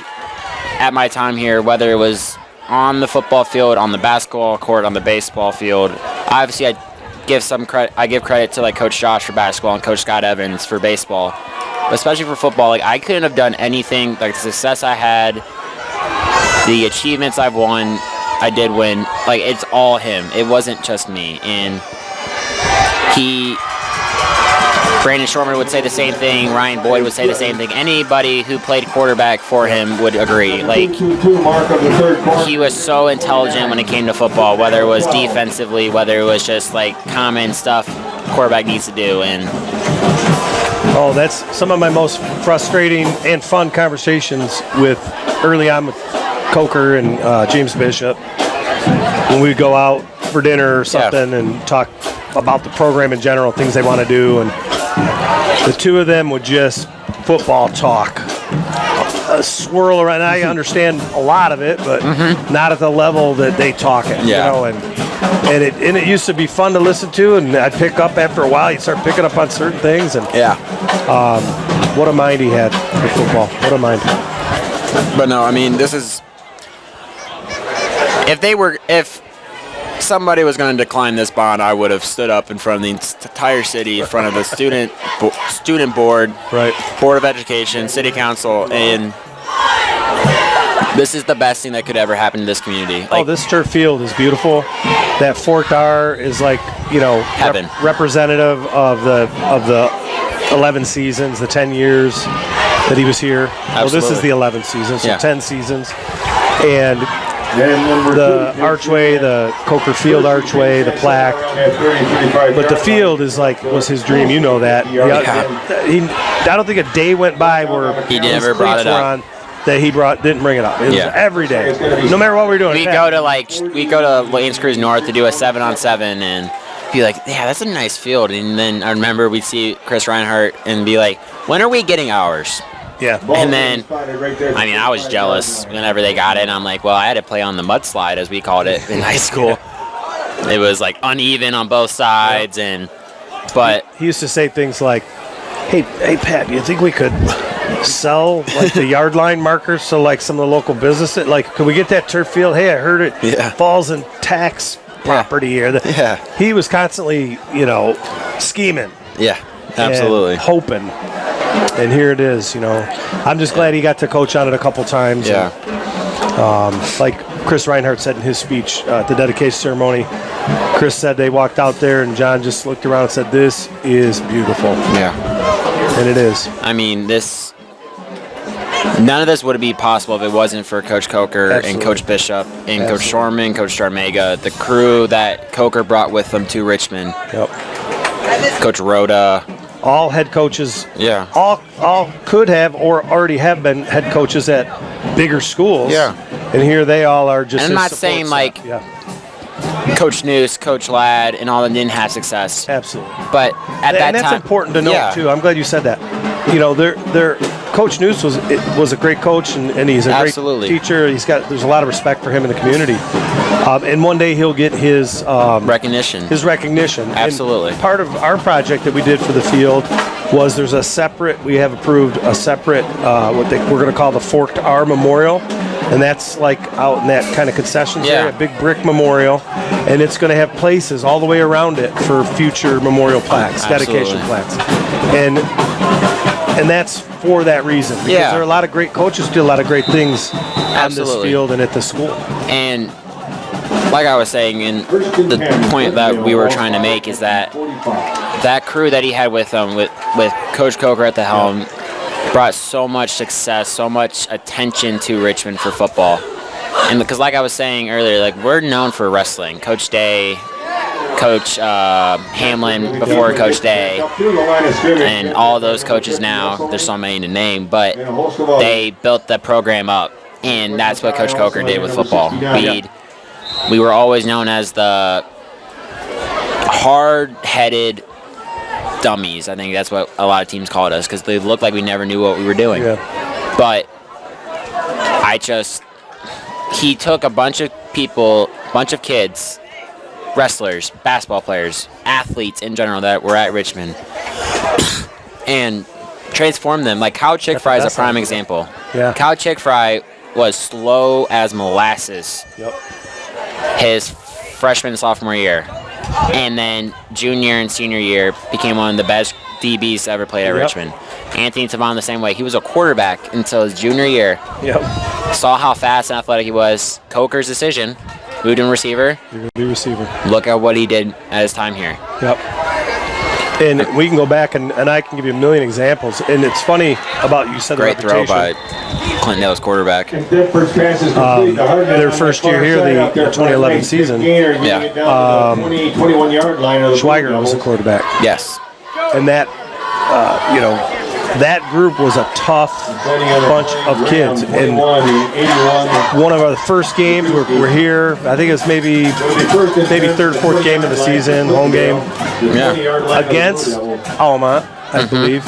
at my time here, whether it was on the football field, on the basketball court, on the baseball field, obviously I give credit to Coach Josh for basketball and Coach Scott Evans for baseball, but especially for football. I couldn't have done anything. The success I had, the achievements I've won, I did win. It's all him. It wasn't just me. And Brandon Shorman would say the same thing. Ryan Boyd would say the same thing. Anybody who played quarterback for him would agree. He was so intelligent when it came to football, whether it was defensively, whether it was just common stuff quarterback needs to do. And that's some of my most frustrating and fun conversations early on with Coker and James Bishop when we would go out for dinner or something and talk about the program in general, things they want to do, and the two of them would just football talk, swirl around. I understand a lot of it, but not at the level that they talk at. And it used to be fun to listen to, and I'd pick up after a while. You'd start picking up on certain things, and what a mind he had for football. What a mind. But no, I mean, this is if somebody was going to decline this bond, I would have stood up in front of the entire city, in front of the student board, Board of Education, City Council, and this is the best thing that could ever happen to this community. This turf field is beautiful. That forked R is heaven. Representative of the 11 seasons, the 10 years that he was here. Absolutely. Well, this is the 11th season, so 10 seasons. And the archway, the Coker Field archway, the plaque. But the field was his dream. You know that. I don't think a day went by where he never brought it up. That he didn't bring it up. It was every day, no matter what we were doing. We go to Lanes Cruz North to do a 7-on-7 and be like, yeah, that's a nice field. And then I remember we'd see Chris Reinhardt and be like, when are we getting ours? Yeah. And then, I was jealous whenever they got it. And I'm like, well, I had to play on the mudslide, as we called it in high school. It was uneven on both sides, but he used to say things like, "Hey, Pat, do you think we could sell the yard line markers to some of the local businesses? Could we get that turf field? Hey, I heard it falls in tax property here." He was constantly, scheming. Yeah, absolutely. And hoping. And here it is, I'm just glad he got to coach on it a couple times. Yeah. And, like Chris Reinhardt said in his speech at the dedication ceremony, Chris said they walked out there and John just looked around and said, "This is beautiful." Yeah. And it is. None of this would be possible if it wasn't for Coach Coker and Coach Bishop and Coach Shorman, Coach Darmega, the crew that Coker brought with them to Richmond. Yep. Coach Rhoda. All head coaches. Yeah. All could have or already have been head coaches at bigger schools. Yeah. And here they all are just. And I'm not saying Coach Noose, Coach Ladd, and all of them didn't have success. Absolutely. But at that time, and that's important to note too. I'm glad you said that. Their Coach Noose was a great coach, and he's a great teacher. There's a lot of respect for him in the community, and one day he'll get his recognition. Absolutely. And part of our project that we did for the field was we have approved a separate what we're going to call the Forked R Memorial. And that's out in that kind of concessions area, a big brick memorial, and it's going to have places all the way around it for future memorial plaques, dedication plaques, and that's for that reason because there are a lot of great coaches who do a lot of great things on this field and at the school. And like I was saying, and the point that we were trying to make is that crew that he had with him, with Coach Coker at the helm. brought so much success, so much attention to Richmond for football. And because like I was saying earlier, like we're known for wrestling. Coach Day, Coach Hamlin before Coach Day, and all those coaches now, there's so many to name, but they built the program up, and that's what Coach Coker did with football. We were always known as the hard-headed dummies. I think that's what a lot of teams called us because they looked like we never knew what we were doing. But he took a bunch of people, bunch of kids, wrestlers, basketball players, athletes in general that were at Richmond, and transformed them. Like Cow Chick Fry is a prime example. Cow Chick Fry was slow as molasses his freshman and sophomore year, and then junior and senior year became one of the best DBs ever played at Richmond. Anthony Tavon the same way. He was a quarterback until his junior year. Saw how fast and athletic he was. Coker's decision. Moved him receiver. You're going to be receiver. Look at what he did at his time here. And we can go back, and I can give you a million examples. And it's funny about you said great the throw by Clintondale's quarterback. Their first year here, the 2011 season. Schweiger was the quarterback. Yes. And that, that group was a tough bunch of kids. And one of our first games, we're here. I think it was maybe third, fourth game of the season, home game, against Alma, I believe.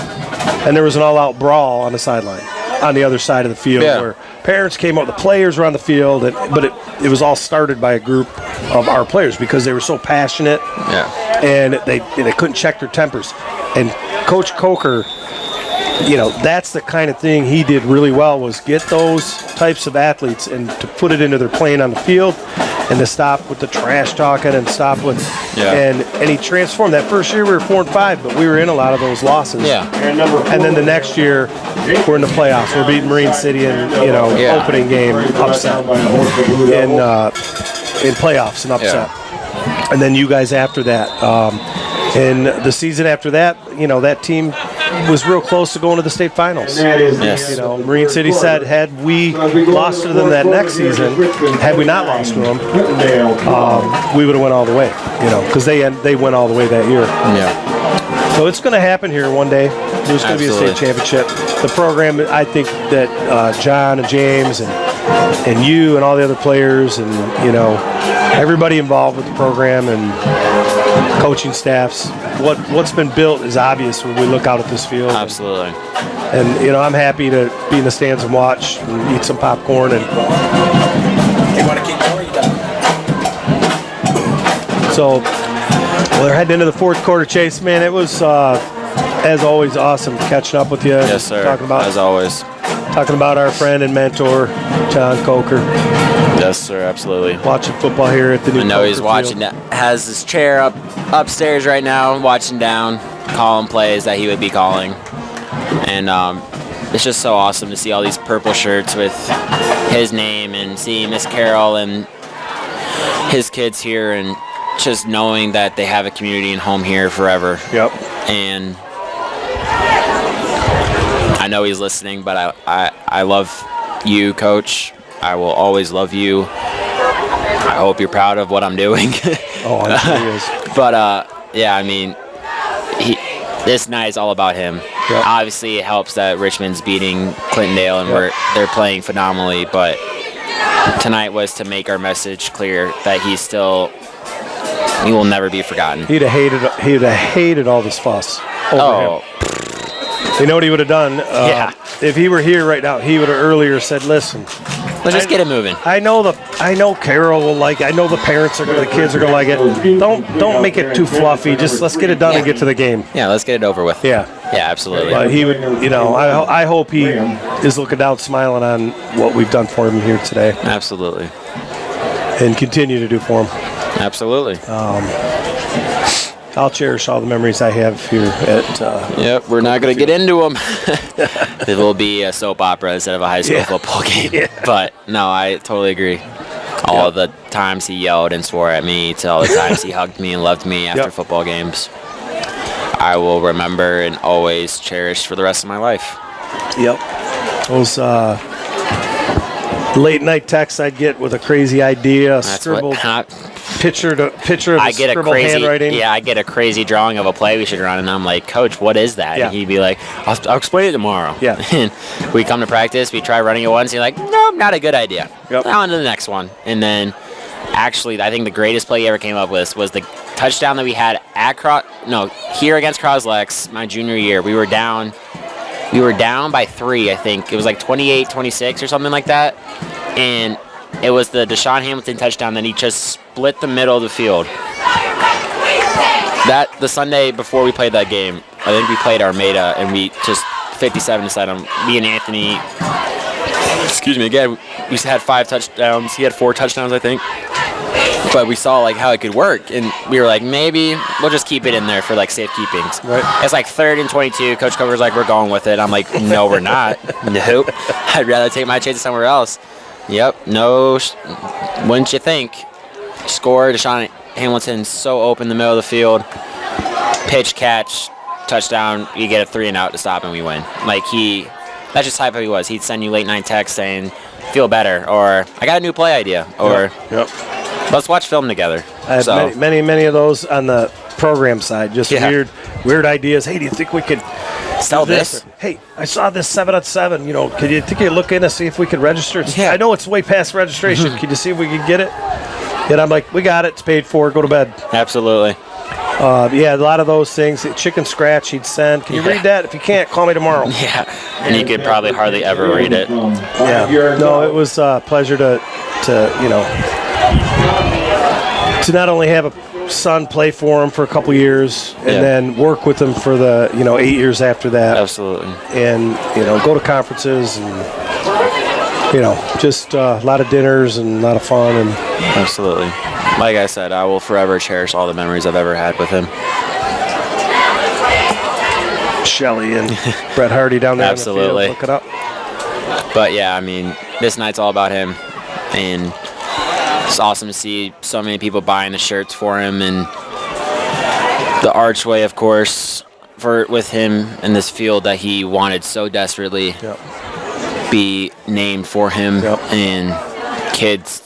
And there was an all-out brawl on the sideline, on the other side of the field, where parents came out, the players were on the field, but it was all started by a group of our players because they were so passionate, and they couldn't check their tempers. And Coach Coker, that's the kind of thing he did really well, was get those types of athletes and to put it into their playing on the field and to stop with the trash talking and stop with and he transformed. That first year we were 4-5, but we were in a lot of those losses. And then the next year we're in the playoffs. We're beating Marine City in opening game upset in playoffs, an upset. And then you guys after that. And the season after that, that team was real close to going to the state finals. Marine City said had we lost to them that next season, had we not lost to them, we would have went all the way. Because they went all the way that year. So it's going to happen here one day. There's going to be a state championship. The program, I think that John and James and you and all the other players and everybody involved with the program and coaching staffs, what's been built is obvious when we look out at this field. Absolutely. And I'm happy to be in the stands and watch and eat some popcorn. And You want to keep going? so we're heading into the fourth quarter, Chase. Man, it was as always awesome catching up with you. Yes, sir. As always. Talking about our friend and mentor, John Coker. Yes, sir. Absolutely. Watching football here at the new. I know Coker he's watching. Has his chair upstairs right now, watching down, calling plays that he would be calling, and it's just so awesome to see all these purple shirts with his name and see Miss Carol and his kids here, and just knowing that they have a community and home here forever. And I know he's listening, but I love you, Coach. I will always love you. I hope you're proud of what I'm doing. I'm sure he is. But I mean, this night is all about him. Obviously, it helps that Richmond's beating Clintondale and they're playing phenomenally. But tonight was to make our message clear that he will never be forgotten. He'd have hated all this fuss over him. You know what he would have done? If he were here right now, he would have earlier said, "Listen, let's just get it moving." I know Carol will like it. I know the kids are gonna like it. Don't make it too fluffy. Just let's get it done and get to the game. Yeah, let's get it over with. Yeah, absolutely. But he would, I hope he is looking down, smiling on what we've done for him here today. Absolutely. And continue to do for him. Absolutely. I'll cherish all the memories I have here at. We're not going to get into them. It will be a soap opera instead of a high school football game. But no, I totally agree. All the times he yelled and swore at me, to all the times he hugged me and loved me after football games, I will remember and always cherish for the rest of my life. Yep. Those late night texts I'd get with a crazy idea, scribbled picture of scribbled handwriting. Yeah, I get a crazy drawing of a play we should run, and I'm like, Coach, what is that? Yeah. And he'd be like, I'll explain it tomorrow. Yeah. And we come to practice, we try running it once, and you're like, no, not a good idea. Yep. On to the next one. And then, actually, I think the greatest play he ever came up with was the touchdown that we had at here against Croslex my junior year. We were down by 3, I think. It was like 28-26 or something like that. And it was the Deshaun Hamilton touchdown that he just split the middle of the field. The Sunday before we played that game, I think we played Armada, and we just 57 decided on me and Anthony. Excuse me, again, we had 5 touchdowns. He had 4 touchdowns, I think. But we saw like how it could work, and we were like, maybe we'll just keep it in there for like safekeepings. Right. It's like 3rd and 22. Coach Coker's like, we're going with it. I'm like, no, we're not. Nope. I'd rather take my chances somewhere else. Yep. No. Wouldn't you think? Score. Deshaun Hamilton so open in the middle of the field. Pitch, catch, touchdown. You get a 3 and out to stop, and we win. Like that's just type of he was. He'd send you late night texts saying, feel better, or I got a new play idea, or let's watch film together. I have many of those on the program side. Just weird ideas. Hey, do you think we could sell this? Hey, I saw this 7-on-7. Could you think you look in to see if we could register? I know it's way past registration. Could you see if we could get it? And I'm like, we got it. It's paid for. Go to bed. Absolutely. A lot of those things. Chicken scratch he'd send. Can you read that? If you can't, call me tomorrow. Yeah. And you could probably hardly ever read it. Yeah. No, it was a pleasure to not only have a son play for him for a couple years and then work with him for the 8 years after that. Absolutely. And go to conferences and just a lot of dinners and a lot of fun. And absolutely. Like I said, I will forever cherish all the memories I've ever had with him. Shelley and Brett Hardy down there. Absolutely. Look it up. But yeah, I mean, this night's all about him, and it's awesome to see so many people buying the shirts for him, and the archway, of course, with him in this field that he wanted so desperately be named for him, and kids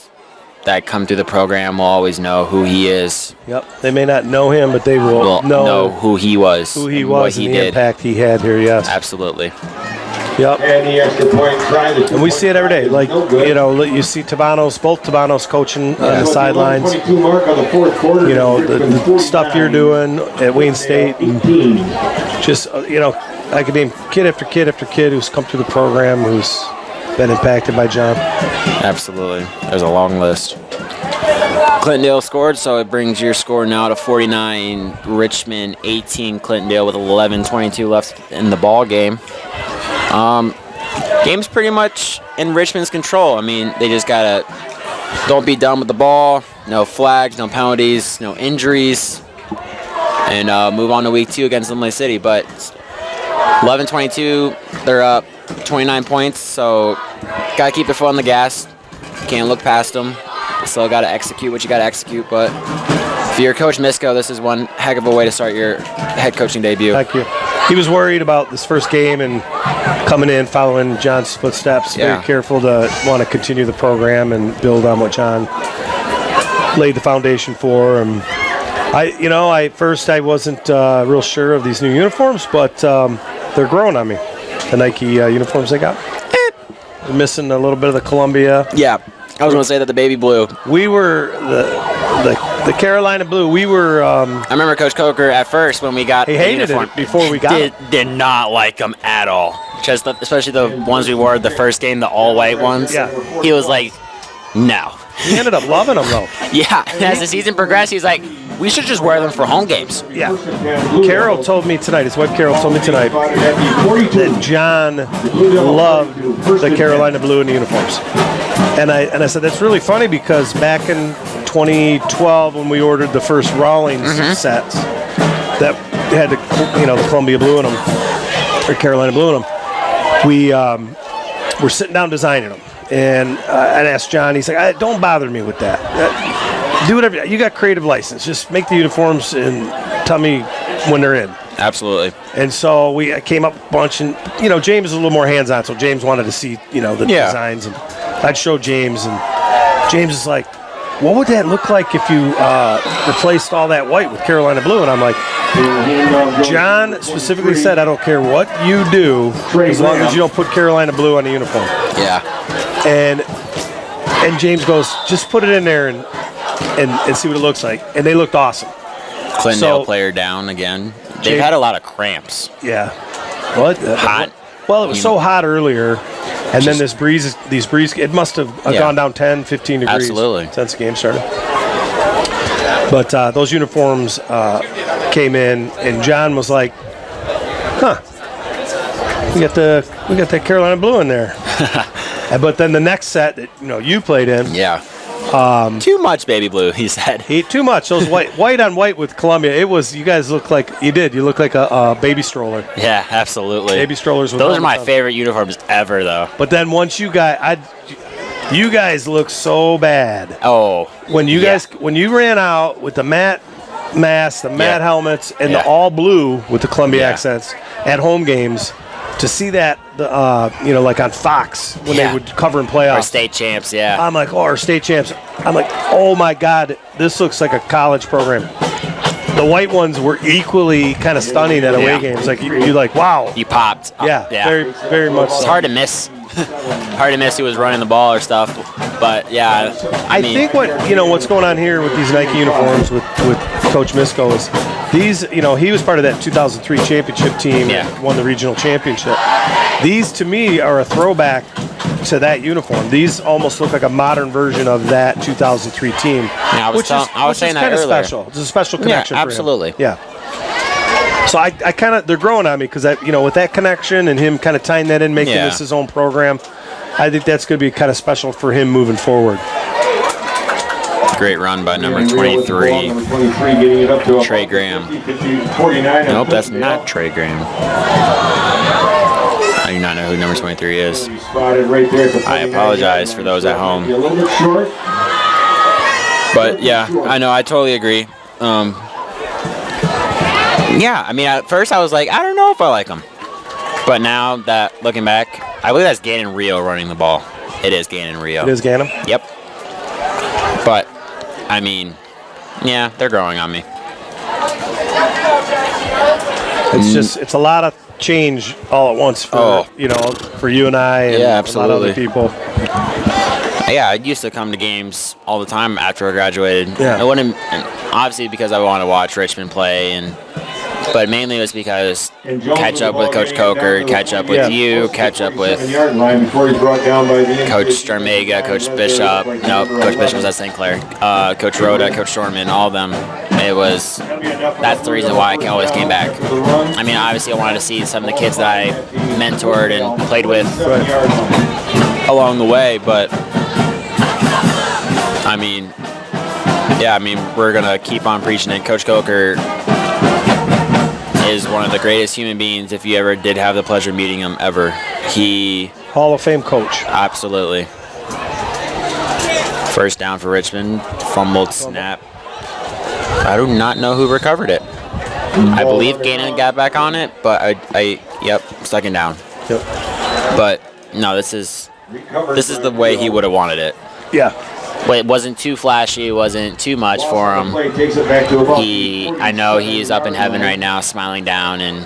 that come through the program will always know who he is. Yep. They may not know him, but they will know who he was. Who he was and the impact he had here, yes. Absolutely. Yep. And the extra point try. And we see it every day. Like, you see both Tabanos coaching on the sidelines. 22 mark on the fourth quarter. The stuff you're doing at Wayne State. Just, I could name kid after kid after kid who's come through the program, who's been impacted by John. Absolutely. There's a long list. Clintondale scored, so it brings your score now to 49. Richmond 18. Clintondale with 11:22 left in the ball game. Game's pretty much in Richmond's control. I mean, they just gotta don't be done with the ball. No flags, no penalties, no injuries, and move on to week 2 against Limley City. But 11:22, they're up 29 points, so gotta keep their foot on the gas. Can't look past them. Still gotta execute what you gotta execute. But if you're Coach Misko, this is one heck of a way to start your head coaching debut. Thank you. He was worried about this first game and coming in, following John's footsteps. Very careful to want to continue the program and build on what John laid the foundation for. And I wasn't real sure of these new uniforms, but they're growing on me. The Nike uniforms they got. They're missing a little bit of the Columbia. Yeah, I was going to say that the baby blue. We were the Carolina blue. We were. I remember Coach Coker at first when we got. He hated it before we got it. Did not like them at all. Especially the ones we wore the first game, the all white ones. Yeah. He was like, no. He ended up loving them though. Yeah. As the season progressed, he's like, we should just wear them for home games. Yeah. Carol told me tonight, his wife Carol told me tonight, that John loved the Carolina blue in the uniforms. And I said, that's really funny because back in 2012 when we ordered the first Rawlings sets that had the Columbia blue in them, or Carolina blue in them, we were sitting down designing them. And I asked John, he's like, don't bother me with that. Do whatever. You got creative license. Just make the uniforms and tell me when they're in. Absolutely. And so I came up a bunch, and James is a little more hands-on, so James wanted to see the designs, and I'd show James, and James is like, what would that look like if you replaced all that white with Carolina blue? And I'm like, John specifically said, I don't care what you do as long as you don't put Carolina blue on the uniform. Yeah. And James goes, just put it in there and see what it looks like. And they looked awesome. Clintondale player down again. They've had a lot of cramps. Yeah. What? Hot. Well, it was so hot earlier. And then these breeze, it must have gone down 10, 15 degrees. Absolutely. Since the game started. But those uniforms came in, and John was like, huh, we got that Carolina blue in there. But then the next set that you played in. Yeah. Too much baby blue, he said. Too much. Those white on white with Columbia. It was. You guys look like you look like a baby stroller. Yeah, absolutely. Baby strollers. Those are my favorite uniforms ever, though. But then once you guys look so bad. Oh. When you ran out with the matte masks, the matte helmets, and the all blue with the Columbia accents at home games. To see that, like on Fox when they would cover in playoffs. Our state champs, yeah. I'm like, our state champs. I'm like, oh my God, this looks like a college program. The white ones were equally kind of stunning at away games. Like you like, wow. You popped. Yeah, very, very much. It's hard to miss. Hard to miss who was running the ball or stuff. But yeah, I think what's going on here with these Nike uniforms with Coach Misko is these. He was part of that 2003 championship team that won the regional championship. These to me are a throwback to that uniform. These almost look like a modern version of that 2003 team. Yeah, which is saying that earlier. Special. It's a special connection. Yeah, for absolutely. him. Yeah. So I kind of, they're growing on me because with that connection and him kind of tying that in, making this his own program, I think that's going to be kind of special for him moving forward. Great run by number 23, Trey Graham. Nope, that's not Trey Graham. I do not know who number 23 is. I apologize for those at home. But yeah, I know, I totally agree. Yeah, I mean, at first I was like, I don't know if I like him. But now that, looking back, I believe that's Gannon Rio running the ball. It is Gannon Rio. It is Gannon? Yep. But, I mean, yeah, they're growing on me. It's a lot of change all at once for you and I and a lot of other people. Yeah, I used to come to games all the time after I graduated. Yeah. I wouldn't, obviously because I wanted to watch Richmond play, but mainly it was because catch up with Coach Coker, catch up with you, catch up with Coach Starmega, Coach Bishop. No, Coach Bishop was at St. Clair. Coach Rhoda, Coach Shorman, all of them. That's the reason why I always came back. I mean, obviously I wanted to see some of the kids that I mentored and played with along the way, but I mean, we're going to keep on preaching it. Coach Coker is one of the greatest human beings if you ever did have the pleasure of meeting him ever. Hall of Fame coach. Absolutely. First down for Richmond. Fumbled snap. I do not know who recovered it. I believe Gannon got back on it, but second down. Yep. But no, this is the way he would have wanted it. Yeah. It wasn't too flashy. It wasn't too much for him. I know he's up in heaven right now, smiling down and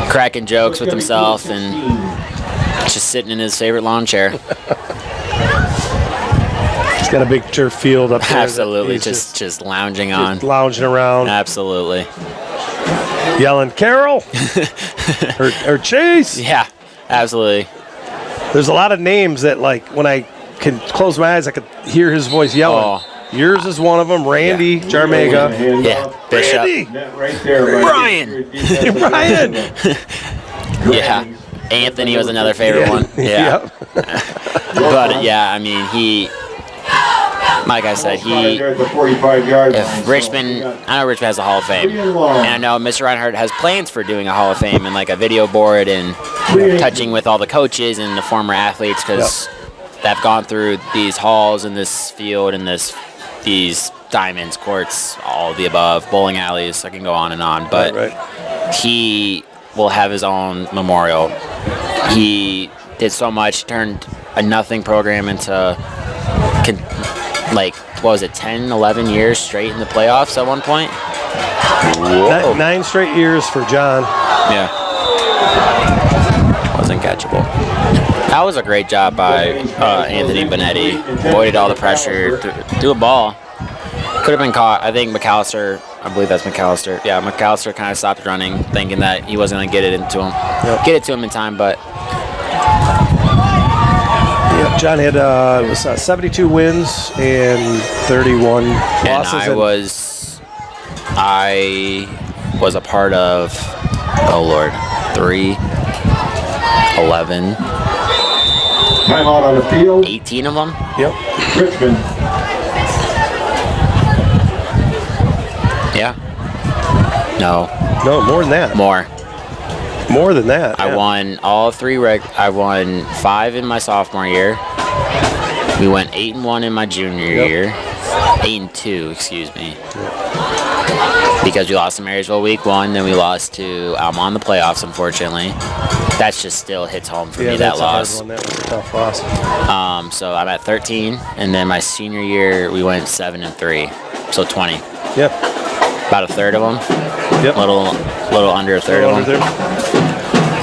cracking jokes with himself and just sitting in his favorite lawn chair. He's got a big turf field up there. Absolutely, just lounging on. Lounging around. Absolutely. Yelling, Carol! or Chase! Yeah, absolutely. There's a lot of names that, like, when I can close my eyes, I could hear his voice yelling. Oh. Yours is one of them. Randy Jarmega. Yeah. Bishop. Randy. Right there. Brian. Brian. Yeah. Anthony was another favorite one. Yeah. But yeah, I mean, like I said, if Richmond, I know Richmond has a Hall of Fame, and I know Mr. Reinhardt has plans for doing a Hall of Fame and like a video board and touching with all the coaches and the former athletes because they've gone through these halls and this field and these diamonds, courts, all of the above, bowling alleys. I can go on and on, but he will have his own memorial. He did so much, turned a nothing program into like, what was it, 10, 11 years straight in the playoffs at one point? 9 straight years for John. Yeah. Wasn't catchable. That was a great job by Anthony Benetti. Avoided all the pressure, threw a ball. Could have been caught. I think McAllister, I believe that's McAllister. Yeah, McAllister kind of stopped running, thinking that he wasn't going to get it into him. Get it to him in time, but... Yeah, John had 72 wins and 31 losses. And I was a part of, 11. Timeout on the field. 18 of them? Yep. Richmond. Yeah. No, more than that. more. More than that. I won all 3 I won 5 in my sophomore year. We went 8-1 in my junior year. 8-2, excuse me. Because we lost to Marysville week 1, then we lost to Alma in the playoffs, unfortunately. That just still hits home for me, that loss. That was a tough loss. So I'm at 13, and then my senior year we went 7-3, so 20. Yep. About a third of them. Yep. Little under a third of them.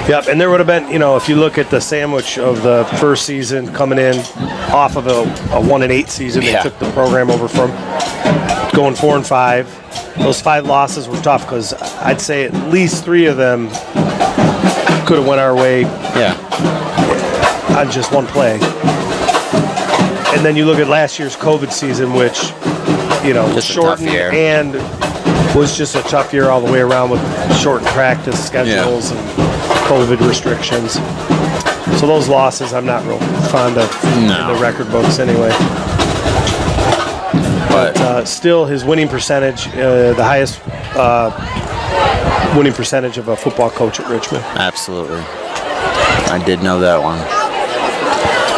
Yep, and there would have been, if you look at the sandwich of the first season coming in off of a 1-8 season, they took the program over from going 4-5. Those 5 losses were tough because I'd say at least 3 of them could have went our way on just one play. And then you look at last year's COVID season, which, just shortened and was just a tough year all the way around with shortened practice schedules and COVID restrictions. So those losses I'm not real fond of in the record books anyway. But still, his winning percentage, the highest winning percentage of a football coach at Richmond. Absolutely. I did know that one.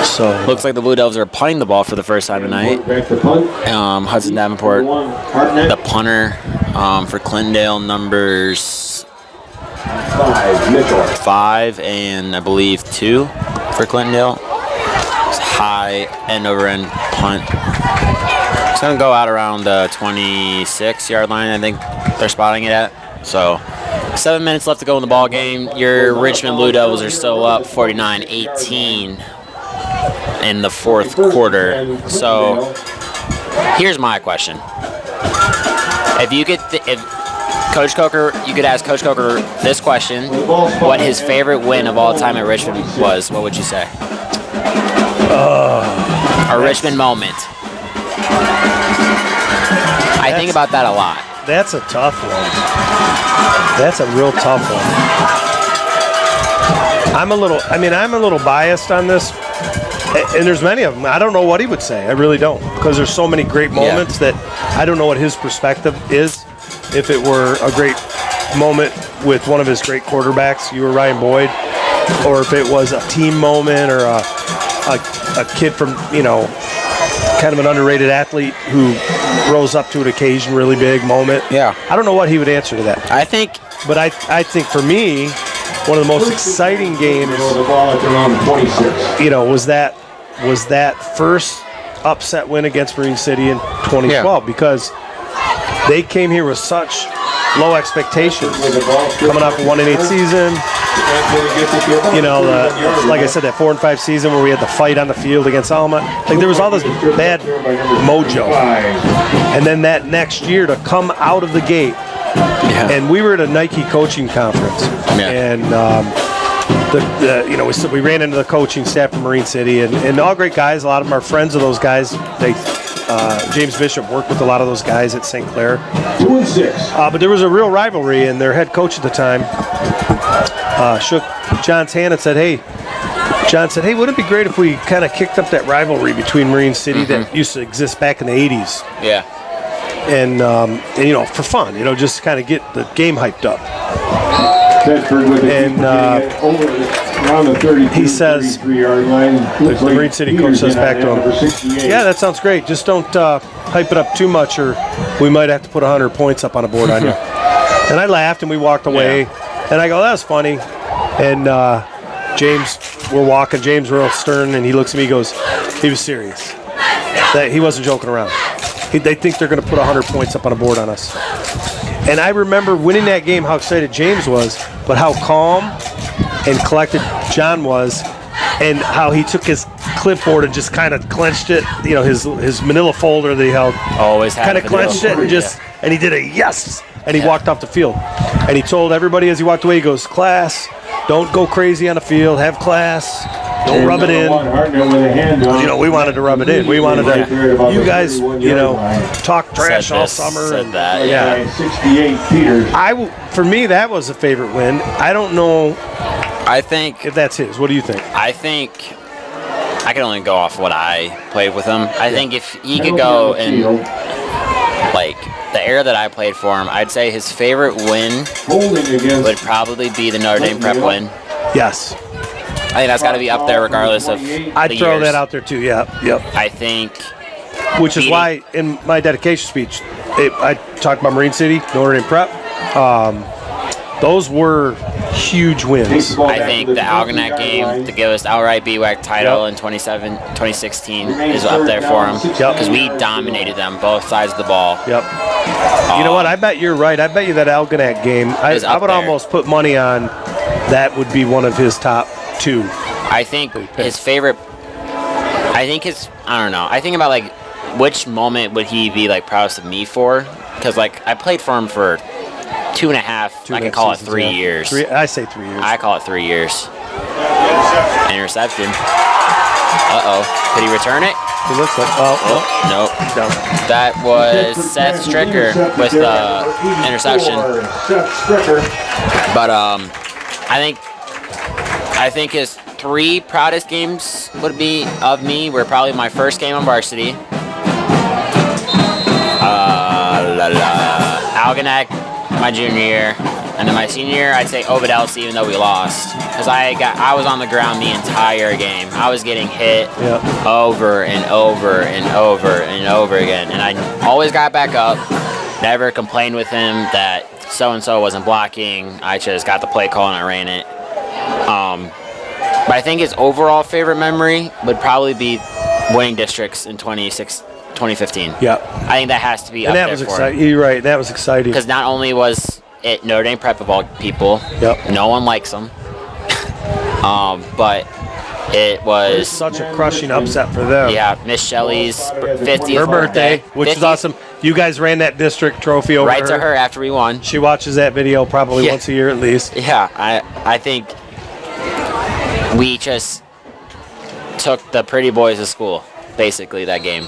So looks like the Blue Devils are punting the ball for the first time tonight. Hudson Davenport, the punter for Clintondale, numbers 5 and I believe 2 for Clintondale. It's high end over end punt. It's going to go out around the 26-yard line, I think they're spotting it at. So 7 minutes left to go in the ball game. Your Richmond Blue Devils are still up 49-18 in the fourth quarter. So here's my question. If Coach Coker, you could ask Coach Coker this question, what his favorite win of all time at Richmond was, what would you say? A Richmond moment. I think about that a lot. That's a tough one. That's a real tough one. I'm a little biased on this, and there's many of them. I don't know what he would say. I really don't, because there's so many great moments that I don't know what his perspective is. If it were a great moment with one of his great quarterbacks, you or Ryan Boyd, or if it was a team moment or a kid from, kind of an underrated athlete who rose up to an occasion, really big moment. Yeah. I don't know what he would answer to that. I think for me, one of the most exciting games, was that first upset win against Marine City in 2012 because they came here with such low expectations, coming off a 1-8 season. Like I said, that 4-5 season where we had the fight on the field against Alma. Like there was all this bad mojo, and then that next year to come out of the gate, and we were at a Nike coaching conference, and we ran into the coaching staff from Marine City, and all great guys. A lot of them are friends of those guys. James Bishop worked with a lot of those guys at St. Clair. 2-6. But there was a real rivalry, and their head coach at the time shook John's hand and said, hey, wouldn't it be great if we kind of kicked up that rivalry between Marine City that used to exist back in the 80s? Yeah. And for fun, just kind of get the game hyped up. And Around the 32, he says, 33-yard line. the Marine City coach says back to him, yeah, that sounds great. Just don't hype it up too much or we might have to put 100 points up on a board on you. And I laughed and we walked away. Yeah. And I go, that's funny. And James, we're walking. James real stern, and he looks at me. He goes, he was serious. That he wasn't joking around. They think they're going to put 100 points up on a board on us. And I remember winning that game, how excited James was, but how calm and collected John was, and how he took his clipboard and just kind of clenched it. You know, his manila folder that he held. Always had kind of clenched it and just, and he did a yes, and he walked off the field. And he told everybody as he walked away, he goes, class, don't go crazy on the field, have class, don't rub it in. You know, we wanted to rub it in. We wanted to, you guys, you know, talk trash all summer. Said that, yeah. 68 Peters. For me, that was a favorite win. I don't know. I think if that's his. What do you think? I think I can only go off what I played with him. I think if he could go and like the era that I played for him, I'd say his favorite win would probably be the Notre Dame prep win. Yes. I think that's got to be up there regardless of I'd throw that out there too, yeah. Yep. I think. Which is why in my dedication speech, I talked about Marine City, Notre Dame prep. Those were huge wins. I think the Algonac game to give us the outright BWAC title in 2016 is up there for him. Because we dominated them both sides of the ball. Yep. You know what? I bet you're right. I bet you that Algonac game, I would almost put money on that would be one of his top two. I think his favorite, I don't know. I think about like which moment would he be like proudest of me for? Because like I played for him for 2.5, I can call it 3 years. I say 3 years. I call it 3 years. Interception. Could he return it? He looks like, nope. That was Seth Stricker with the interception. But I think his 3 proudest games would be of me were probably my first game on varsity. Algonac my junior year, and then my senior year I'd say Ovidelse, even though we lost, because I was on the ground the entire game. I was getting hit over and over and over and over again, and I always got back up. Never complained with him that so and so wasn't blocking. I just got the play call and I ran it. But I think his overall favorite memory would probably be winning districts in 2015. Yeah. I think that has to be up there for him. You're right. That was exciting. Because not only was it Notre Dame prep of all people, no one likes them, but it was such a crushing upset for them. Yeah, Miss Shelley's 50th birthday, which is awesome. You guys ran that district trophy over right to her after we won. She watches that video probably once a year at least. Yeah, I think we just took the pretty boys to school, basically, that game.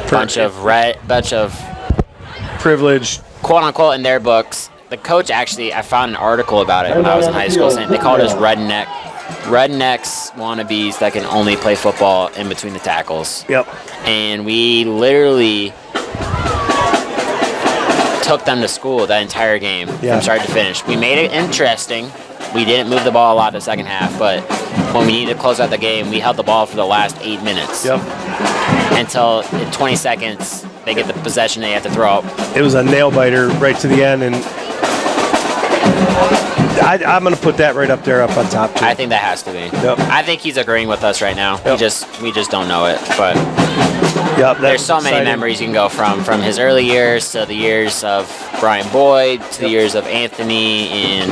Bunch of privilege, quote unquote, in their books. The coach actually, I found an article about it when I was in high school saying they called us rednecks wannabes that can only play football in between the tackles. Yep. And we literally took them to school that entire game from start to finish. We made it interesting. We didn't move the ball a lot the second half, but when we needed to close out the game, we held the ball for the last 8 minutes. Yep. Until in 20 seconds, they get the possession they have to throw up. It was a nail biter right to the end, and I'm going to put that right up there, up on top too. I think that has to be. Yep. I think he's agreeing with us right now. Yep. We just don't know it, but there's so many memories you can go from his early years to the years of Brian Boyd to the years of Anthony and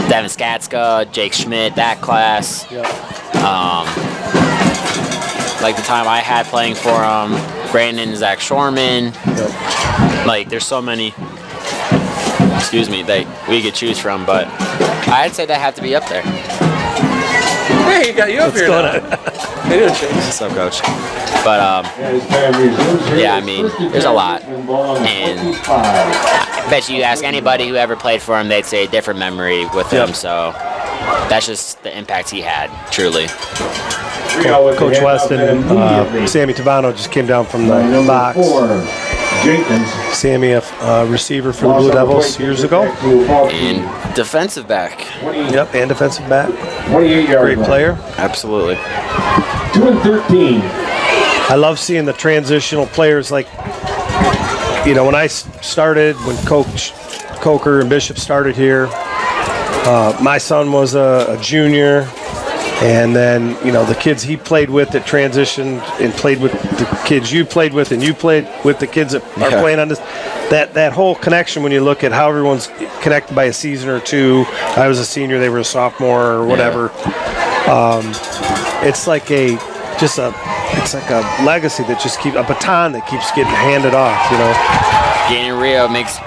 Devin Skatska, Jake Schmidt, that class. Yep. Like the time I had playing for him, Brandon and Zach Shorman. Yep. Like there's so many. Excuse me, that we could choose from, but I'd say they have to be up there. Hey, he got you up here now. Hey, what's up, Coach? But yeah, I mean, there's a lot, and I bet you ask anybody who ever played for him, they'd say a different memory with him. So that's just the impact he had, truly. Coach Weston and Sammy Tavano just came down from the box. Jenkins. Sammy, a receiver for the Blue Devils years ago. And defensive back. Yep, and defensive back. 28-yard Great player. Absolutely. 2 and 13. I love seeing the transitional players. Like, you know, when I started, when Coach Coker and Bishop started here, my son was a junior. And then, you know, the kids he played with that transitioned and played with the kids you played with, and you played with the kids that are playing on this. That whole connection, when you look at how everyone's connected by a season or two. I was a senior, they were a sophomore or whatever. It's like a legacy that just keeps, a baton that keeps getting handed off, you know. Gaining Rio makes.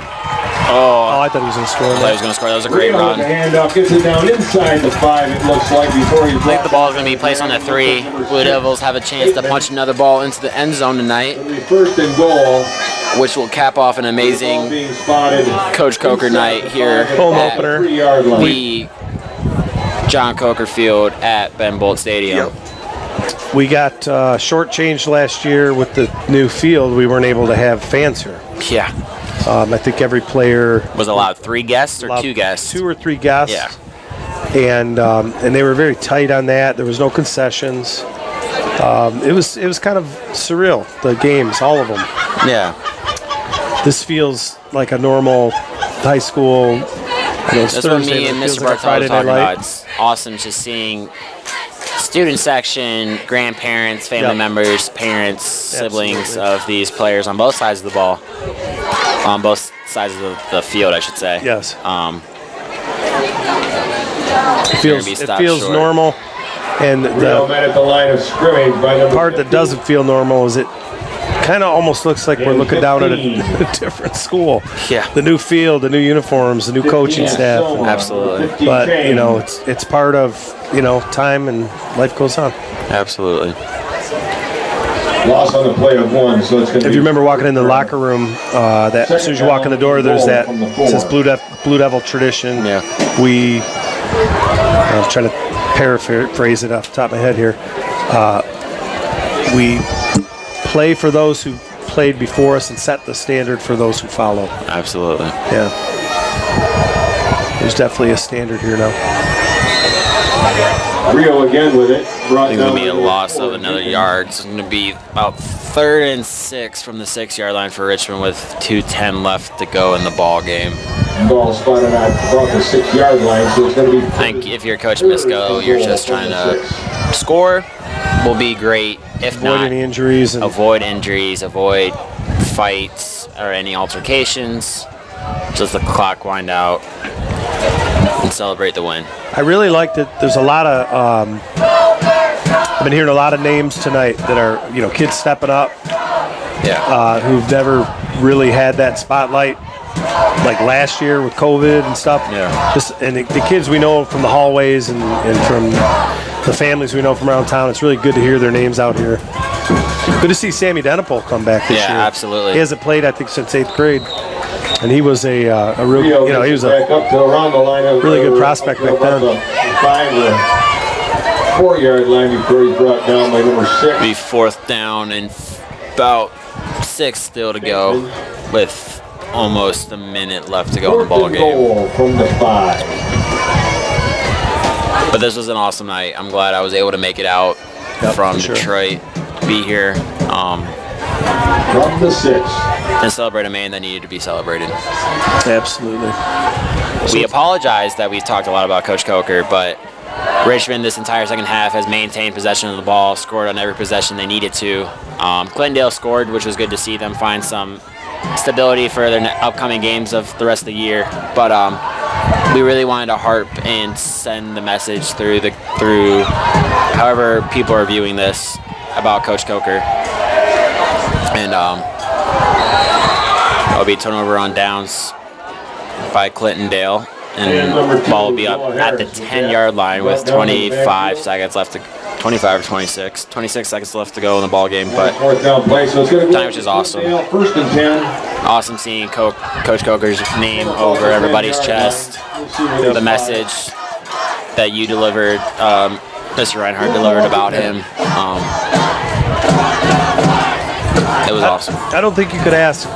Oh, I thought he was going to score. I thought he was going to score. That was a great run. The handoff gets it down inside the 5, it looks like, before he I think the ball is going to be placed on the 3. Blue Devils have a chance to punch another ball into the end zone tonight, first and goal. which will cap off an amazing Being spotted. Coach Coker night here Home at opener. 3-yard line. the John Coker Field at Ben Bolt Stadium. We got shortchanged last year with the new field. We weren't able to have fans here. Yeah. I think every player Was allowed 3 guests or 2 guests? 2 or 3 guests. Yeah. And they were very tight on that. There was no concessions. It was kind of surreal. The games, all of them. Yeah. This feels like a normal high school. You know, it's That's what Thursday, me but and it feels Mr. like a Bartel was Friday talking night about. light. It's awesome just seeing student section, grandparents, family members, parents, siblings Absolutely. of these players on both sides of the ball. On both sides of the field, I should say. Yes. It Gonna be feels stopped short. normal. And Rio the met at the line of scrimmage by number part that 15. doesn't feel normal is it kind of almost looks like we're looking down at a different school. Yeah. The new field, the new uniforms, the new coaching staff. Absolutely. But, you know, it's part of, you know, time and life goes on. Absolutely. Loss on the play of 1, so it's going to If you remember walking in the locker room, that as soon as you walk in the door, there's that says Blue Devil tradition. Yeah. I'm trying to paraphrase it off the top of my head here. We play for those who played before us and set the standard for those who follow. Absolutely. Yeah. There's definitely a standard here now. Rio again with it. I think it'll be a loss of another yard. It's going to be about 3rd and 6 from the 6-yard line for Richmond with 2:10 left to go in the ball game. Ball spotted at about the 6-yard line, so it's going to be. I think if you're Coach Misko, you're just trying to score. Will be great. If Avoid not, any injuries. And avoid injuries, avoid fights or any altercations. Just the clock wind out and celebrate the win. I really like that there's a lot of, I've been hearing a lot of names tonight that are, you know, kids stepping up who've never really had that spotlight like last year with COVID and stuff. Yeah. And the kids we know from the hallways and from the families we know from around town, it's really good to hear their names out here. Good to see Sammy Denipol come back this year. Yeah, absolutely. He hasn't played, I think, since 8th grade. And he was a real, you know, he was a back up to around the line of really good prospect back then. 5 or 4-yard line before he's brought down by number 6. Be 4th down and about 6 still to go with almost a minute left to go in the ball game. Goal from the 5. But this was an awesome night. I'm glad I was able to make it out from Detroit, be here, From the 6. and celebrate a man that needed to be celebrated. Absolutely. We apologize that we talked a lot about Coach Coker, but Richmond this entire second half has maintained possession of the ball, scored on every possession they needed to. Clintondale scored, which was good to see them find some stability for their upcoming games of the rest of the year. But we really wanted to harp and send the message through however people are viewing this about Coach Coker. And it'll be turnover on downs by Clintondale. And the ball will be up at the 10-yard line with 25 seconds left to 25 or 26 seconds left to go in the ball game. But 4th down play, so it's going to time, which is awesome. 1st and 10. Awesome seeing Coach Coker's name over everybody's chest. The message that you delivered, Mr. Reinhardt delivered about him. It was awesome. I don't think you could ask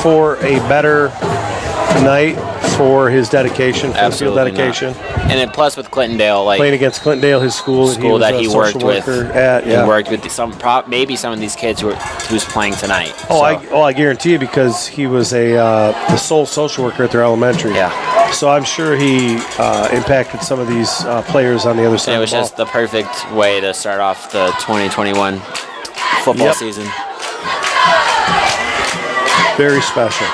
for a better night for his dedication, for field dedication. And then plus with Clintondale, like playing against Clintondale, his school that he worked with. At, yeah. He worked with maybe some of these kids who's playing tonight. I guarantee you, because he was the sole social worker at their elementary. Yeah. So I'm sure he impacted some of these players on the other side. And it was just the perfect way to start off the 2021 football season. Very special.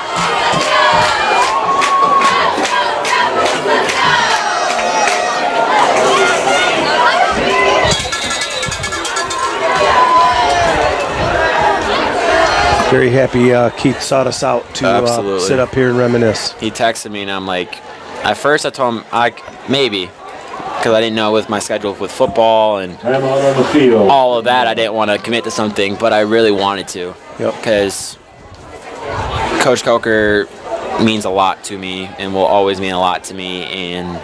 Very happy Keith sought us out to sit up here and reminisce. He texted me, and I'm like, at first I told him maybe, because I didn't know with my schedule with football and all of that, I didn't want to commit to something, but I really wanted to, because Coach Coker means a lot to me and will always mean a lot to me, and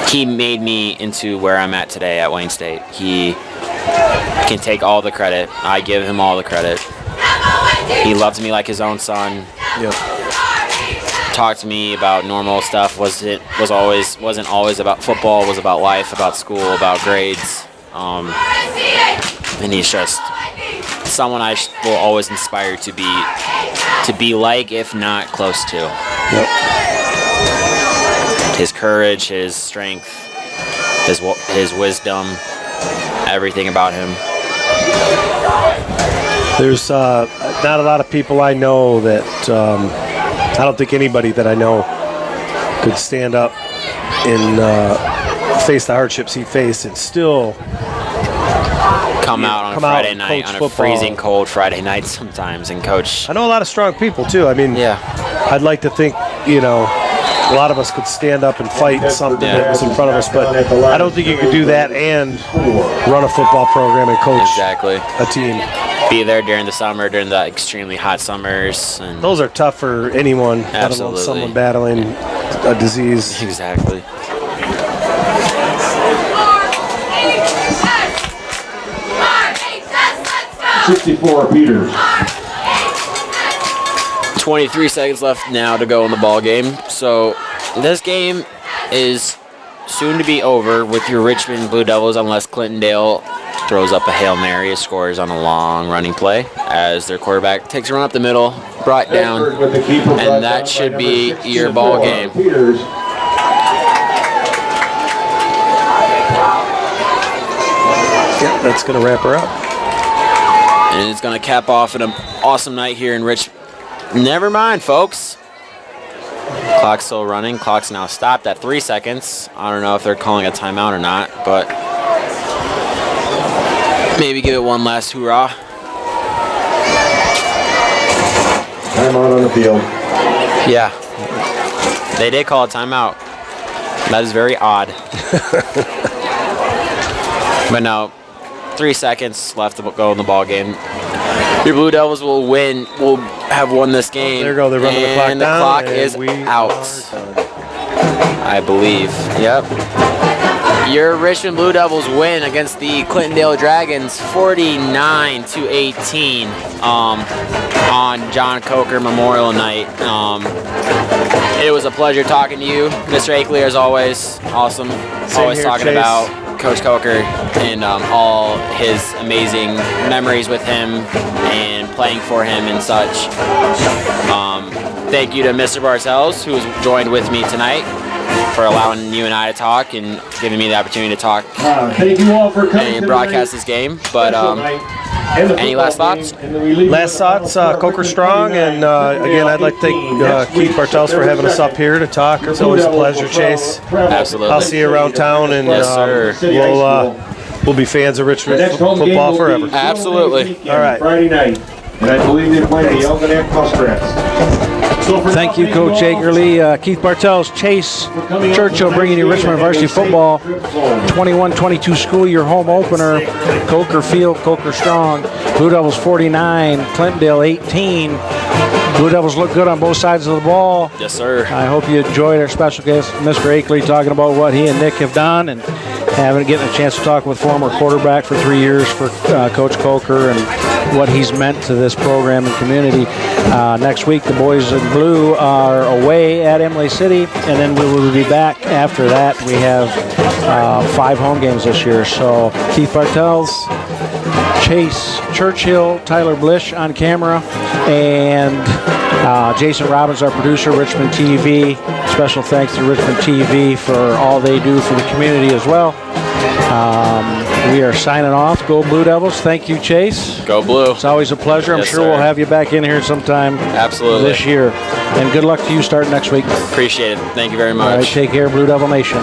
he made me into where I'm at today at Wayne State. He can take all the credit. I give him all the credit. He loves me like his own son. Talked to me about normal stuff. Wasn't always about football. Was about life, about school, about grades. And he's just someone I will always inspire to be like, if not close to. His courage, his strength, his wisdom. Everything about him. There's not a lot of people I know that I don't think anybody that I know could stand up and face the hardships he faced and still come out on a Friday night, on a freezing cold Friday night sometimes, and coach. I know a lot of strong people too. I mean, I'd like to think, a lot of us could stand up and fight something that was in front of us, but I don't think you could do that and run a football program and coach a team. Be there during the summer, during the extremely hot summers. And those are tough for anyone, let alone someone battling a disease. Exactly. '64 Peters. 23 seconds left now to go in the ball game. So this game is soon to be over with your Richmond Blue Devils, unless Clintondale throws up a Hail Mary, scores on a long running play as their quarterback takes a run up the middle, brought down, and that should be your ball game. Yep, that's going to wrap her up. And it's going to cap off an awesome night here in Richmond. Never mind, folks. Clock's still running. Clock's now stopped at 3 seconds. I don't know if they're calling a timeout or not, but maybe give it one last hoorah. Timeout on the field. Yeah. They did call a timeout. That is very odd. But no, 3 seconds left to go in the ball game. Your Blue Devils will win. Will have won this game. There you go. They're running the clock down. And the clock is out. I believe. Yep. Your Richmond Blue Devils win against the Clintondale Dragons 49-18 on John Coker Memorial Night. It was a pleasure talking to you, Mr. Akeley, as always. Awesome. Always talking about Coach Coker and all his amazing memories with him and playing for him and such. Thank you to Mr. Bartels, who has joined with me tonight, for allowing you and I to talk and giving me the opportunity to talk Thank you all for coming and broadcast this game. But any last thoughts? Last thoughts, Coker strong, and again, I'd like to thank Keith Bartels for having us up here to talk. It's always a pleasure, Chase. Absolutely. I'll see you around town, and yes, sir. We'll be fans of Richmond football forever. Absolutely. All right. Friday night, and I believe they play the Elginak Muskrats. Thank you, Coach Agerly. Keith Bartels, Chase Churchill bringing you Richmond Varsity Football 21-22 school year home opener. Coker Field, Coker strong. Blue Devils 49, Clintondale 18. Blue Devils look good on both sides of the ball. Yes, sir. I hope you enjoyed our special guest, Mr. Akeley, talking about what he and Nick have done. And getting a chance to talk with former quarterback for 3 years for Coach Coker and what he's meant to this program and community. Next week, the boys in blue are away at Emily City, and then we will be back after that. We have 5 home games this year. So Keith Bartels, Chase Churchill, Tyler Blish on camera, and Jason Robbins, our producer, Richmond TV. Special thanks to Richmond TV for all they do for the community as well. We are signing off. Go Blue Devils. Thank you, Chase. Go Blue. It's always a pleasure. I'm Yes, sure sir. we'll have you back in here sometime Absolutely. this year. And good luck to you starting next week. Appreciate it. Thank you very much. All right, take care, Blue Devil Nation.